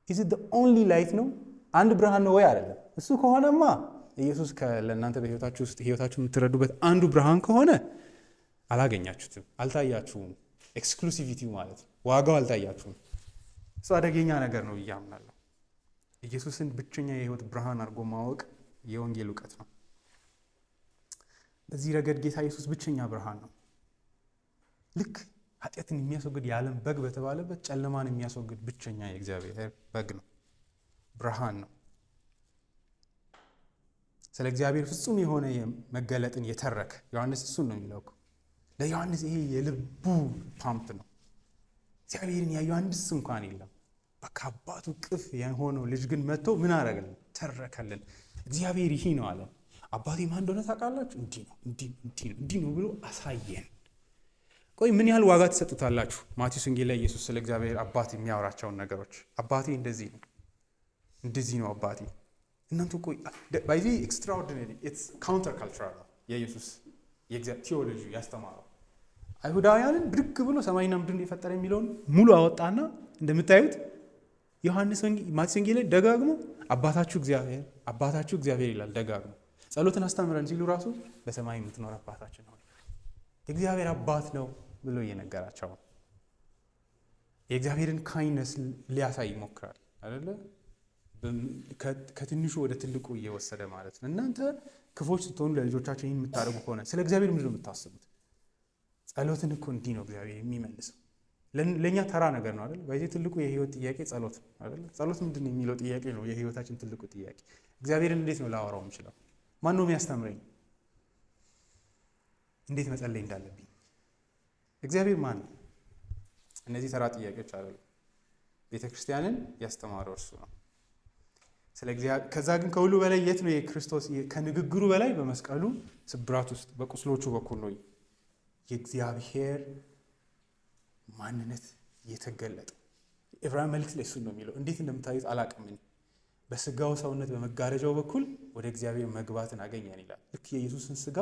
is it the only light ነው? አንድ ብርሃን ነው ወይ አይደለም? እሱ ከሆነማ ኢየሱስ ለእናንተ በህይወታችሁ ውስጥ ህይወታችሁ የምትረዱበት አንዱ ብርሃን ከሆነ አላገኛችሁትም፣ አልታያችሁም። ኤክስክሉሲቪቲ ማለት ዋጋው አልታያችሁም። እሱ አደገኛ ነገር ነው ብዬ አምናለሁ። ኢየሱስን ብቸኛ የህይወት ብርሃን አድርጎ ማወቅ የወንጌል እውቀት ነው። በዚህ ረገድ ጌታ ኢየሱስ ብቸኛ ብርሃን ነው። ልክ ኃጢአትን የሚያስወግድ የዓለም በግ በተባለበት ጨለማን የሚያስወግድ ብቸኛ የእግዚአብሔር በግ ነው፣ ብርሃን ነው። ስለ እግዚአብሔር ፍጹም የሆነ መገለጥን የተረከ ዮሐንስ እሱን ነው የሚለው። ለዮሐንስ ይሄ የልቡ ፓምፕ ነው። እግዚአብሔርን ያየው አንድስ እንኳን የለም። በአባቱ ቅፍ የሆነው ልጅ ግን መጥቶ ምን አደረገልን? ተረከልን። እግዚአብሔር ይሄ ነው አለ። አባቴ ማን እንደሆነ ታውቃላችሁ? እንዲህ ነው ብሎ አሳየን። ቆይ ምን ያህል ዋጋ ትሰጡታላችሁ? ማቴዎስ ወንጌል ላይ ኢየሱስ ስለ እግዚአብሔር አባት የሚያወራቸውን ነገሮች አባቴ እንደዚህ ነው አባቴ። እናንተ ቆይ ባይዚ ኤክስትራኦርዲናሪ ኢትስ ካውንተር ካልቸራል ነው የኢየሱስ የእግዚአብሔር ቲዮሎጂ ያስተማረው። አይሁዳውያንን ብድግ ብሎ ሰማይና ምድርን የፈጠረ የሚለውን ሙሉ አወጣና እንደምታዩት ማቴዎስ ወንጌል ላይ ደጋግሞ አባታችሁ እግዚአብሔር ይላል። ደጋግሞ ጸሎትን አስተምረን ሲሉ ራሱ በሰማይ የምትኖር አባታችን ነው የእግዚአብሔር አባት ነው ብሎ እየነገራቸው የእግዚአብሔርን ካይነስ ሊያሳይ ይሞክራል አይደለ? ከትንሹ ወደ ትልቁ እየወሰደ ማለት ነው። እናንተ ክፎች ስትሆኑ ለልጆቻችሁ ይህን የምታደርጉ ከሆነ ስለ እግዚአብሔር ምንድን ነው የምታስቡት? ጸሎትን እኮ እንዲህ ነው እግዚአብሔር የሚመልሰው። ለእኛ ተራ ነገር ነው አይደል? በዚህ ትልቁ የህይወት ጥያቄ ጸሎት አይደል? ጸሎት ምንድን ነው የሚለው ጥያቄ ነው የህይወታችን ትልቁ ጥያቄ። እግዚአብሔርን እንዴት ነው ላወራው የምችለው? ማን ነው የሚያስተምረኝ? እንዴት መጸለይ እንዳለብኝ? እግዚአብሔር ማን ነው? እነዚህ ተራ ጥያቄዎች አይደሉም። ቤተክርስቲያንን ያስተማረው እርሱ ነው። ከዛ ግን ከሁሉ በላይ የት ነው የክርስቶስ ከንግግሩ በላይ በመስቀሉ ስብራት ውስጥ በቁስሎቹ በኩል ነው የእግዚአብሔር ማንነት የተገለጠ። ዕብራውያን መልእክት ላይ እሱን ነው የሚለው። እንዴት እንደምታዩት አላቅም። በስጋው ሰውነት በመጋረጃው በኩል ወደ እግዚአብሔር መግባትን አገኘን ይላል። ልክ የኢየሱስን ስጋ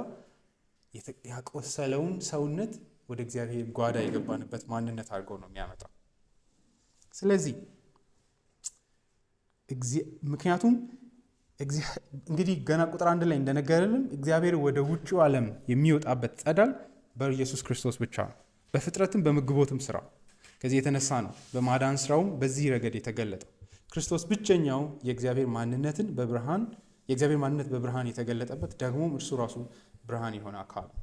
ያቆሰለውን ሰውነት ወደ እግዚአብሔር ጓዳ የገባንበት ማንነት አድርገው ነው የሚያመጣው። ስለዚህ ምክንያቱም እንግዲህ ገና ቁጥር 1 ላይ እንደነገረልን እግዚአብሔር ወደ ውጭው ዓለም የሚወጣበት ጸዳል በኢየሱስ ክርስቶስ ብቻ ነው። በፍጥረትም በመግቦትም ስራ ከዚህ የተነሳ ነው በማዳን ስራውም በዚህ ረገድ የተገለጠው። ክርስቶስ ብቸኛው የእግዚአብሔር ማንነት በብርሃን የተገለጠበት ደግሞም እርሱ ራሱ ብርሃን የሆነ አካል ነው።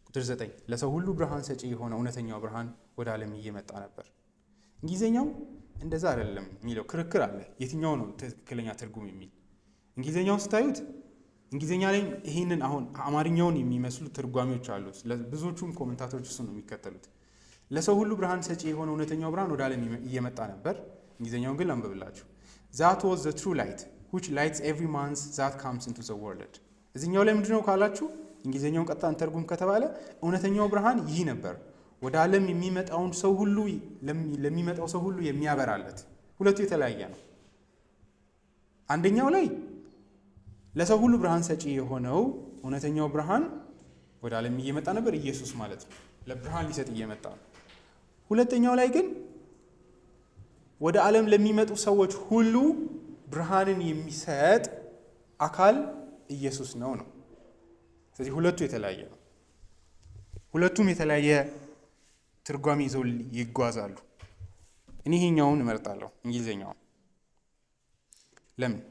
ቁጥር 9 ለሰው ሁሉ ብርሃን ሰጪ የሆነ እውነተኛው ብርሃን ወደ ዓለም እየመጣ ነበር። እንግሊዝኛው እንደዛ አይደለም የሚለው ክርክር አለ። የትኛው ነው ትክክለኛ ትርጉም የሚል እንግሊዝኛው ስታዩት እንግሊዝኛ ላይ ይሄንን አሁን አማርኛውን የሚመስሉ ትርጓሜዎች አሉ። ብዙዎቹም ኮሜንታተሮች እሱ ነው የሚከተሉት። ለሰው ሁሉ ብርሃን ሰጪ የሆነ እውነተኛው ብርሃን ወደ ዓለም እየመጣ ነበር። እንግሊዝኛውን ግን ላንብብላችሁ። That was the true light which lights every man that comes into the world። እዚህኛው ላይ ምንድነው ካላችሁ እንግሊዘኛውን ቀጥታ እንተርጉም ከተባለ እውነተኛው ብርሃን ይህ ነበር፣ ወደ ዓለም የሚመጣውን ሰው ሁሉ ለሚመጣው ሰው ሁሉ የሚያበራለት። ሁለቱ የተለያየ ነው። አንደኛው ላይ ለሰው ሁሉ ብርሃን ሰጪ የሆነው እውነተኛው ብርሃን ወደ ዓለም እየመጣ ነበር፣ ኢየሱስ ማለት ነው። ለብርሃን ሊሰጥ እየመጣ ነው። ሁለተኛው ላይ ግን ወደ ዓለም ለሚመጡ ሰዎች ሁሉ ብርሃንን የሚሰጥ አካል ኢየሱስ ነው። ስለዚህ ሁለቱ የተለያየ ነው። ሁለቱም የተለያየ ትርጓሜ ይዘው ይጓዛሉ። እኔ ይሄኛውን እመርጣለሁ፣ እንግሊዘኛውን። ለምን?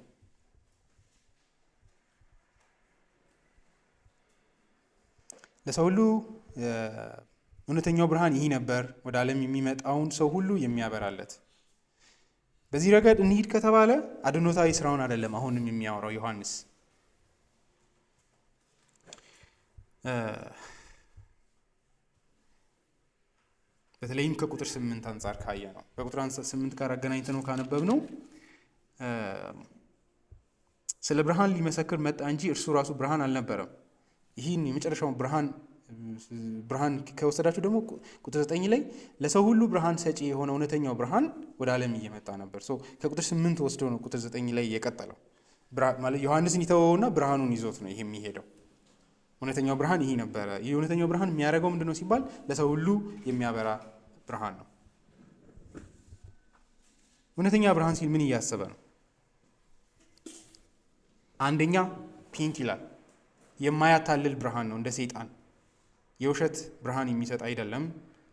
ለሰው ሁሉ እውነተኛው ብርሃን ይህ ነበር፣ ወደ ዓለም የሚመጣውን ሰው ሁሉ የሚያበራለት። በዚህ ረገድ እንሂድ ከተባለ አድኖታዊ ስራውን አይደለም አሁንም የሚያወራው ዮሐንስ። በተለይም ከቁጥር 8 አንጻር ካየ ነው። ከቁጥር 8 ጋር አገናኝተነው ካነበብነው ስለ ብርሃን ሊመሰክር መጣ እንጂ እርሱ ራሱ ብርሃን አልነበረም። ይህን የመጨረሻውን ብርሃን ከወሰዳችሁ ደግሞ ቁጥር 9 ላይ ለሰው ሁሉ ብርሃን ሰጪ የሆነ እውነተኛው ብርሃን ወደ ዓለም እየመጣ ነበር። ከቁጥር 8 ወስዶ ነው ቁጥር 9 ላይ የቀጠለው። ማለት ዮሐንስን ይተወውና ብርሃኑን ይዞት ነው ይሄ የሚሄደው። እውነተኛው ብርሃን ይሄ ነበረ። ይህ እውነተኛው ብርሃን የሚያደርገው ምንድነው ሲባል ለሰው ሁሉ የሚያበራ ብርሃን ነው። እውነተኛ ብርሃን ሲል ምን እያሰበ ነው? አንደኛ ፒንክ ይላል። የማያታልል ብርሃን ነው፣ እንደ ሰይጣን የውሸት ብርሃን የሚሰጥ አይደለም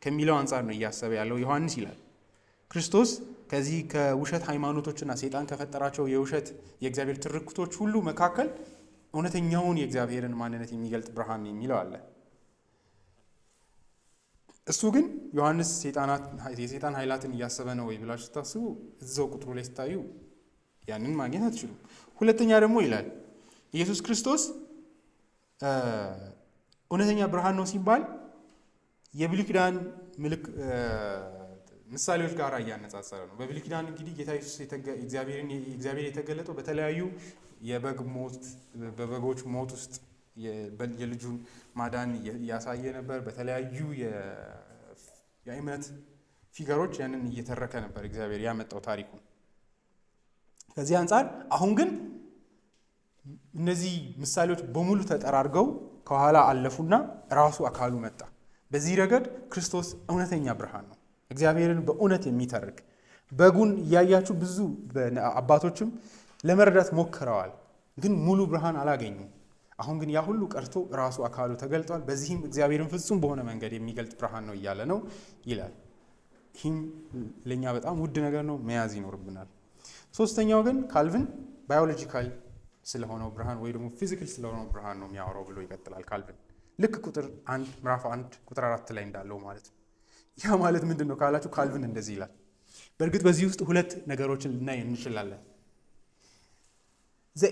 ከሚለው አንጻር ነው እያሰበ ያለው ዮሐንስ ይላል። ክርስቶስ ከዚህ ከውሸት ሃይማኖቶችና ሰይጣን ከፈጠራቸው የውሸት የእግዚአብሔር ትርክቶች ሁሉ መካከል እውነተኛውን የእግዚአብሔርን ማንነት የሚገልጥ ብርሃን የሚለው አለ። እሱ ግን ዮሐንስ የሰይጣን ኃይላትን እያሰበ ነው ወይ ብላችሁ ስታስቡ እዛው ቁጥሩ ላይ ስታዩ ያንን ማግኘት አትችሉም። ሁለተኛ ደግሞ ይላል ኢየሱስ ክርስቶስ እውነተኛ ብርሃን ነው ሲባል የብሉይ ኪዳን ምሳሌዎች ጋር እያነጻጸረ ነው። በብሉይ ኪዳን እንግዲህ ጌታ ኢየሱስ እግዚአብሔር የተገለጠው በተለያዩ በበጎች ሞት ውስጥ የልጁን ማዳን ያሳየ ነበር። በተለያዩ የእምነት ፊገሮች ያንን እየተረከ ነበር እግዚአብሔር ያመጣው ታሪኩን። ከዚህ አንጻር አሁን ግን እነዚህ ምሳሌዎች በሙሉ ተጠራርገው ከኋላ አለፉና ራሱ አካሉ መጣ። በዚህ ረገድ ክርስቶስ እውነተኛ ብርሃን ነው፣ እግዚአብሔርን በእውነት የሚተርክ። በጉን እያያችሁ ብዙ አባቶችም ለመረዳት ሞክረዋል፣ ግን ሙሉ ብርሃን አላገኙም። አሁን ግን ያ ሁሉ ቀርቶ ራሱ አካሉ ተገልጧል። በዚህም እግዚአብሔርን ፍጹም በሆነ መንገድ የሚገልጥ ብርሃን ነው እያለ ነው ይላል። ይህም ለእኛ በጣም ውድ ነገር ነው፣ መያዝ ይኖርብናል። ሶስተኛው ግን ካልቪን ባዮሎጂካል ስለሆነው ብርሃን ወይ ደግሞ ፊዚካል ስለሆነው ብርሃን ነው የሚያወራው ብሎ ይቀጥላል ካልቪን። ልክ ምዕራፍ 1 ቁጥር 4 ላይ እንዳለው ማለት ነው። ያ ማለት ምንድን ነው ካላችሁ ካልቪን እንደዚህ ይላል። በእርግጥ በዚህ ውስጥ ሁለት ነገሮችን ልናይ እንችላለን። The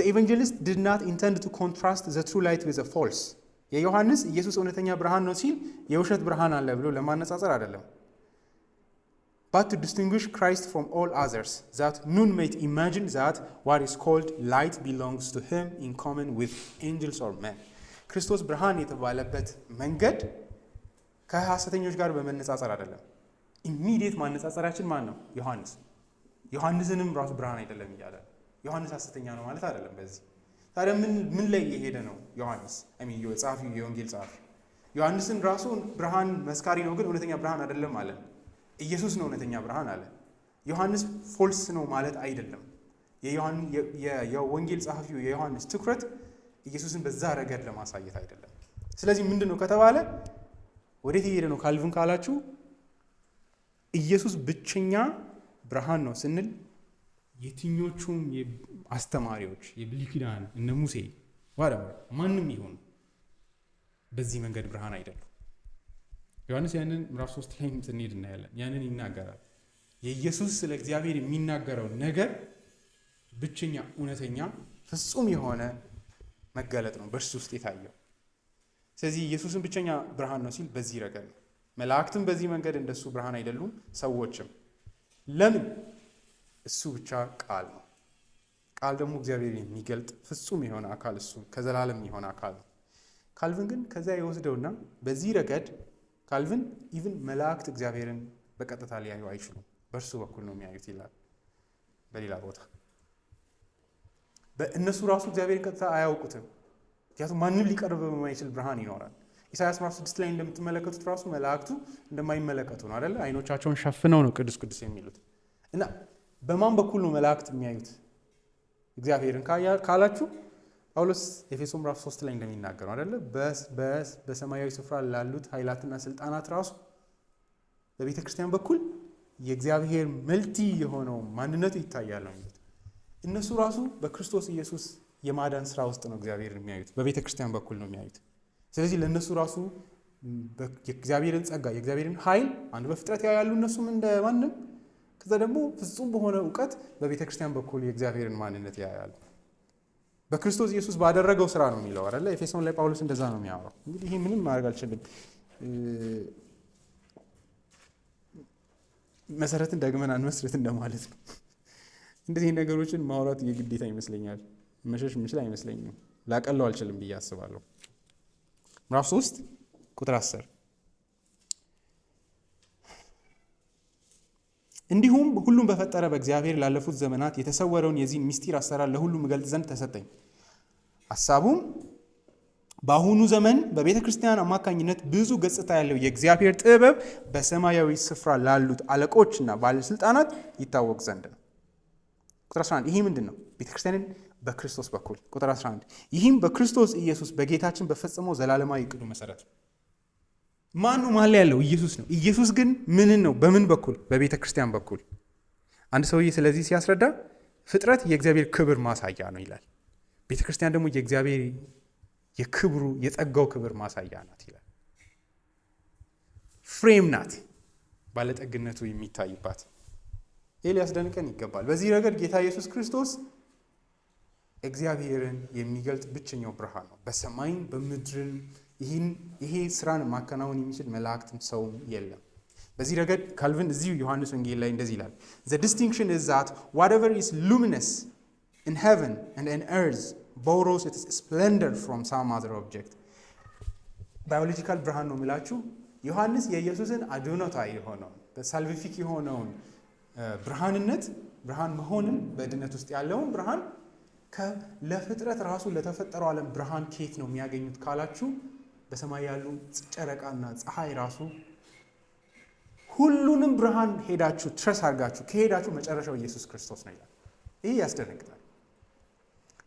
evangelist did not intend to contrast the true light with the false። የዮሐንስ ኢየሱስ እውነተኛ ብርሃን ነው ሲል የውሸት ብርሃን አለ ብሎ ለማነጻጸር አይደለም። But to distinguish Christ from all others, that none might imagine that what is called light belongs to him in common with angels or men። ክርስቶስ ብርሃን የተባለበት መንገድ ከሐሰተኞች ጋር በመነጻጸር አይደለም። ኢሚዲየት ማነጻጸራችን ማን ነው? ዮሐንስ። ዮሐንስንም ራሱ ብርሃን አይደለም እያለ ዮሐንስ ሐሰተኛ ነው ማለት አይደለም። በዚህ ታዲያ ምን ላይ የሄደ ነው ዮሐንስ? ጸሐፊው የወንጌል ጸሐፊ ዮሐንስን ራሱ ብርሃን መስካሪ ነው፣ ግን እውነተኛ ብርሃን አይደለም አለ። ኢየሱስ ነው እውነተኛ ብርሃን አለ። ዮሐንስ ፎልስ ነው ማለት አይደለም። የወንጌል ጸሐፊው የዮሐንስ ትኩረት ኢየሱስን በዛ ረገድ ለማሳየት አይደለም። ስለዚህ ምንድን ነው ከተባለ ወዴት የሄደ ነው ካልቪን ካላችሁ ኢየሱስ ብቸኛ ብርሃን ነው ስንል የትኞቹም አስተማሪዎች የብሉይ ኪዳን እነ ሙሴ ማንም ይሁን በዚህ መንገድ ብርሃን አይደሉም። ዮሐንስ ያንን ምዕራፍ 3 ላይ ስንሄድ እናያለን። ያንን ይናገራል። የኢየሱስ ስለ እግዚአብሔር የሚናገረው ነገር ብቸኛ እውነተኛ ፍጹም የሆነ መገለጥ ነው በእርሱ ውስጥ የታየው። ስለዚህ ኢየሱስን ብቸኛ ብርሃን ነው ሲል በዚህ ረገድ ነው። መላእክትም በዚህ መንገድ እንደሱ ብርሃን አይደሉም፣ ሰዎችም። ለምን? እሱ ብቻ ቃል ነው። ቃል ደግሞ እግዚአብሔር የሚገልጥ ፍጹም የሆነ አካል እሱ ከዘላለም የሆነ አካል ነው። ካልቪን ግን ከዛ የወስደውና በዚህ ረገድ ካልቪን ኢቭን መላእክት እግዚአብሔርን በቀጥታ ሊያዩ አይችሉም፣ በእርሱ በኩል ነው የሚያዩት ይላል በሌላ ቦታ። በእነሱ ራሱ እግዚአብሔርን ቀጥታ አያውቁትም፣ ምክንያቱም ማንም ሊቀርብ በማይችል ብርሃን ይኖራል። ኢሳይያስ ምዕራፍ 6 ላይ እንደምትመለከቱት ራሱ መላእክቱ እንደማይመለከቱ ነው አይደለ? አይኖቻቸውን ሸፍነው ነው ቅዱስ ቅዱስ የሚሉት። እና በማን በኩል ነው መላእክት የሚያዩት እግዚአብሔርን ካላችሁ ጳውሎስ ኤፌሶን ምዕራፍ 3 ላይ እንደሚናገረው አይደለ? በሰማያዊ ስፍራ ላሉት ኃይላትና ስልጣናት ራሱ በቤተ ክርስቲያን በኩል የእግዚአብሔር መልቲ የሆነው ማንነቱ ይታያል ነው የሚሉት። እነሱ ራሱ በክርስቶስ ኢየሱስ የማዳን ስራ ውስጥ ነው እግዚአብሔርን የሚያዩት፣ በቤተ ክርስቲያን በኩል ነው የሚያዩት። ስለዚህ ለእነሱ ራሱ የእግዚአብሔርን ጸጋ የእግዚአብሔርን ኃይል አንድ በፍጥረት ያያሉ እነሱም እንደማንም፣ ከዛ ደግሞ ፍጹም በሆነ እውቀት በቤተ ክርስቲያን በኩል የእግዚአብሔርን ማንነት ያያሉ። በክርስቶስ ኢየሱስ ባደረገው ስራ ነው የሚለው አይደለ? ኤፌሶን ላይ ጳውሎስ እንደዛ ነው የሚያወራው። እንግዲህ ይሄ ምንም ማድረግ አልችልም፣ መሰረትን ደግመን አንመስርት እንደማለት ነው። እንደዚህ ነገሮችን ማውራት የግዴታ ይመስለኛል፣ መሸሽ ምችል አይመስለኝም። ላቀለው አልችልም ብዬ አስባለሁ። ምዕራፍ 3 ቁጥር 10 እንዲሁም ሁሉም በፈጠረ በእግዚአብሔር ላለፉት ዘመናት የተሰወረውን የዚህን ምስጢር አሰራር ለሁሉም እገልጥ ዘንድ ተሰጠኝ። ሐሳቡም በአሁኑ ዘመን በቤተ ክርስቲያን አማካኝነት ብዙ ገጽታ ያለው የእግዚአብሔር ጥበብ በሰማያዊ ስፍራ ላሉት አለቆችና ባለስልጣናት ይታወቅ ዘንድ ነው። ቁጥር 11 ይህ ምንድን ነው? ቤተ ክርስቲያንን በክርስቶስ በኩል። ቁጥር 11 ይህም በክርስቶስ ኢየሱስ በጌታችን በፈጸመው ዘላለማዊ ዕቅዱ መሰረት ነው። ማን ነው መሀል ላይ ያለው? ኢየሱስ ነው። ኢየሱስ ግን ምንን ነው? በምን በኩል? በቤተ ክርስቲያን በኩል። አንድ ሰውዬ ስለዚህ ሲያስረዳ ፍጥረት የእግዚአብሔር ክብር ማሳያ ነው ይላል። ቤተ ክርስቲያን ደግሞ የእግዚአብሔር የክብሩ የጸጋው ክብር ማሳያ ናት ይላል። ፍሬም ናት፣ ባለጠግነቱ የሚታይባት። ይህ ሊያስደንቀን ይገባል። በዚህ ረገድ ጌታ ኢየሱስ ክርስቶስ እግዚአብሔርን የሚገልጥ ብቸኛው ብርሃን ነው። በሰማይም በምድርም ይሄ ስራን ማከናወን የሚችል መላእክትም ሰውም የለም። በዚህ ረገድ ካልቪን እዚሁ ዮሐንስ ወንጌል ላይ እንደዚህ ይላል፣ the distinction is that whatever is luminous in heaven and in earth borrows its splendor from some other object። ባዮሎጂካል ብርሃን ነው የሚላችሁ ዮሐንስ የኢየሱስን አዶናታዊ የሆነውን በሳልቪፊክ የሆነውን ብርሃንነት ብርሃን መሆንን በድነት ውስጥ ያለውን ብርሃን ለፍጥረት ራሱ ለተፈጠረው ዓለም ብርሃን ከየት ነው የሚያገኙት ካላችሁ በሰማይ ያሉ ጨረቃና ፀሐይ ራሱ ሁሉንም ብርሃን ሄዳችሁ ትረስ አድርጋችሁ ከሄዳችሁ መጨረሻው ኢየሱስ ክርስቶስ ነው ይላል። ይህ ያስደነግጣል።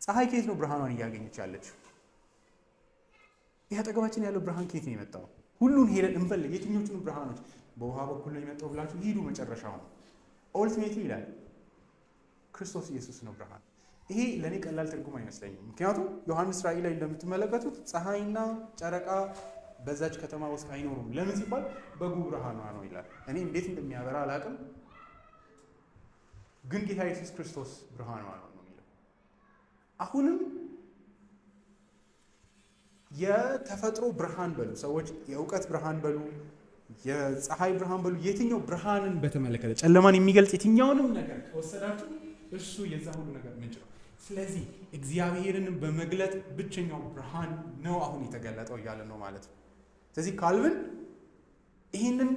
ፀሐይ ከየት ነው ብርሃኗን እያገኘች ያለችው? ይህ አጠገባችን ያለው ብርሃን ከየት ነው የመጣው? ሁሉን ሄደን እንፈልግ። የትኞቹን ብርሃኖች በውሃ በኩል ነው የመጣው ብላችሁ ሂዱ፣ መጨረሻው ነው። ኦልቲሜትሊ ይላል ክርስቶስ ኢየሱስ ነው ብርሃን። ይሄ ለእኔ ቀላል ትርጉም አይመስለኝም። ምክንያቱም ዮሐንስ ራእይ ላይ እንደምትመለከቱት ፀሐይና ጨረቃ በዛች ከተማ ውስጥ አይኖሩም። ለምን ሲባል በጉ ብርሃኗ ነው ይላል። እኔ እንዴት እንደሚያበራ አላውቅም፣ ግን ጌታ ኢየሱስ ክርስቶስ ብርሃኗ ነው የሚለው። አሁንም የተፈጥሮ ብርሃን በሉ ሰዎች፣ የእውቀት ብርሃን በሉ፣ የፀሐይ ብርሃን በሉ፣ የትኛው ብርሃንን በተመለከተ ጨለማን የሚገልጽ የትኛውንም ነገር ከወሰዳችሁ እሱ የዛ ሁሉ ነገር ምንጭ ነው። ስለዚህ እግዚአብሔርን በመግለጥ ብቸኛው ብርሃን ነው አሁን የተገለጠው እያለ ነው ማለት ነው። ስለዚህ ካልቪን ይህንን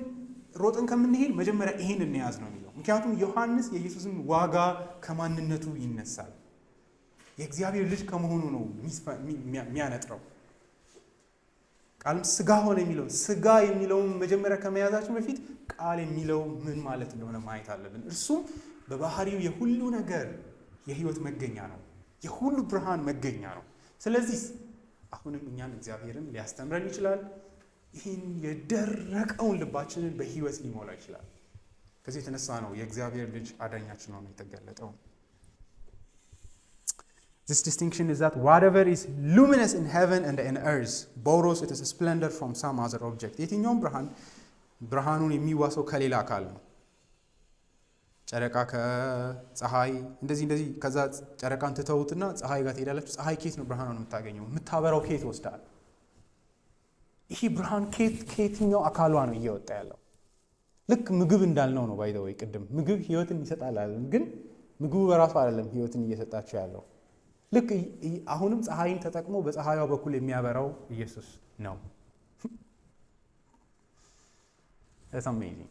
ሮጥን ከምንሄድ መጀመሪያ ይህን እንያዝ ነው የሚለው። ምክንያቱም ዮሐንስ የኢየሱስን ዋጋ ከማንነቱ ይነሳል። የእግዚአብሔር ልጅ ከመሆኑ ነው የሚያነጥረው። ቃልም ስጋ ሆነ የሚለው ስጋ የሚለውን መጀመሪያ ከመያዛችን በፊት ቃል የሚለው ምን ማለት እንደሆነ ማየት አለብን። እርሱም በባህሪው የሁሉ ነገር የህይወት መገኛ ነው፣ የሁሉ ብርሃን መገኛ ነው። ስለዚህ አሁንም እኛን እግዚአብሔርን ሊያስተምረን ይችላል። ይህን የደረቀውን ልባችንን በህይወት ሊሞላ ይችላል። ከዚህ የተነሳ ነው የእግዚአብሔር ልጅ አዳኛችን ሆኖ የተገለጠው። This distinction is that whatever is luminous in heaven and in earth borrows its splendor from some other object። የትኛውም ብርሃኑን የሚዋሰው ከሌላ አካል ነው። ጨረቃ ከፀሐይ እንደዚህ ከዛ ጨረቃን ትተውትና ፀሐይ ጋር ትሄዳላችሁ። ፀሐይ ኬት ነው ብርሃኑን የምታገኘው? የምታበራው ኬት ወስዳል። ይሄ ብርሃን ከየትኛው አካሏ ነው እየወጣ ያለው? ልክ ምግብ እንዳልነው ነው። ባይ ዘ ወይ ቅድም ምግብ ህይወትን ይሰጣል አለን፣ ግን ምግቡ በራሱ አይደለም ህይወትን እየሰጣቸው ያለው። ልክ አሁንም ፀሐይን ተጠቅሞ በፀሐይዋ በኩል የሚያበራው ኢየሱስ ነው። That's amazing.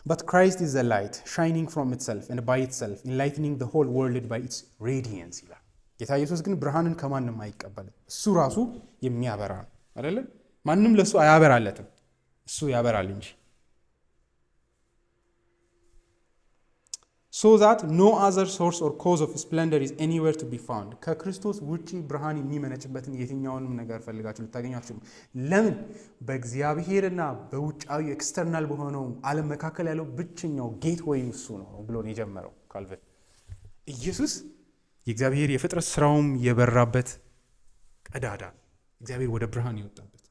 But Christ is the light, shining from itself and by itself, enlightening the whole world by its radiance. ይላል። ጌታ ኢየሱስ ግን ብርሃንን ከማንም አይቀበልም። እሱ ራሱ የሚያበራ ነው አይደለ? ማንም ለሱ አያበራለትም፣ እሱ ያበራል እንጂ። So that no other source or cause of splendor is anywhere to be found. ከክርስቶስ ውጪ ብርሃን የሚመነጭበትን የትኛውንም ነገር ፈልጋችሁ ልታገኛችሁ። ለምን? በእግዚአብሔርና በውጫዊ ኤክስተርናል በሆነው ዓለም መካከል ያለው ብቸኛው ጌትዌይ እሱ ነው ብሎ ነው የጀመረው ካልቪን። ኢየሱስ የእግዚአብሔር የፍጥረት ስራውም የበራበት ቀዳዳ፣ እግዚአብሔር ወደ ብርሃን የወጣበት።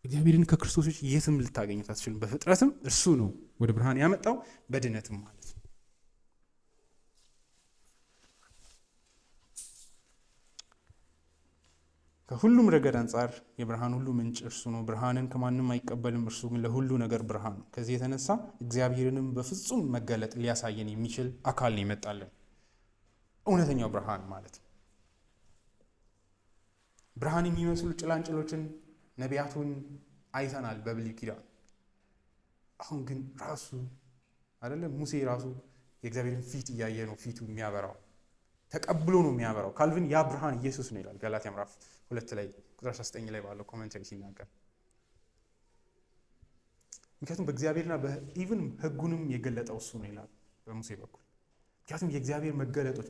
እግዚአብሔርን ከክርስቶስ ውጪ የትም ልታገኙት አትችሉም። በፍጥረትም እርሱ ነው ወደ ብርሃን ያመጣው፣ በድነትም ማለት ነው። ከሁሉም ረገድ አንጻር የብርሃን ሁሉ ምንጭ እርሱ ነው። ብርሃንን ከማንም አይቀበልም፣ እርሱ ግን ለሁሉ ነገር ብርሃን ነው። ከዚህ የተነሳ እግዚአብሔርንም በፍጹም መገለጥ ሊያሳየን የሚችል አካል ነው ይመጣልን፣ እውነተኛው ብርሃን ማለት ነው። ብርሃን የሚመስሉ ጭላንጭሎችን ነቢያቱን አይተናል በብሉይ ኪዳን። አሁን ግን ራሱ አይደለም ሙሴ ራሱ የእግዚአብሔርን ፊት እያየ ነው ፊቱ የሚያበራው፣ ተቀብሎ ነው የሚያበራው። ካልቪን ያ ብርሃን ኢየሱስ ነው ይላል ገላትያ ምዕራፍ 2 ላይ ቁጥር 19 ላይ ባለው ኮሜንታሪ ሲናገር። ምክንያቱም በእግዚአብሔርና በኢቭን ሕጉንም የገለጠው እሱ ነው ይላል በሙሴ በኩል። ምክንያቱም የእግዚአብሔር መገለጦች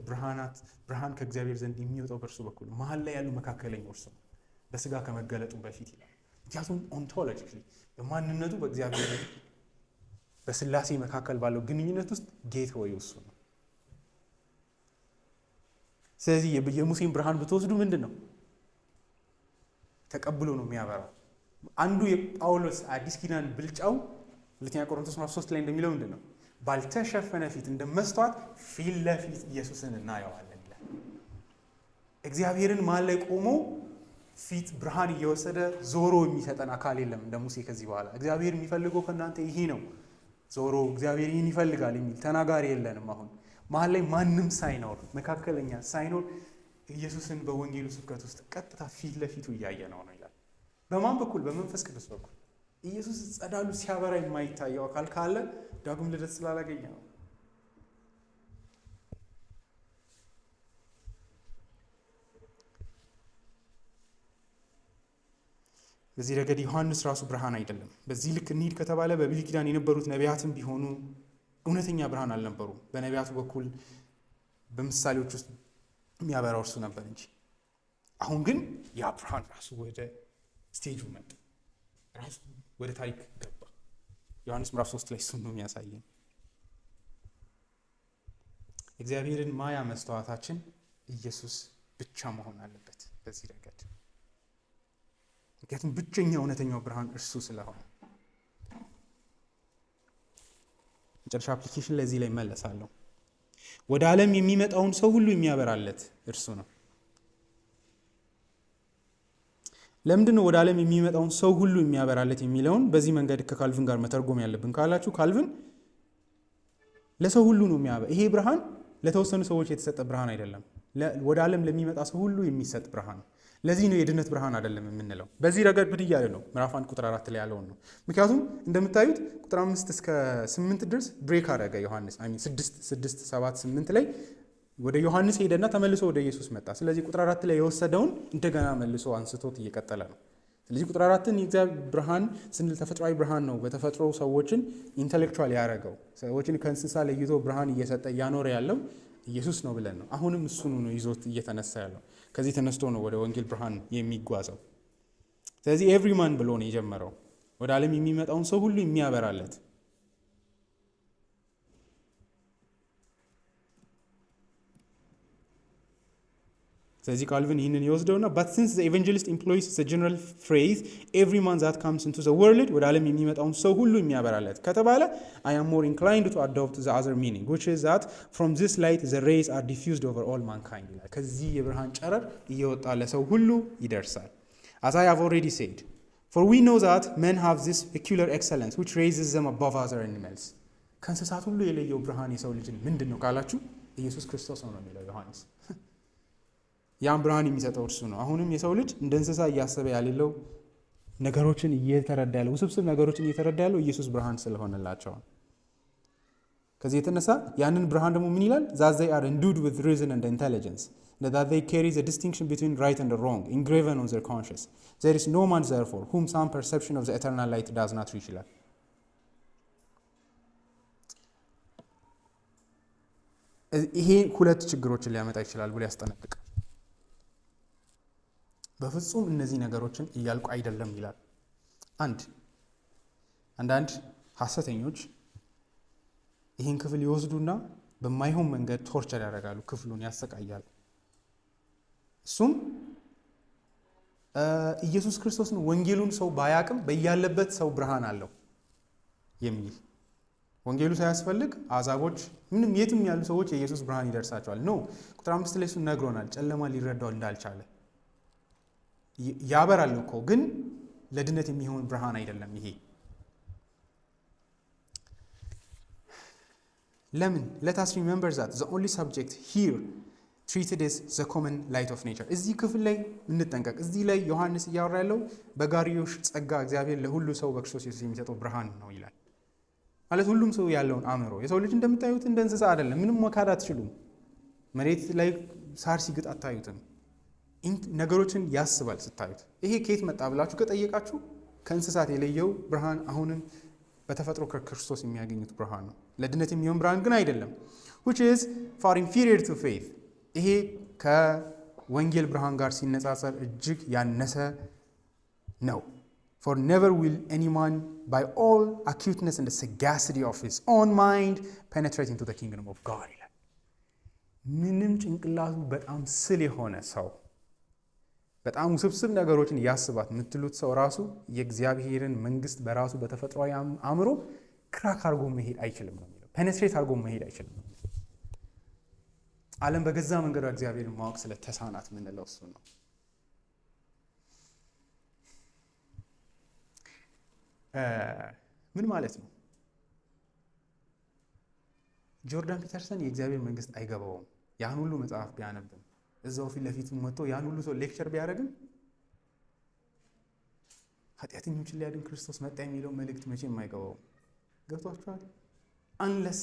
ብርሃን ከእግዚአብሔር ዘንድ የሚወጣው በእርሱ በኩል መሀል ላይ ያለው መካከለኛው እርሱ ነው በስጋ ከመገለጡ በፊት ይላል። ምክንያቱም ኦንቶሎጂካሊ በማንነቱ በእግዚአብሔር በስላሴ መካከል ባለው ግንኙነት ውስጥ ጌትዌይ እሱ ነው። ስለዚህ የሙሴን ብርሃን ብትወስዱ ምንድን ነው? ተቀብሎ ነው የሚያበራው። አንዱ የጳውሎስ አዲስ ኪዳን ብልጫው ሁለተኛ ቆሮንቶስ ምዕራፍ 3 ላይ እንደሚለው ምንድን ነው? ባልተሸፈነ ፊት እንደ መስተዋት ፊት ለፊት ኢየሱስን እናየዋለን ይላል። እግዚአብሔርን መሀል ላይ ቆሞ ፊት ብርሃን እየወሰደ ዞሮ የሚሰጠን አካል የለም እንደ ሙሴ ከዚህ በኋላ። እግዚአብሔር የሚፈልገው ከእናንተ ይሄ ነው፣ ዞሮ እግዚአብሔር ይህን ይፈልጋል የሚል ተናጋሪ የለንም። አሁን መሀል ላይ ማንም ሳይኖር መካከለኛ ሳይኖር ኢየሱስን በወንጌሉ ስብከት ውስጥ ቀጥታ ፊት ለፊቱ እያየ ነው ይላል። በማን በኩል? በመንፈስ ቅዱስ በኩል። ኢየሱስ ጸዳሉ ሲያበራ የማይታየው አካል ካለ ዳግም ልደት ስላላገኘ ነው። በዚህ ረገድ ዮሐንስ ራሱ ብርሃን አይደለም። በዚህ ልክ እንሂድ ከተባለ በብሉይ ኪዳን የነበሩት ነቢያትም ቢሆኑ እውነተኛ ብርሃን አልነበሩም። በነቢያቱ በኩል በምሳሌዎች ውስጥ የሚያበራው እርሱ ነበር እንጂ። አሁን ግን ያ ብርሃን ራሱ ወደ ስቴጁ መጣ፣ ራሱ ወደ ታሪክ ገባ። ዮሐንስ ምዕራፍ 3 ላይ እሱን ነው የሚያሳየን። እግዚአብሔርን ማያ መስተዋታችን ኢየሱስ ብቻ መሆን አለበት በዚህ ረገድ። ምክንያቱም ብቸኛ እውነተኛው ብርሃን እርሱ ስለሆነ። መጨረሻ አፕሊኬሽን ለዚህ ላይ መለሳለሁ። ወደ ዓለም የሚመጣውን ሰው ሁሉ የሚያበራለት እርሱ ነው። ለምንድን ነው ወደ ዓለም የሚመጣውን ሰው ሁሉ የሚያበራለት የሚለውን በዚህ መንገድ ከካልቪን ጋር መተርጎም ያለብን ካላችሁ፣ ካልቪን ለሰው ሁሉ ነው የሚያበራ። ይሄ ብርሃን ለተወሰኑ ሰዎች የተሰጠ ብርሃን አይደለም፣ ወደ ዓለም ለሚመጣ ሰው ሁሉ የሚሰጥ ብርሃን ነው። ለዚህ ነው የድነት ብርሃን አይደለም የምንለው። በዚህ ረገድ ብድ እያለ ነው ምዕራፍ 1 ቁጥር 4 ላይ ያለውን ነው። ምክንያቱም እንደምታዩት ቁጥር 5 እስከ 8 ድረስ ብሬክ አደረገ ዮሐንስ። 6 7 8 ላይ ወደ ዮሐንስ ሄደና ተመልሶ ወደ ኢየሱስ መጣ። ስለዚህ ቁጥር 4 ላይ የወሰደውን እንደገና መልሶ አንስቶት እየቀጠለ ነው። ስለዚህ ቁጥር 4ን የእግዚአብሔር ብርሃን ስንል ተፈጥሯዊ ብርሃን ነው። በተፈጥሮ ሰዎችን ኢንተሌክቹዋል ያደረገው ሰዎችን ከእንስሳ ለይቶ ብርሃን እየሰጠ እያኖረ ያለው ኢየሱስ ነው ብለን ነው። አሁንም እሱን ነው ይዞት እየተነሳ ያለው። ከዚህ ተነስቶ ነው ወደ ወንጌል ብርሃን የሚጓዘው። ስለዚህ ኤቭሪማን ብሎ ነው የጀመረው፣ ወደ ዓለም የሚመጣውን ሰው ሁሉ የሚያበራለት። ስለዚህ ካልቪን ይህንን ይወስደውና but since the evangelist employs the general phrase every man that comes into the world ወደ ዓለም የሚመጣውን ሰው ሁሉ የሚያበራለት ከተባለ I am more inclined to adopt the other meaning which is that from this light the rays are diffused over all mankind ይላል። ከዚህ የብርሃን ጨረር እየወጣ ለሰው ሁሉ ይደርሳል። As I have already said, for we know that men have this peculiar excellence which raises them above other animals. ከእንስሳት ሁሉ የለየው ብርሃን የሰው ልጅን ምንድን ነው ካላችሁ ኢየሱስ ክርስቶስ ነው የሚለው ዮሐንስ። ያን ብርሃን የሚሰጠው እርሱ ነው። አሁንም የሰው ልጅ እንደ እንስሳ እያሰበ ያለው ነገሮችን እየተረዳ ያለው ውስብስብ ነገሮችን እየተረዳ ያለው ኢየሱስ ብርሃን ስለሆነላቸው። ከዚህ የተነሳ ያንን ብርሃን ደግሞ ምን ይላል? that they are endued with reason and intelligence, that they carry the distinction between right and wrong engraven on their conscience. There is no man therefore whom some perception of the eternal light does not reach ይላል። ይሄ ሁለት ችግሮችን ሊያመጣ ይችላል ብሎ ያስጠነቅቃል። በፍጹም እነዚህ ነገሮችን እያልቁ አይደለም ይላል። አንዳንድ ሐሰተኞች ይህን ክፍል ይወስዱና በማይሆን መንገድ ቶርቸር ያደርጋሉ፣ ክፍሉን ያሰቃያሉ። እሱም ኢየሱስ ክርስቶስን ወንጌሉን ሰው ባያቅም በያለበት ሰው ብርሃን አለው የሚል ወንጌሉ ሳያስፈልግ አዛቦች ምንም የትም ያሉ ሰዎች የኢየሱስ ብርሃን ይደርሳቸዋል። ኖ ቁጥር 5 ላይ እሱ ነግሮናል፣ ጨለማ ሊረዳው እንዳልቻለ። ያበራል እኮ ግን ለድነት የሚሆን ብርሃን አይደለም ይሄ። ለምን? let us remember that the only subject here treated is the common light of nature. እዚህ ክፍል ላይ እንጠንቀቅ። እዚህ ላይ ዮሐንስ እያወራ ያለው በጋሪዮሽ ጸጋ እግዚአብሔር ለሁሉ ሰው በክርስቶስ ኢየሱስ የሚሰጠው ብርሃን ነው ይላል። ማለት ሁሉም ሰው ያለውን አእምሮ። የሰው ልጅ እንደምታዩት እንደ እንስሳ አይደለም። ምንም መካድ አትችሉም። መሬት ላይ ሳር ሲግጥ አታዩትም። ነገሮችን ያስባል ስታዩት። ይሄ ከየት መጣ ብላችሁ ከጠየቃችሁ ከእንስሳት የለየው ብርሃን አሁንም በተፈጥሮ ከክርስቶስ የሚያገኙት ብርሃን ነው። ለድነት የሚሆን ብርሃን ግን አይደለም። which is far inferior to faith. ይሄ ከወንጌል ብርሃን ጋር ሲነጻጸር እጅግ ያነሰ ነው። for never will any man by all acuteness and the sagacity of his own mind penetrate into the kingdom of God ይላል። ምንም ጭንቅላቱ በጣም ስል የሆነ ሰው በጣም ውስብስብ ነገሮችን ያስባት የምትሉት ሰው ራሱ የእግዚአብሔርን መንግስት በራሱ በተፈጥሯዊ አእምሮ ክራክ አድርጎ መሄድ አይችልም ነው የሚለው። ፔኔትሬት አድርጎ መሄድ አይችልም ነው። ዓለም በገዛ መንገዷ እግዚአብሔርን ማወቅ ስለተሳናት የምንለው እሱ ነው። ምን ማለት ነው? ጆርዳን ፒተርሰን የእግዚአብሔር መንግስት አይገባውም። ያን ሁሉ መጽሐፍ ቢያነብም እዛው ፊት ለፊት መጥቶ ያን ሁሉ ሰው ሌክቸር ቢያደርግም ኃጢአተኞችን ሊያድን ክርስቶስ መጣ የሚለው መልእክት መቼም አይገባውም። ገብቷችኋል? አንለስ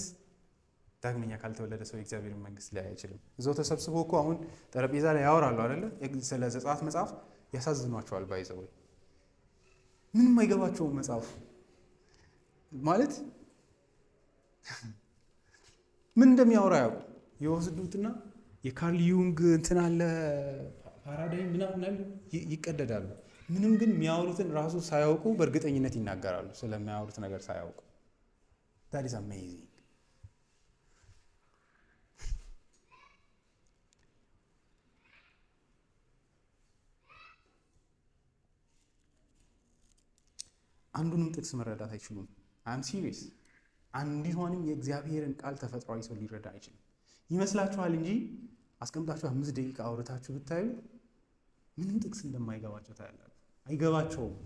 ዳግመኛ ካልተወለደ ሰው የእግዚአብሔር መንግስት ሊያይ አይችልም። እዛው ተሰብስቦ እኮ አሁን ጠረጴዛ ላይ ያወራሉ አይደለ? ስለ ዘጸአት መጽሐፍ ያሳዝኗቸዋል። ባይዘው ምንም አይገባቸውም መጽሐፉ ማለት ምን እንደሚያወራ ያውቁ ይወስዱትና የካርል ዩንግ እንትን አለ ፓራዳይም ምናምን ይቀደዳሉ። ምንም ግን የሚያወሩትን ራሱ ሳያውቁ በእርግጠኝነት ይናገራሉ ስለሚያወሩት ነገር ሳያውቁ። that is amazing. አንዱንም ጥቅስ መረዳት አይችሉም። I'm serious. አንዲቷንም የእግዚአብሔርን ቃል ተፈጥሯዊ ሰው ሊረዳ አይችልም። ይመስላችኋል እንጂ አስቀምጣችሁ 5 ደቂቃ አውርታችሁ ብታዩ ምንም ጥቅስ እንደማይገባቸው ታያላችሁ። አይገባቸውም።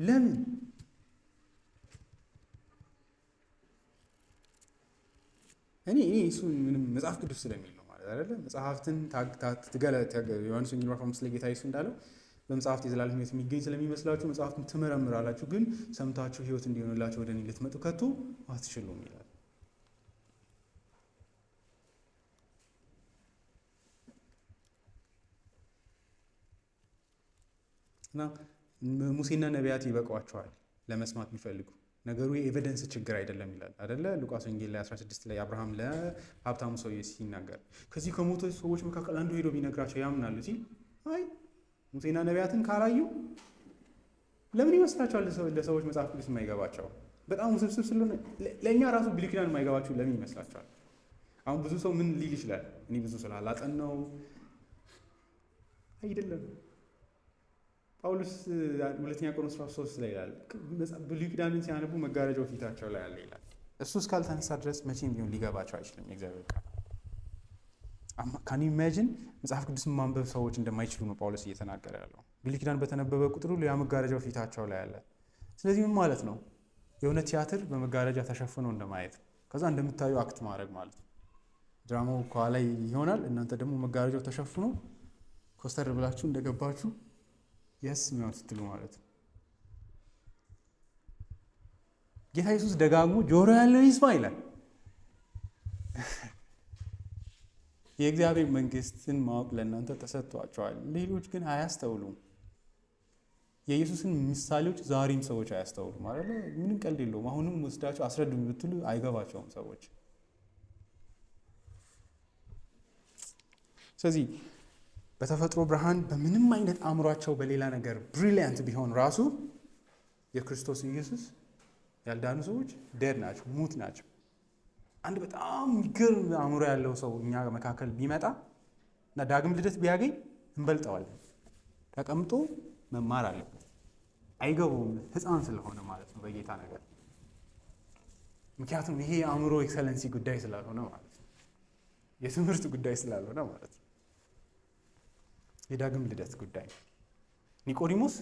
ለምን? እኔ እሱ ምንም መጽሐፍ ቅዱስ ስለሚል ነው ማለት አይደለ? መጽሐፍትን ዮሐንስ ወንጌል ምዕራፍ 5 ላይ ጌታ ኢየሱስ እንዳለው በመጽሐፍት የዘላለም ሕይወት የሚገኝ ስለሚመስላችሁ መጽሐፍትን ትመረምራላችሁ፣ ግን ሰምታችሁ ሕይወት እንዲሆንላችሁ ወደ እኔ ልትመጡ ከቶ አትችሉም ይላል። እና ሙሴና ነቢያት ይበቃዋቸዋል ለመስማት ቢፈልጉ። ነገሩ የኤቪደንስ ችግር አይደለም ይላል አይደለ? ሉቃስ ወንጌል ላይ 16 ላይ አብርሃም ለሀብታሙ ሰውዬ ሲናገር ከዚህ ከሞቱ ሰዎች መካከል አንዱ ሄዶ ቢነግራቸው ያምናሉ ሲል፣ አይ ሙሴና ነቢያትን ካላዩ ለምን ይመስላችኋል ለሰዎች መጽሐፍ ቅዱስ የማይገባቸው? በጣም ውስብስብ ስለሆነ ለእኛ ራሱ ብሉይ ኪዳን የማይገባችሁ ለምን ይመስላችኋል? አሁን ብዙ ሰው ምን ሊል ይችላል? እኔ ብዙ ስላላጠናው አይደለም። ጳውሎስ ሁለተኛ ቆሮንቶስ 3 ላይ ይላል ብሉይ ኪዳንን ሲያነቡ መጋረጃው ፊታቸው ላይ አለ ይላል። እሱ እስካልተነሳ ድረስ መቼም ቢሆን ሊገባቸው አይችልም የእግዚአብሔር ቃል። ካን ዩ ኢማጂን መጽሐፍ ቅዱስን ማንበብ ሰዎች እንደማይችሉ ነው ጳውሎስ እየተናገረ ያለው። ብሉይ ኪዳን በተነበበ ቁጥር ሁሉ ያ መጋረጃው ፊታቸው ላይ አለ። ስለዚህ ምን ማለት ነው? የሆነ ቲያትር በመጋረጃ ተሸፍኖ እንደማየት ነው። ከዛ እንደምታዩ አክት ማድረግ ማለት ነው። ድራማው ከኋላ ይሆናል፣ እናንተ ደግሞ መጋረጃው ተሸፍኖ ኮስተር ብላችሁ እንደገባችሁ የስ ሚሆን ስትሉ ማለት ነው። ጌታ ኢየሱስ ደጋግሞ ጆሮ ያለው ይስማ ይላል። የእግዚአብሔር መንግስትን ማወቅ ለእናንተ ተሰጥቷቸዋል፣ ሌሎች ግን አያስተውሉም። የኢየሱስን ምሳሌዎች ዛሬም ሰዎች አያስተውሉም ማለት ነው። ምንም ቀልድ የለውም። አሁንም ወስዳቸው አስረዱ ብትሉ አይገባቸውም ሰዎች። ስለዚህ በተፈጥሮ ብርሃን በምንም አይነት አእምሯቸው በሌላ ነገር ብሪሊያንት ቢሆን ራሱ የክርስቶስ ኢየሱስ ያልዳኑ ሰዎች ደድ ናቸው፣ ሙት ናቸው። አንድ በጣም የሚገርም አእምሮ ያለው ሰው እኛ መካከል ቢመጣ እና ዳግም ልደት ቢያገኝ እንበልጠዋለን። ተቀምጦ መማር አለበት። አይገባውም፣ ሕፃን ስለሆነ ማለት ነው በጌታ ነገር። ምክንያቱም ይሄ የአእምሮ ኤክሰለንሲ ጉዳይ ስላልሆነ ማለት ነው፣ የትምህርት ጉዳይ ስላልሆነ ማለት ነው፣ የዳግም ልደት ጉዳይ። ኒቆዲሞስ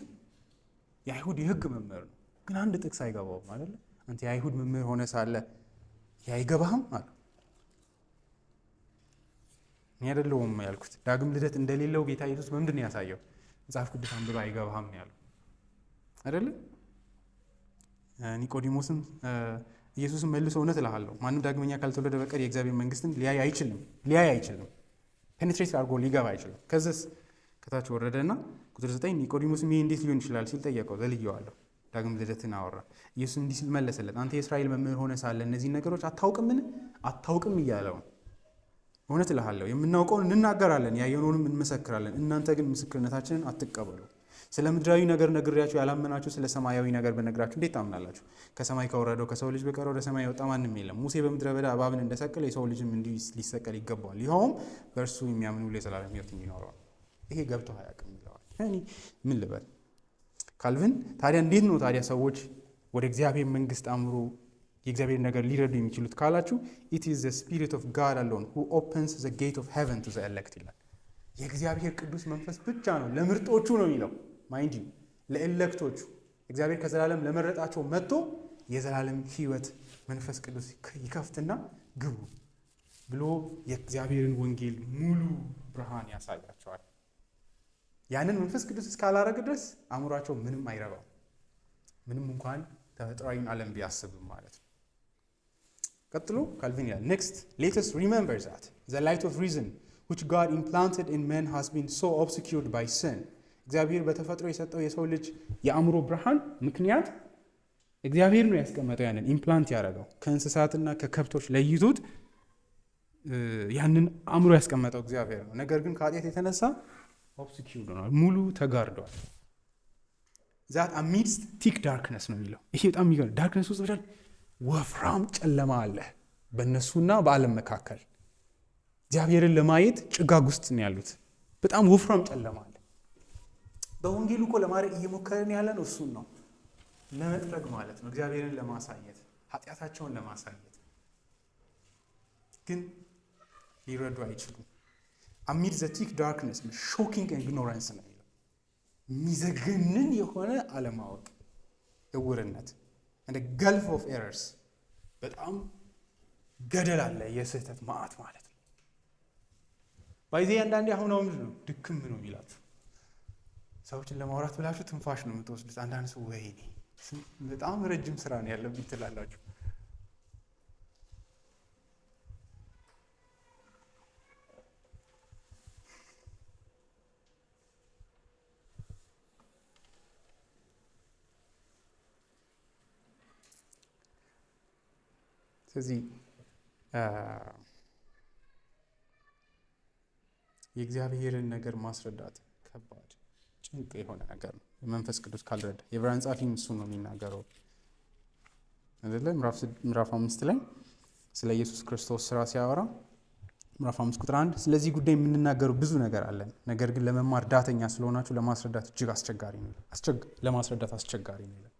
የአይሁድ የሕግ መምህር ነው፣ ግን አንድ ጥቅስ አይገባውም ማለት ነው። አንተ የአይሁድ መምህር ሆነ ሳለ አይገባህም አለ። እኔ አይደለሁም ያልኩት። ዳግም ልደት እንደሌለው ጌታ ኢየሱስ በምንድን ነው ያሳየው? መጽሐፍ ቅዱስ አንብባ አይገባህም ነው ያለው አይደለ? ኒቆዲሞስም ኢየሱስም መልሶ እውነት እልሃለሁ ማንም ዳግመኛ ካልተወለደ በቀር የእግዚአብሔር መንግስትን ሊያይ አይችልም። ፔኔትሬት አድርጎ ሊገባ አይችልም። ከዚያስ ከታች ወረደና ቁጥር 9 ኒቆዲሞስም ይሄ እንዴት ሊሆን ይችላል ሲል ጠየቀው። ዘልየዋለሁ። ዳግም ልደትን አወራ። ኢየሱስ እንዲህ ሲል መለሰለት፣ አንተ የእስራኤል መምህር ሆነ ሳለ እነዚህን ነገሮች አታውቅምን? አታውቅም እያለው እውነት እልሃለሁ የምናውቀውን እንናገራለን፣ ያየነውንም እንመሰክራለን፣ እናንተ ግን ምስክርነታችንን አትቀበሉ። ስለ ምድራዊ ነገር ነግሬያችሁ ያላመናችሁ ስለ ሰማያዊ ነገር ብነግራችሁ እንዴት ታምናላችሁ? ከሰማይ ከወረደው ከሰው ልጅ በቀር ወደ ሰማይ የወጣ ማንም የለም። ሙሴ በምድረ በዳ እባብን እንደሰቀለ የሰው ልጅም እንዲሁ ሊሰቀል ይገባዋል፣ ይኸውም በእርሱ የሚያምን ሁሉ የዘላለም ሕይወት እንዲኖረው። ይሄ ገብቶ አያውቅም ይለዋል። ምን ልበል? ካልቪን ታዲያ እንዴት ነው ታዲያ ሰዎች ወደ እግዚአብሔር መንግስት አእምሮ የእግዚአብሔር ነገር ሊረዱ የሚችሉት ካላችሁ it is the spirit of God alone who opens the gate of heaven to the elect ይላል። የእግዚአብሔር ቅዱስ መንፈስ ብቻ ነው ለምርጦቹ ነው የሚለው ማይንድ ዩ ለኤሌክቶቹ እግዚአብሔር ከዘላለም ለመረጣቸው መጥቶ የዘላለም ሕይወት መንፈስ ቅዱስ ይከፍትና ግቡ ብሎ የእግዚአብሔርን ወንጌል ሙሉ ብርሃን ያሳያቸዋል። ያንን መንፈስ ቅዱስ እስካላረገ ድረስ አእምሯቸው ምንም አይረባም፣ ምንም እንኳን ተፈጥሯዊን ዓለም ቢያስብም ማለት ነው። ቀጥሎ ካልቪን ይላል next let us remember that the light of reason which God implanted in man has been so obscured by sin. እግዚአብሔር በተፈጥሮ የሰጠው የሰው ልጅ የአእምሮ ብርሃን ምክንያት እግዚአብሔር ነው ያስቀመጠው። ያንን ኢምፕላንት ያደረገው ከእንስሳትና ከከብቶች ለይቶት ያንን አእምሮ ያስቀመጠው እግዚአብሔር ነው። ነገር ግን ከኃጢአት የተነሳ obscured ሆኗል፣ ሙሉ ተጋርዷል። that amidst thick darkness ነው የሚለው። ይሄ በጣም የሚገርም ዳርክነስ ውስጥ ብቻ ወፍራም ጨለማ አለ በእነሱና በዓለም መካከል። እግዚአብሔርን ለማየት ጭጋግ ውስጥ ነው ያሉት። በጣም ወፍራም ጨለማ አለ። በወንጌሉ እኮ ለማድረግ እየሞከረን ያለ ነው እሱን ነው ለመጥረግ ማለት ነው፣ እግዚአብሔርን ለማሳየት ኃጢአታቸውን ለማሳየት ግን ሊረዱ አይችሉም። amid the thick darkness shocking ignorance ነው የሚለው። የሚዘገንን የሆነ አለማወቅ፣ እውርነት and a gulf of errors በጣም ገደል አለ የስህተት ማዕት ማለት ነው። ባይዜ አንዳንዴ አሁን ነው ድክም ነው የሚላችሁ ሰዎችን ለማውራት ብላችሁ ትንፋሽ ነው የምትወስዱት። አንዳንድ ሰው ወይኔ በጣም ረጅም ስራ ነው ያለብኝ ትላላችሁ። ስለዚህ የእግዚአብሔርን ነገር ማስረዳት ከባድ ጭንቅ የሆነ ነገር ነው መንፈስ ቅዱስ ካልረዳ። የዕብራውያን ጸሐፊም እሱን ነው የሚናገረው አይደለ? ምዕራፍ 5 ላይ ስለ ኢየሱስ ክርስቶስ ስራ ሲያወራ ምዕራፍ 5 ቁጥር 1 ስለዚህ ጉዳይ የምንናገረው ብዙ ነገር አለን፣ ነገር ግን ለመማር ዳተኛ ስለሆናችሁ ለማስረዳት እጅግ አስቸጋሪ ነው። ለማስረዳት አስቸጋሪ ነው።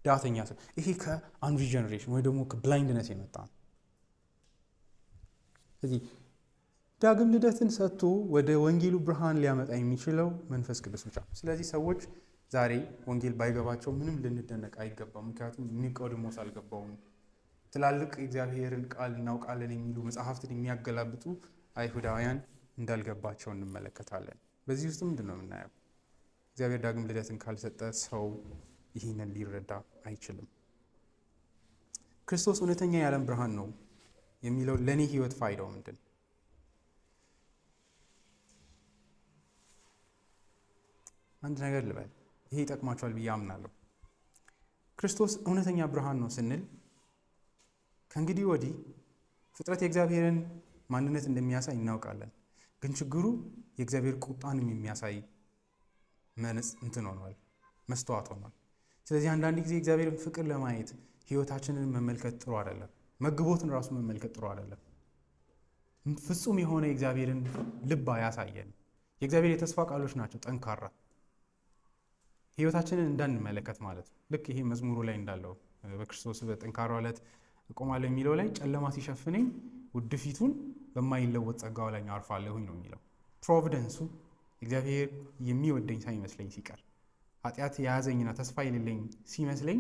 ዳተኛ ይሄ ከአንዱ ጀነሬሽን ወይ ደግሞ ከብላይንድነስ የመጣ ነው። ስለዚህ ዳግም ልደትን ሰጥቶ ወደ ወንጌሉ ብርሃን ሊያመጣ የሚችለው መንፈስ ቅዱስ ብቻ። ስለዚህ ሰዎች ዛሬ ወንጌል ባይገባቸው ምንም ልንደነቅ አይገባም። ምክንያቱም ኒቆዲሞስ አልገባውም። ትላልቅ እግዚአብሔርን ቃል እናውቃለን የሚሉ መጽሐፍትን የሚያገላብጡ አይሁዳውያን እንዳልገባቸው እንመለከታለን። በዚህ ውስጥ ምንድን ነው የምናየው? እግዚአብሔር ዳግም ልደትን ካልሰጠ ሰው ይህንን ሊረዳ አይችልም። ክርስቶስ እውነተኛ የዓለም ብርሃን ነው የሚለው ለእኔ ህይወት ፋይዳው ምንድን? አንድ ነገር ልበል፣ ይሄ ይጠቅማቸዋል ብዬ አምናለሁ። ክርስቶስ እውነተኛ ብርሃን ነው ስንል ከእንግዲህ ወዲህ ፍጥረት የእግዚአብሔርን ማንነት እንደሚያሳይ እናውቃለን። ግን ችግሩ የእግዚአብሔር ቁጣንም የሚያሳይ መስተዋት ሆኗል። ስለዚህ አንዳንድ ጊዜ እግዚአብሔርን ፍቅር ለማየት ህይወታችንን መመልከት ጥሩ አይደለም። መግቦትን ራሱ መመልከት ጥሩ አይደለም። ፍጹም የሆነ የእግዚአብሔርን ልብ አያሳየን። የእግዚአብሔር የተስፋ ቃሎች ናቸው ጠንካራ፣ ህይወታችንን እንዳንመለከት ማለት ነው። ልክ ይሄ መዝሙሩ ላይ እንዳለው በክርስቶስ በጠንካራው ዕለት እቆማለሁ የሚለው ላይ ጨለማ ሲሸፍነኝ ውድ ፊቱን በማይለወጥ ጸጋው ላይ አርፋለሁኝ ነው የሚለው። ፕሮቪደንሱ እግዚአብሔር የሚወደኝ ሳይመስለኝ ሲቀር ኃጢአት የያዘኝና ተስፋ የሌለኝ ሲመስለኝ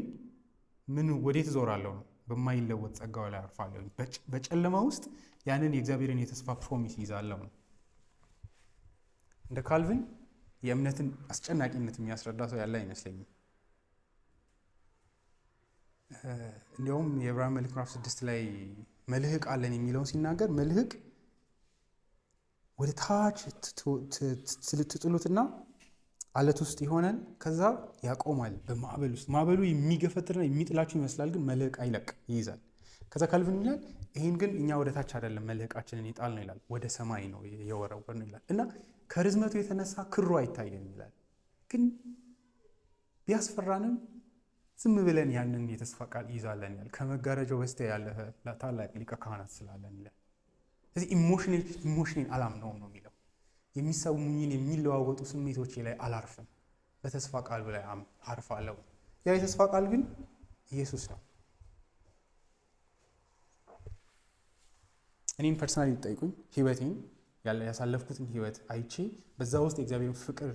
ወዴት እዞራለሁ ነው? በማይለወጥ ጸጋው ላይ አርፋለሁ። በጨለማ ውስጥ ያንን የእግዚአብሔርን የተስፋ ፕሮሚስ ይዛለሁ ነው። እንደ ካልቪን የእምነትን አስጨናቂነት የሚያስረዳ ሰው ያለ አይመስለኝም። እንዲያውም የዕብራውያን መልእክት ምዕራፍ 6 ላይ መልህቅ አለን የሚለውን ሲናገር መልህቅ ወደ ታች ትጥሉትና አለት ውስጥ ይሆናል፣ ከዛ ያቆማል በማዕበል ውስጥ። ማዕበሉ የሚገፈትርና የሚጥላችሁ ይመስላል፣ ግን መልህቅ አይለቅ ይይዛል። ከዛ ካልቪን ይላል ይህን ግን እኛ ወደ ታች አይደለም መልህቃችንን ይጣል ነው ይላል፣ ወደ ሰማይ ነው የወረወር ነው ይላል። እና ከርዝመቱ የተነሳ ክሩ አይታየም ይላል። ግን ቢያስፈራንም ዝም ብለን ያንን የተስፋ ቃል ይዛለን ይላል። ከመጋረጃው በስተ ያለ ታላቅ ሊቀ ካህናት ስላለን ይላል። ስለዚህ ኢሞሽኔን አላምነውም ነው የሚለው። የሚሰሙኝን የሚለዋወጡ ስሜቶቼ ላይ አላርፍም፣ በተስፋ ቃል ላይ አርፋለሁ። ያ የተስፋ ቃል ግን ኢየሱስ ነው። እኔን ፐርሰናሊ ብትጠይቁኝ ህይወቴን ያሳለፍኩትን ህይወት አይቼ በዛ ውስጥ የእግዚአብሔርን ፍቅር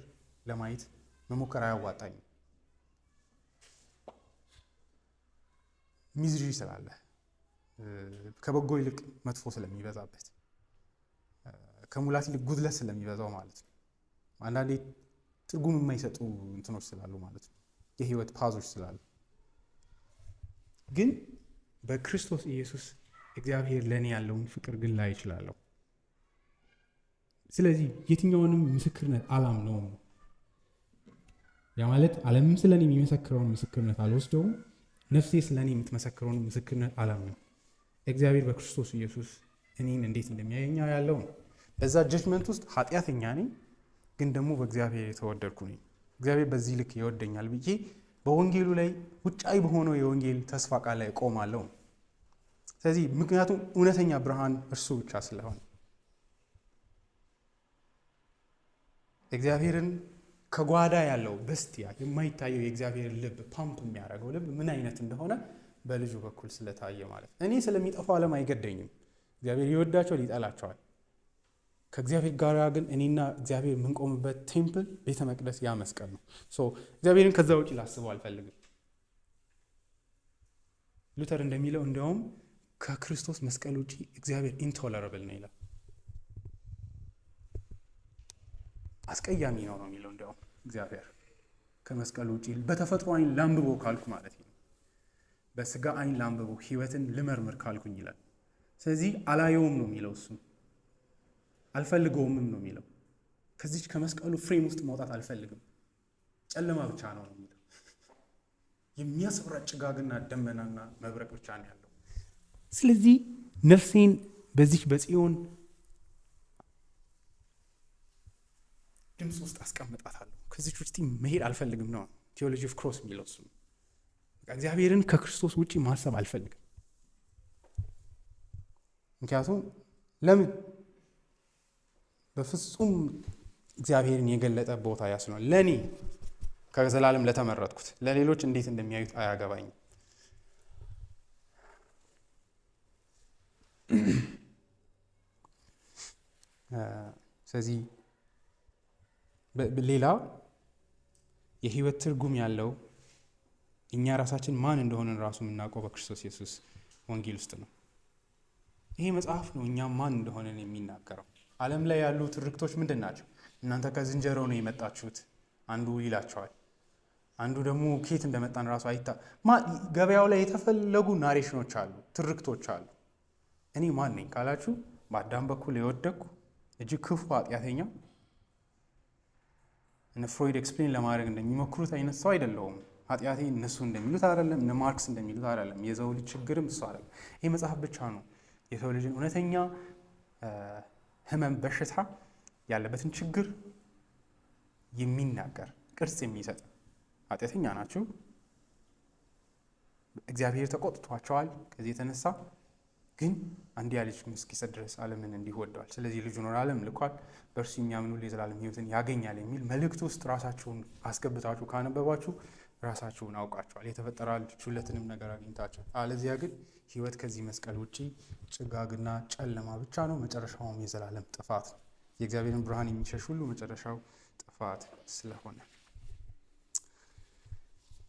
ለማየት መሞከር አያዋጣኝም። ሚዝሪ ስላለ ከበጎ ይልቅ መጥፎ ስለሚበዛበት፣ ከሙላት ይልቅ ጉድለት ስለሚበዛው ማለት ነው። አንዳንዴ ትርጉም የማይሰጡ እንትኖች ስላሉ ማለት ነው፣ የህይወት ፓዞች ስላሉ። ግን በክርስቶስ ኢየሱስ እግዚአብሔር ለእኔ ያለውን ፍቅር ግን ላይ ይችላለሁ። ስለዚህ የትኛውንም ምስክርነት አላምነውም። ያ ማለት ዓለምም ስለኔ የሚመሰክረውን ምስክርነት አልወስደውም። ነፍሴ ስለኔ የምትመሰክረውን ምስክርነት አላምነው። እግዚአብሔር በክርስቶስ ኢየሱስ እኔን እንዴት እንደሚያየኝ ያለው ነው። በዛ ጀጅመንት ውስጥ ኃጢአተኛ ነኝ፣ ግን ደግሞ በእግዚአብሔር የተወደድኩ ነኝ። እግዚአብሔር በዚህ ልክ ይወደኛል ብዬ በወንጌሉ ላይ ውጫዊ በሆነው የወንጌል ተስፋ ቃል ላይ ቆማለሁ። ስለዚህ ምክንያቱም እውነተኛ ብርሃን እርሱ ብቻ ስለሆነ እግዚአብሔርን ከጓዳ ያለው በስቲያ የማይታየው የእግዚአብሔር ልብ ፓምፕ የሚያደርገው ልብ ምን አይነት እንደሆነ በልጁ በኩል ስለታየ ማለት ነው። እኔ ስለሚጠፋው ዓለም አይገደኝም። እግዚአብሔር ይወዳቸው ሊጠላቸዋል። ከእግዚአብሔር ጋር ግን እኔና እግዚአብሔር የምንቆምበት ቴምፕል ቤተ መቅደስ ያ መስቀል ነው። እግዚአብሔርን ከዛ ውጭ ላስበው አልፈልግም። ሉተር እንደሚለው እንዲያውም ከክርስቶስ መስቀል ውጭ እግዚአብሔር ኢንቶለረብል ነው ይላል። አስቀያሚ ነው የሚለው። እንዲያውም እግዚአብሔር ከመስቀል ውጭ በተፈጥሮ አይን ላንብቦ ካልኩ ማለት ነው፣ በስጋ አይን ላንብቦ ህይወትን ልመርምር ካልኩኝ ይላል። ስለዚህ አላየውም ነው የሚለው፣ እሱም አልፈልገውምም ነው የሚለው። ከዚች ከመስቀሉ ፍሬም ውስጥ መውጣት አልፈልግም፣ ጨለማ ብቻ ነው የሚለው። የሚያስፈራ ጭጋግና ደመናና መብረቅ ብቻ ነው ያለው። ስለዚህ ነፍሴን በዚች በጽዮን ድምፅ ውስጥ አስቀምጣታለሁ። ከዚች ውስጥ መሄድ አልፈልግም ነው ቴዎሎጂ ኦፍ ክሮስ የሚለው እሱ። እግዚአብሔርን ከክርስቶስ ውጭ ማሰብ አልፈልግም። ምክንያቱም ለምን በፍጹም እግዚአብሔርን የገለጠ ቦታ ያስነው ለእኔ ከዘላለም ለተመረጥኩት፣ ለሌሎች እንዴት እንደሚያዩት አያገባኝም። ስለዚህ ሌላ የህይወት ትርጉም ያለው እኛ ራሳችን ማን እንደሆነን ራሱ የምናውቀው በክርስቶስ ኢየሱስ ወንጌል ውስጥ ነው። ይሄ መጽሐፍ ነው እኛ ማን እንደሆነን የሚናገረው። ዓለም ላይ ያሉ ትርክቶች ምንድን ናቸው? እናንተ ከዝንጀሮ ነው የመጣችሁት አንዱ ይላቸዋል። አንዱ ደግሞ ከየት እንደመጣን ራሱ ገበያው ላይ የተፈለጉ ናሬሽኖች አሉ፣ ትርክቶች አሉ። እኔ ማን ነኝ ካላችሁ በአዳም በኩል የወደቅኩ እጅግ ክፉ ኃጢአተኛ፣ እነ ፍሮይድ ኤክስፕሌን ለማድረግ እንደሚሞክሩት አይነት ሰው አይደለሁም። ኃጢአቴ እነሱ እንደሚሉት አይደለም፣ እነ ማርክስ እንደሚሉት አይደለም። የሰው ልጅ ችግርም እሱ አይደለም። ይህ መጽሐፍ ብቻ ነው የሰው ልጅን እውነተኛ ህመም፣ በሽታ ያለበትን ችግር የሚናገር ቅርጽ የሚሰጥ። ኃጢአተኛ ናችሁ፣ እግዚአብሔር ተቆጥቷቸዋል። ከዚህ የተነሳ ግን አንድያ ልጅ እስኪሰጥ ድረስ ዓለምን እንዲሁ ወደዋል፣ ስለዚህ ልጁን ወደ ዓለም ልኳል፣ በእርሱ የሚያምኑ የዘላለም ሕይወትን ያገኛል የሚል መልእክት ውስጥ ራሳችሁን አስገብታችሁ ካነበባችሁ ራሳችሁን አውቃችኋል፣ የተፈጠራችሁለትንም ነገር አግኝታችኋል። አለዚያ ግን ሕይወት ከዚህ መስቀል ውጪ ጭጋግና ጨለማ ብቻ ነው፣ መጨረሻውም የዘላለም ጥፋት ነው። የእግዚአብሔርን ብርሃን የሚሸሽ ሁሉ መጨረሻው ጥፋት ስለሆነ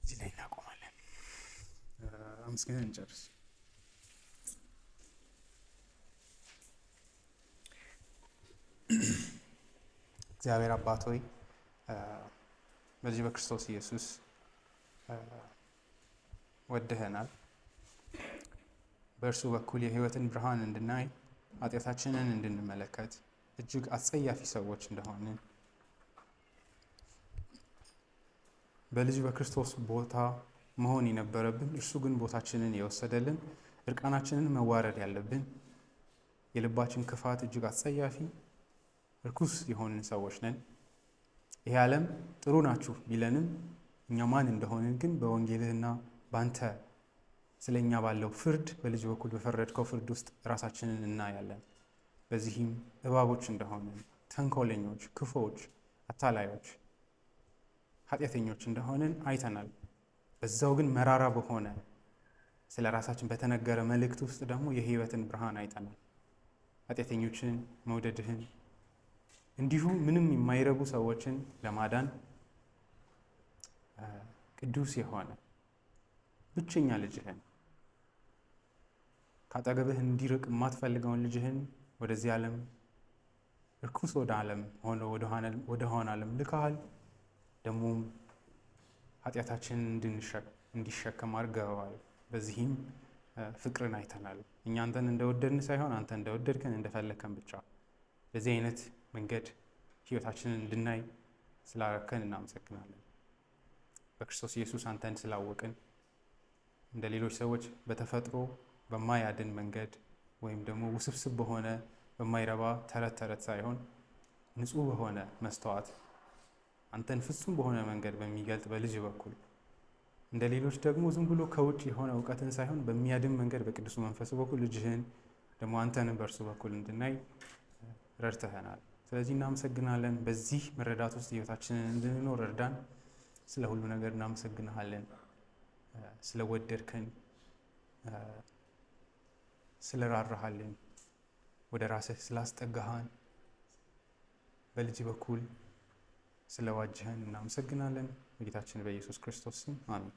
እዚህ ላይ እናቆማለን። አመስግነን እንጨርስ። እግዚአብሔር አባት ሆይ በዚህ በክርስቶስ ኢየሱስ ወደኸናል። በእርሱ በኩል የሕይወትን ብርሃን እንድናይ፣ ኃጢአታችንን እንድንመለከት፣ እጅግ አስጸያፊ ሰዎች እንደሆንን በልጅ በክርስቶስ ቦታ መሆን የነበረብን እርሱ ግን ቦታችንን የወሰደልን፣ እርቃናችንን መዋረድ ያለብን፣ የልባችን ክፋት እጅግ አስጸያፊ ርኩስ የሆንን ሰዎች ነን። ይህ ዓለም ጥሩ ናችሁ ቢለንም እኛ ማን እንደሆንን ግን በወንጌልህና ባንተ ስለኛ ባለው ፍርድ፣ በልጅ በኩል በፈረድከው ፍርድ ውስጥ ራሳችንን እናያለን። በዚህም እባቦች እንደሆንን፣ ተንኮለኞች፣ ክፉዎች፣ አታላዮች፣ ኃጢአተኞች እንደሆንን አይተናል። በዛው ግን መራራ በሆነ ስለ ራሳችን በተነገረ መልእክት ውስጥ ደግሞ የሕይወትን ብርሃን አይተናል። ኃጢአተኞችን መውደድህን፣ እንዲሁ ምንም የማይረቡ ሰዎችን ለማዳን ቅዱስ የሆነ ብቸኛ ልጅህን፣ ካጠገብህ እንዲርቅ የማትፈልገውን ልጅህን ወደዚህ ዓለም እርኩስ ወደ ዓለም ወደ ሆነ ዓለም ልከሃል። ደግሞም ኃጢአታችንን እንዲሸከም አድርገዋል። በዚህም ፍቅርን አይተናል። እኛ አንተን እንደወደድን ሳይሆን አንተ እንደወደድከን እንደፈለከን ብቻ። በዚህ አይነት መንገድ ሕይወታችንን እንድናይ ስላረከን እናመሰግናለን። በክርስቶስ ኢየሱስ አንተን ስላወቅን እንደ ሌሎች ሰዎች በተፈጥሮ በማያድን መንገድ ወይም ደግሞ ውስብስብ በሆነ በማይረባ ተረት ሳይሆን ንጹሕ በሆነ መስተዋት አንተን ፍጹም በሆነ መንገድ በሚገልጥ በልጅ በኩል እንደ ሌሎች ደግሞ ዝም ብሎ ከውጭ የሆነ እውቀትን ሳይሆን በሚያድን መንገድ በቅዱሱ መንፈስ በኩል ልጅህን ደግሞ አንተንም በእርሱ በኩል እንድናይ ረድተኸናል። ስለዚህ እናመሰግናለን። በዚህ መረዳት ውስጥ ሕይወታችንን እንድንኖር እርዳን። ስለ ሁሉ ነገር እናመሰግንሃለን። ስለወደድከን፣ ስለራራሃልን፣ ወደ ራስህ ስላስጠጋሃን፣ በልጅ በኩል ስለዋጀህን እናመሰግናለን። በጌታችን በኢየሱስ ክርስቶስ ስም አሜን።